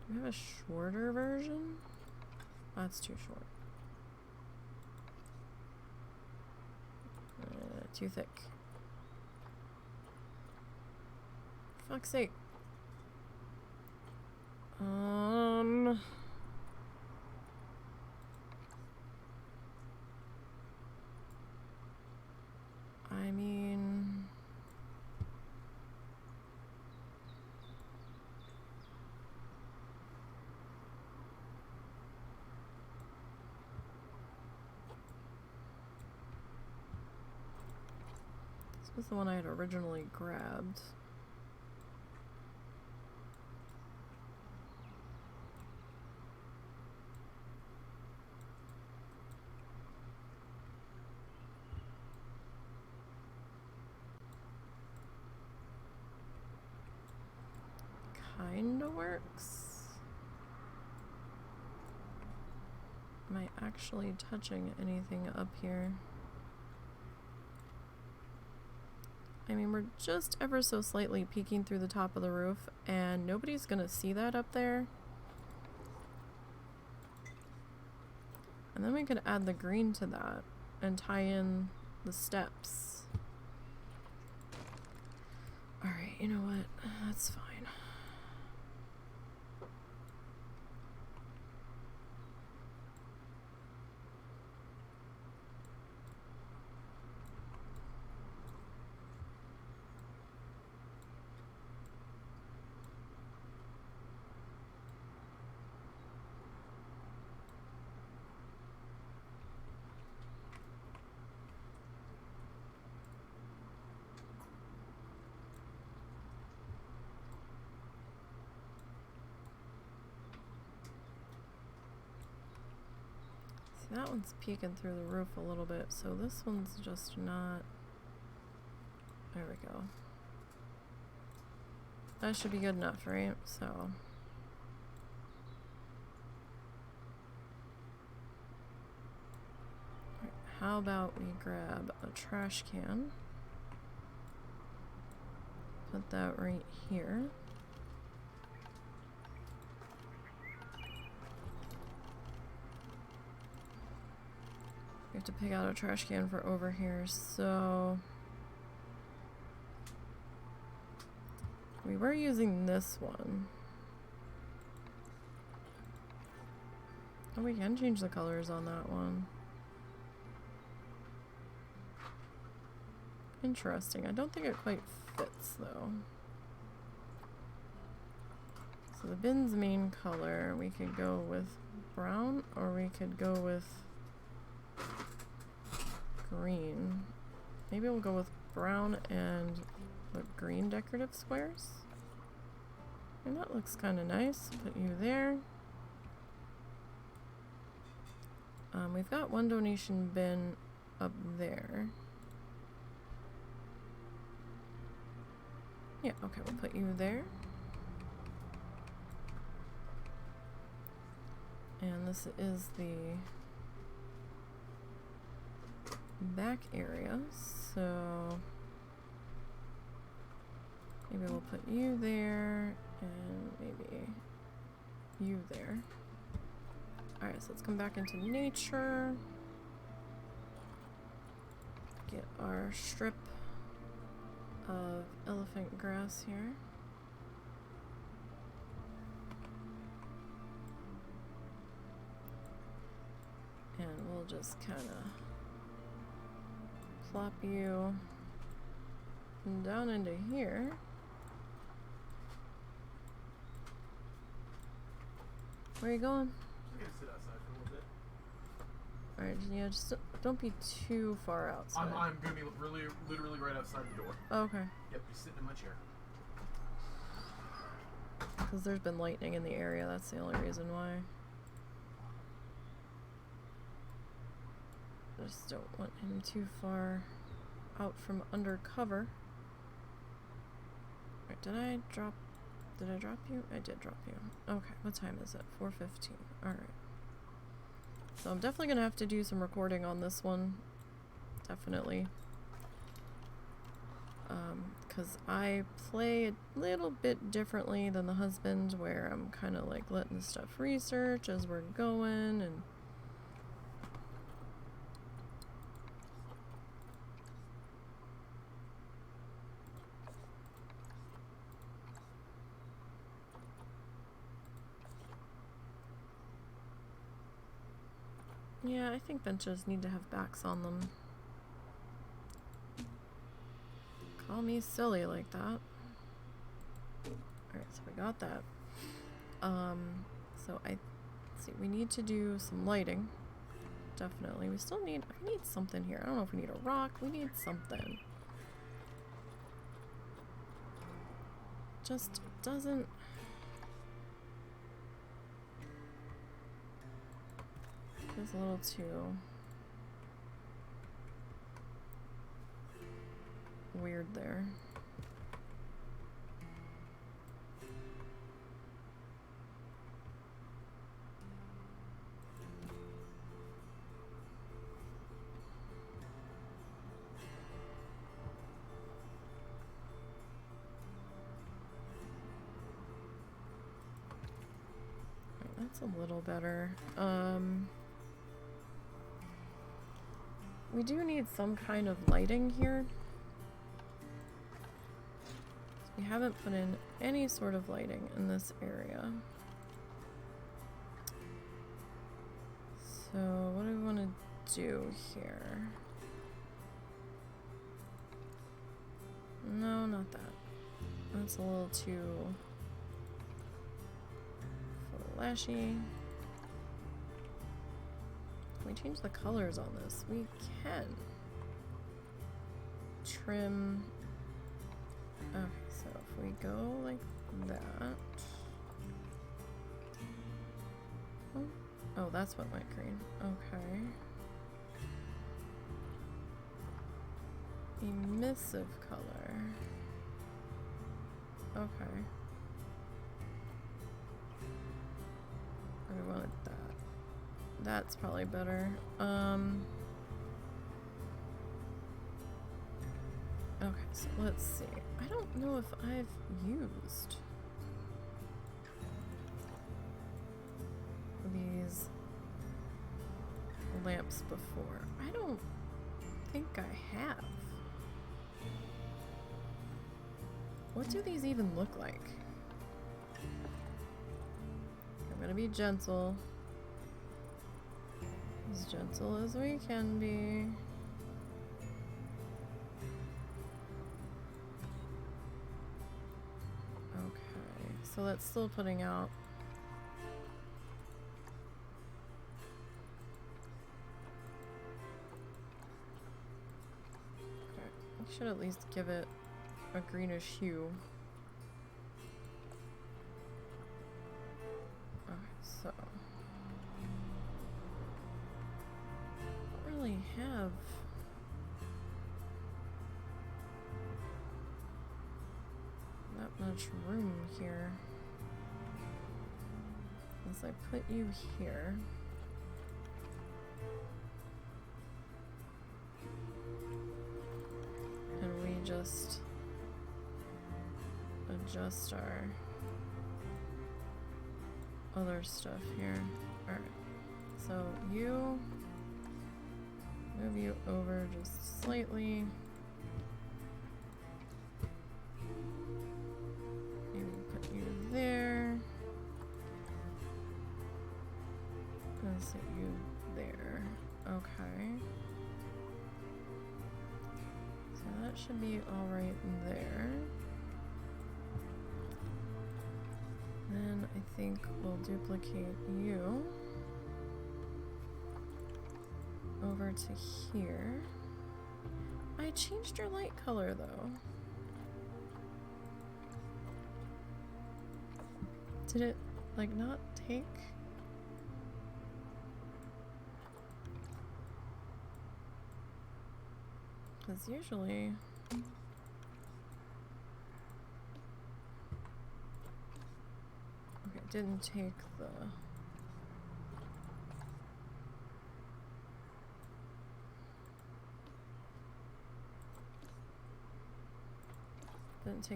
do we have a shorter version? That's too short. Too thick. Fuck's sake. I mean... This was the one I had originally grabbed. Kinda works. Am I actually touching anything up here? I mean, we're just ever so slightly peeking through the top of the roof, and nobody's gonna see that up there. And then we could add the green to that and tie in the steps. Alright, you know what? That's fine. That one's peeking through the roof a little bit, so this one's just not... There we go. That should be good enough, right? So... Alright, how about we grab a trash can? Put that right here. We have to pick out a trash can for over here, so... We were using this one. Oh, we can change the colors on that one. Interesting. I don't think it quite fits, though. So the bin's main color, we could go with brown, or we could go with green. Maybe we'll go with brown and the green decorative squares. And that looks kind of nice. Put you there. We've got one donation bin up there. Yeah, okay, we'll put you there. And this is the back area, so maybe we'll put you there and maybe you there. Alright, so let's come back into nature. Get our strip of elephant grass here. And we'll just kind of plop you down into here. Where are you going? I'm gonna sit outside for a little bit. Alright, yeah, just don't be too far outside. I'm gonna be literally right outside the door. Oh, okay. Yep, just sitting in my chair. Because there's been lightning in the area, that's the only reason why. I just don't want him too far out from under cover. Right, did I drop you? I did drop you. Okay, what time is it? 4:15. Alright. So I'm definitely gonna have to do some recording on this one. Definitely. Because I play a little bit differently than the husband, where I'm kind of like letting stuff research as we're going, and yeah, I think benches need to have backs on them. Call me silly like that. Alright, so we got that. So let's see, we need to do some lighting. Definitely. We need something here. I don't know if we need a rock. We need something. Just doesn't... It's a little too weird there. That's a little better. We do need some kind of lighting here. We haven't put in any sort of lighting in this area. So what do we want to do here? No, not that. That's a little too flashy. Can we change the colors on this? We can. Trim. Okay, so if we go like that. Oh, Oh, that's what went green. Okay. Emissive color. Okay. We wanted that. That's probably better. Okay, so let's see. I don't know if I've used these lamps before. I don't think I have. What do these even look like? I'm gonna be gentle. As gentle as we can be. Okay, so that's still putting out. Okay, we should at least give it a greenish hue. Okay, so don't really have that much room here. Unless I put you here. And we just adjust our other stuff here. Alright. So you move you over just slightly. Maybe put you there. And set you there. Okay. So that should be alright there. Then I think we'll duplicate you over to here. I changed your light color though. Did it like not take? Because usually okay, didn't take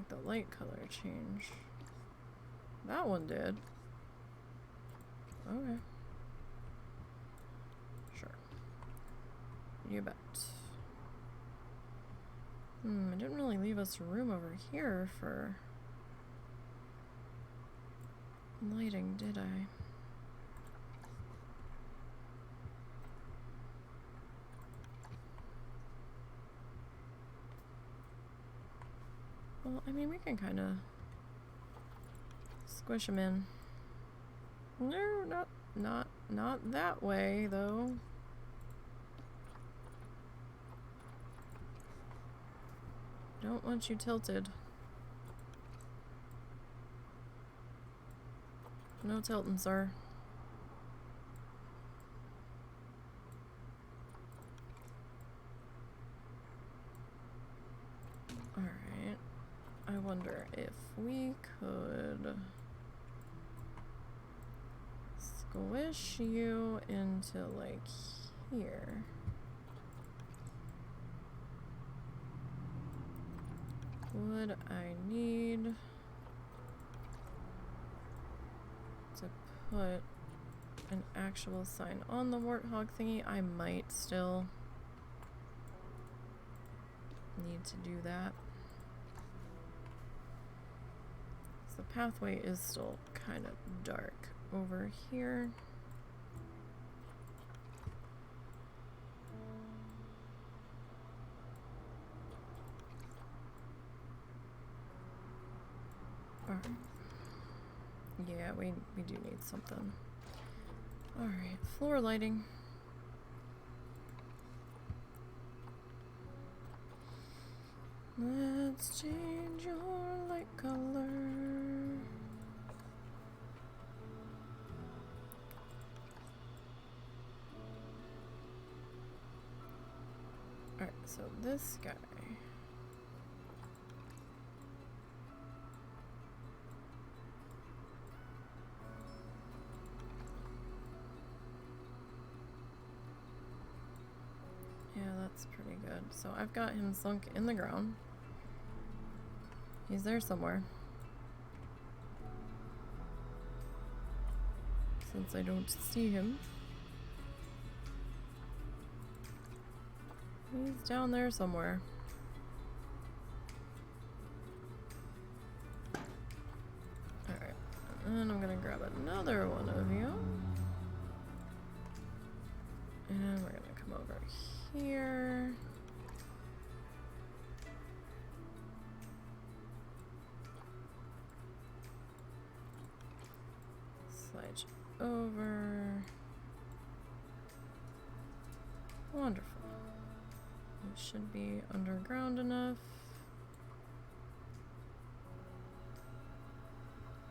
the light color change. That one did. Okay. Sure. You bet. It didn't really leave us room over here for lighting, did I? Well, I mean, we can kind of squish them in. No, not that way, though. Don't want you tilted. No tilting, sir. Alright. I wonder if we could squish you into, like, here. Would I need to put an actual sign on the warthog thingy? I might still need to do that. So the pathway is still kind of dark over here. Alright. Yeah, we do need something. Alright, floor lighting. Let's change your light color. So this guy. Yeah, that's pretty good. So I've got him sunk in the ground. He's there somewhere. Since I don't see him. He's down there somewhere. Alright. And I'm gonna grab another one of you. And we're gonna come over here. Slide you over. Wonderful. It should be underground enough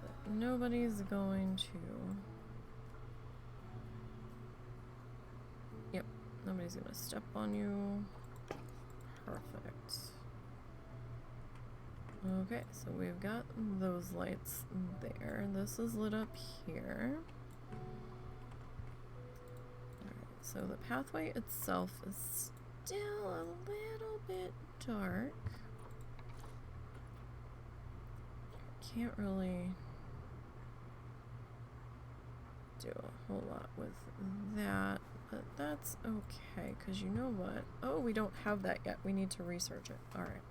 that nobody's going to... Yep, nobody's gonna step on you. Perfect. Okay, so we've got those lights there. This is lit up here. Alright, so the pathway itself is still a little bit dark. Can't really do a whole lot with that, but that's okay, because you know what? Oh, we don't have that yet. We need to research it. Alright.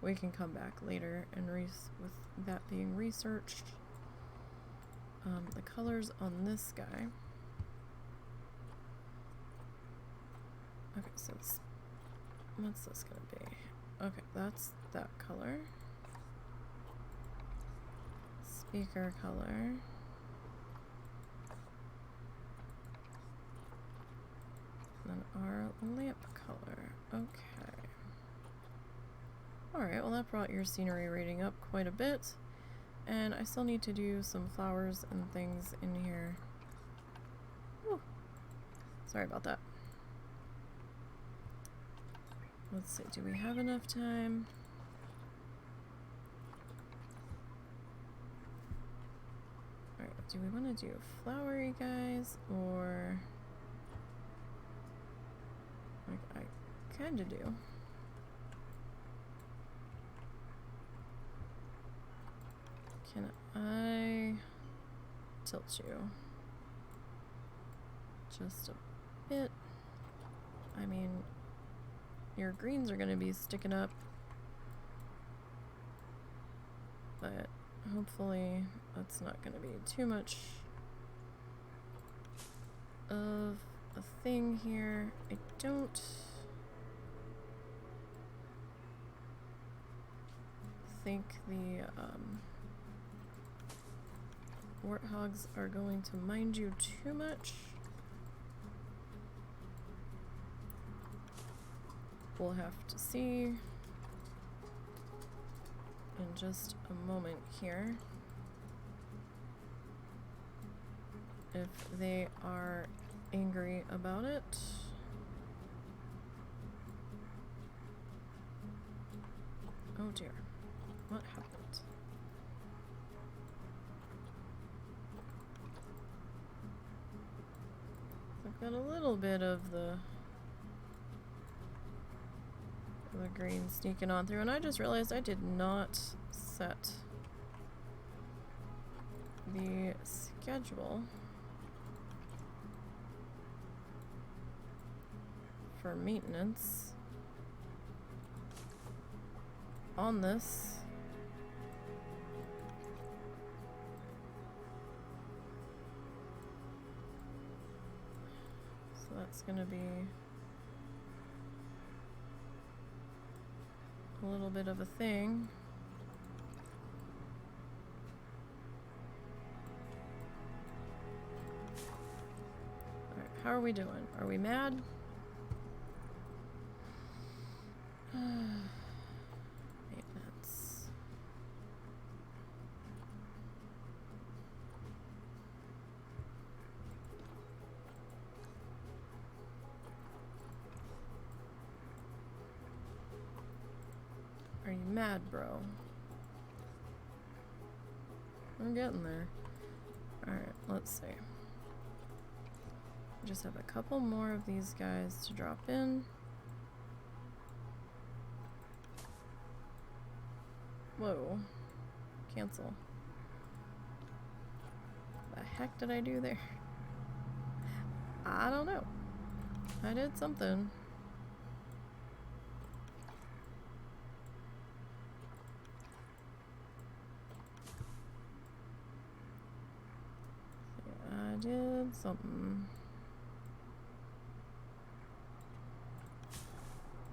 We can come back later and with that being researched. The colors on this guy. Okay, so what's this gonna be? Okay, that's that color. Speaker color. And then our lamp color. Okay. Alright, well that brought your scenery rating up quite a bit. And I still need to do some flowers and things in here. Whew. Sorry about that. Let's see, do we have enough time? Alright, do we want to do flowery guys, or... Like, I kinda do. Can I tilt you? Just a bit. I mean... Your greens are going to be sticking up, but hopefully that's not going to be too much of a thing here. I don't think the warthogs are going to mind you too much. We'll have to see in just a moment here if they are angry about it. Oh dear, what happened? I've got a little bit of the green sneaking on through, and I just realized I did not set the schedule for maintenance on this. So that's gonna be a little bit of a thing. Alright, how are we doing? Are we mad? Maintenance. mad, bro. We're getting there. Alright, let's see. Just have a couple more of these guys to drop in. Whoa. Cancel. The heck did I do there? I don't know. I did something. I did something.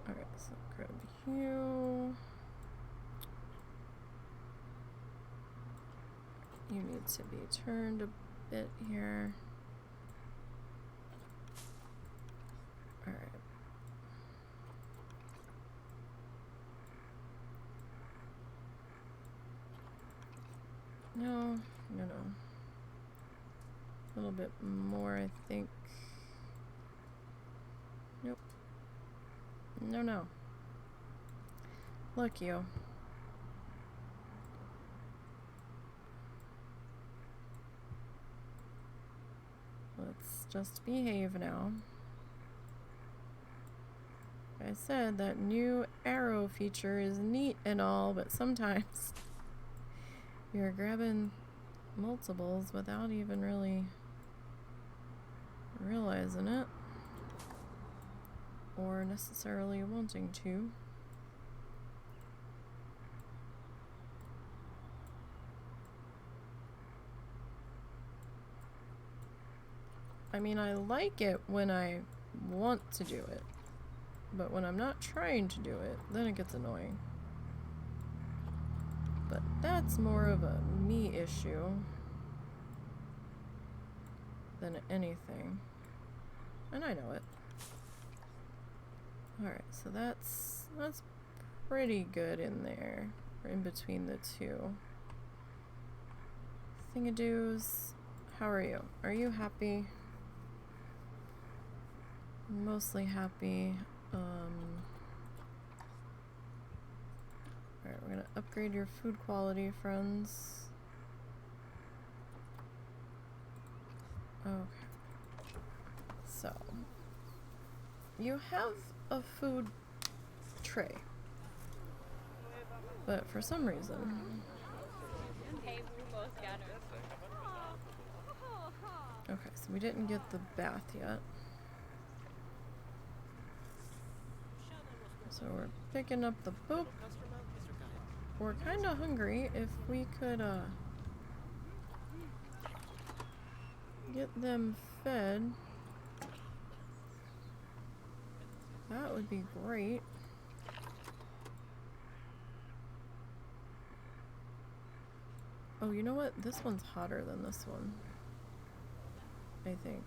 Alright, so grab you. You need to be turned a bit here. Alright. No. A little bit more, I think. Nope. No. Look, you. Let's just behave now. Like I said, that new arrow feature is neat and all, but sometimes you're grabbing multiples without even really realizing it or necessarily wanting to. I mean, I like it when I want to do it, but when I'm not trying to do it, then it gets annoying. But that's more of a me issue than anything. And I know it. Alright, so that's pretty good in there. Or in between the two. Thingadoos, how are you? Are you happy? Mostly happy. Alright, we're gonna upgrade your food quality, friends. Okay. So, you have a food tray, but for some reason, okay, so we didn't get the bath yet. So we're picking up the poop. We're kind of hungry. If we could get them fed, that would be great. Oh, you know what? This one's hotter than this one, I think.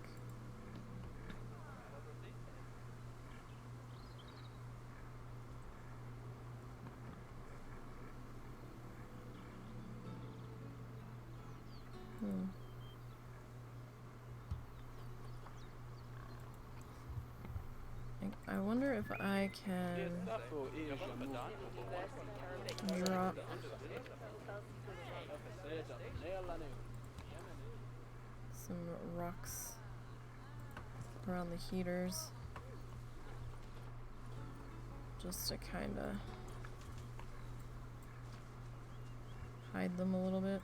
I wonder if I can drop some rocks around the heaters just to kind of hide them a little bit.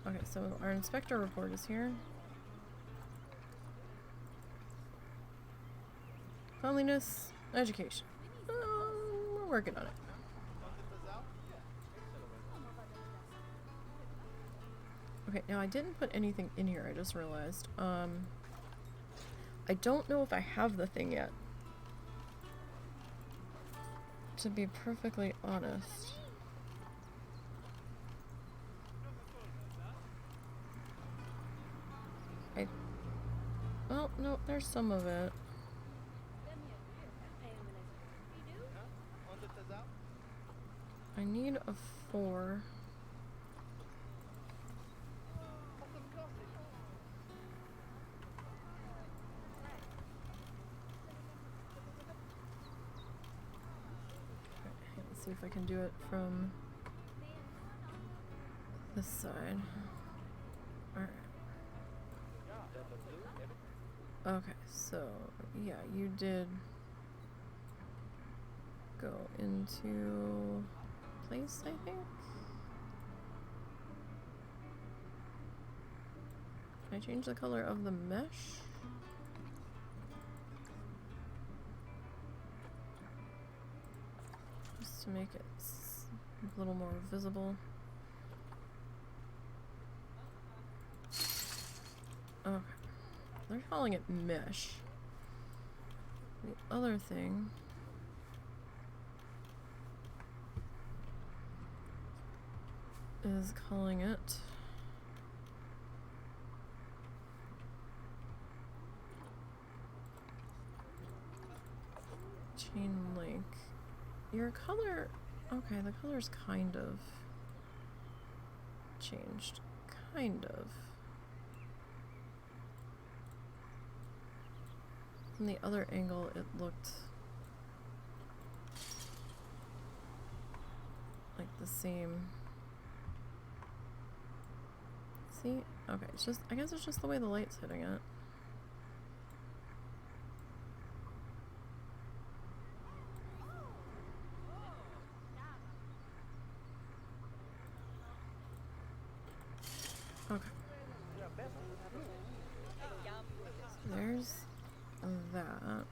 Okay, so our inspector report is here. Cleanliness, education. We're working on it. Okay, now I didn't put anything in here, I just realized. I don't know if I have the thing yet. To be perfectly honest. Well, no, there's some of it. I need a 4. Let's see if I can do it from this side. Alright. Okay, so yeah, you did go into place, I think? Can I change the color of the mesh? Just to make it a little more visible. Okay. They're calling it mesh. The other thing is calling it chain link. Your color, okay, the color's kind of changed. Kind of. From the other angle, it looked like the same. See? Okay, it's just, I guess it's just the way the light's hitting it. Okay. So there's that.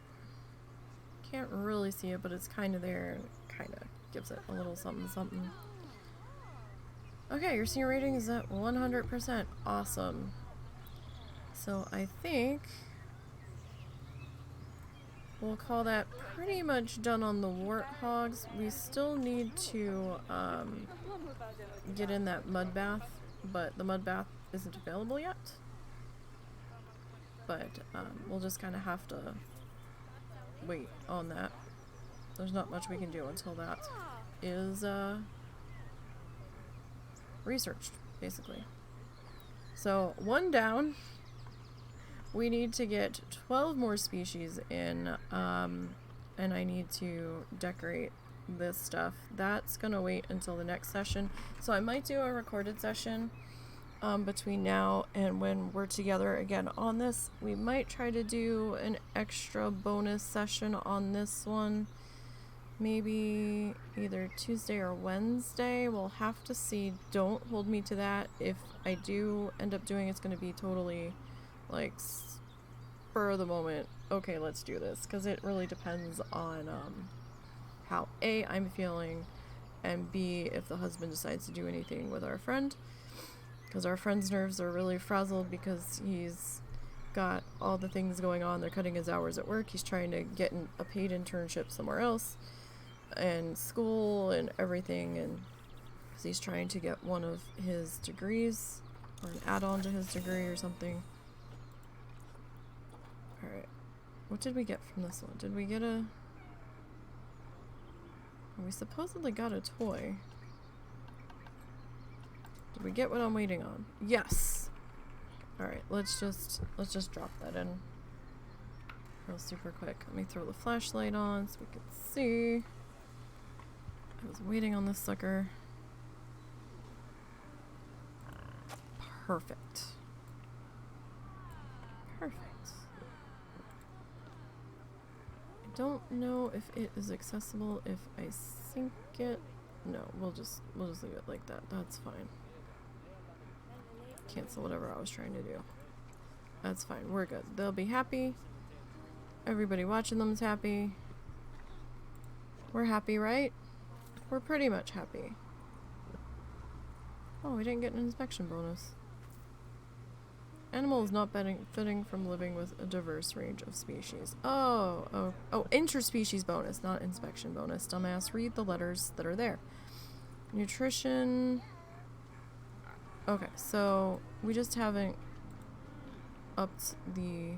Can't really see it, but it's kind of there and it kind of gives it a little something something. Okay, your senior rating is at 100%. Awesome. So I think we'll call that pretty much done on the warthogs. We still need to get in that mud bath, but the mud bath isn't available yet. But we'll just kind of have to wait on that. There's not much we can do until that is researched, basically. So, one down. We need to get 12 more species in, and I need to decorate this stuff. That's gonna wait until the next session. So I might do a recorded session between now and when we're together again on this. We might try to do an extra bonus session on this one. Maybe either Tuesday or Wednesday. We'll have to see. Don't hold me to that. If I do end up doing it's going to be totally like spur of the moment. Okay, let's do this. Because it really depends on how A, I'm feeling, and B, if the husband decides to do anything with our friend. Because our friend's nerves are really frazzled because he's got all the things going on. They're cutting his hours at work. He's trying to get a paid internship somewhere else. And school and everything, and because he's trying to get one of his degrees or an add-on to his degree or something. Alright, what did we get from this one? Did we get a... We supposedly got a toy. Did we get what I'm waiting on? Yes! Alright, let's just drop that in real super quick. Let me throw the flashlight on so we can see. I was waiting on this sucker. Perfect. Perfect. I don't know if it is accessible if I sync it. No, we'll just leave it like that. That's fine. Cancel whatever I was trying to do. That's fine. We're good. They'll be happy. Everybody watching them is happy. We're happy, right? We're pretty much happy. Oh, we didn't get an inspection bonus. Animal is not fitting from living with a diverse range of species. Oh, interspecies bonus, not inspection bonus. Dumbass, read the letters that are there. Nutrition. Okay, so we just haven't upped the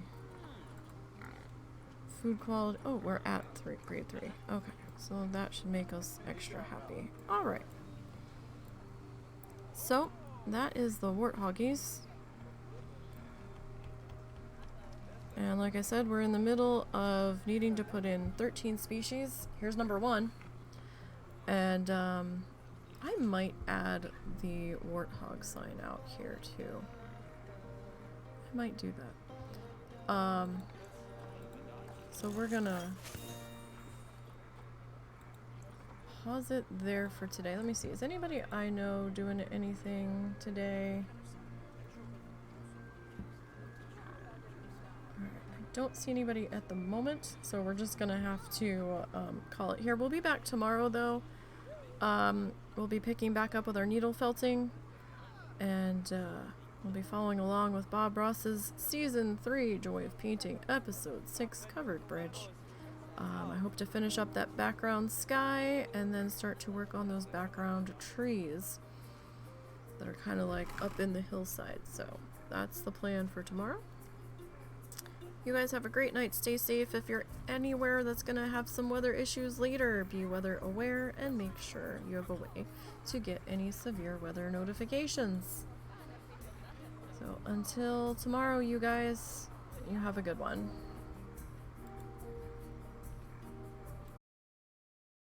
food quality. Oh, we're at grade 3. Okay. So that should make us extra happy. Alright. So, that is the warthoggies. And like I said, we're in the middle of needing to put in 13 species. Here's number 1. And I might add the warthog sign out here too. I might do that. So we're gonna pause it there for today. Let me see. Is anybody I know doing anything today? I don't see anybody at the moment, so we're just gonna have to call it here. We'll be back tomorrow though. We'll be picking back up with our needle felting, and we'll be following along with Bob Ross's Season 3 Joy of Painting, Episode 6 Covered Bridge. I hope to finish up that background sky and then start to work on those background trees that are kind of like up in the hillside. So that's the plan for tomorrow. You guys have a great night. Stay safe. If you're anywhere that's going to have some weather issues later, be weather aware and make sure you have a way to get any severe weather notifications. So until tomorrow, you guys, you have a good one.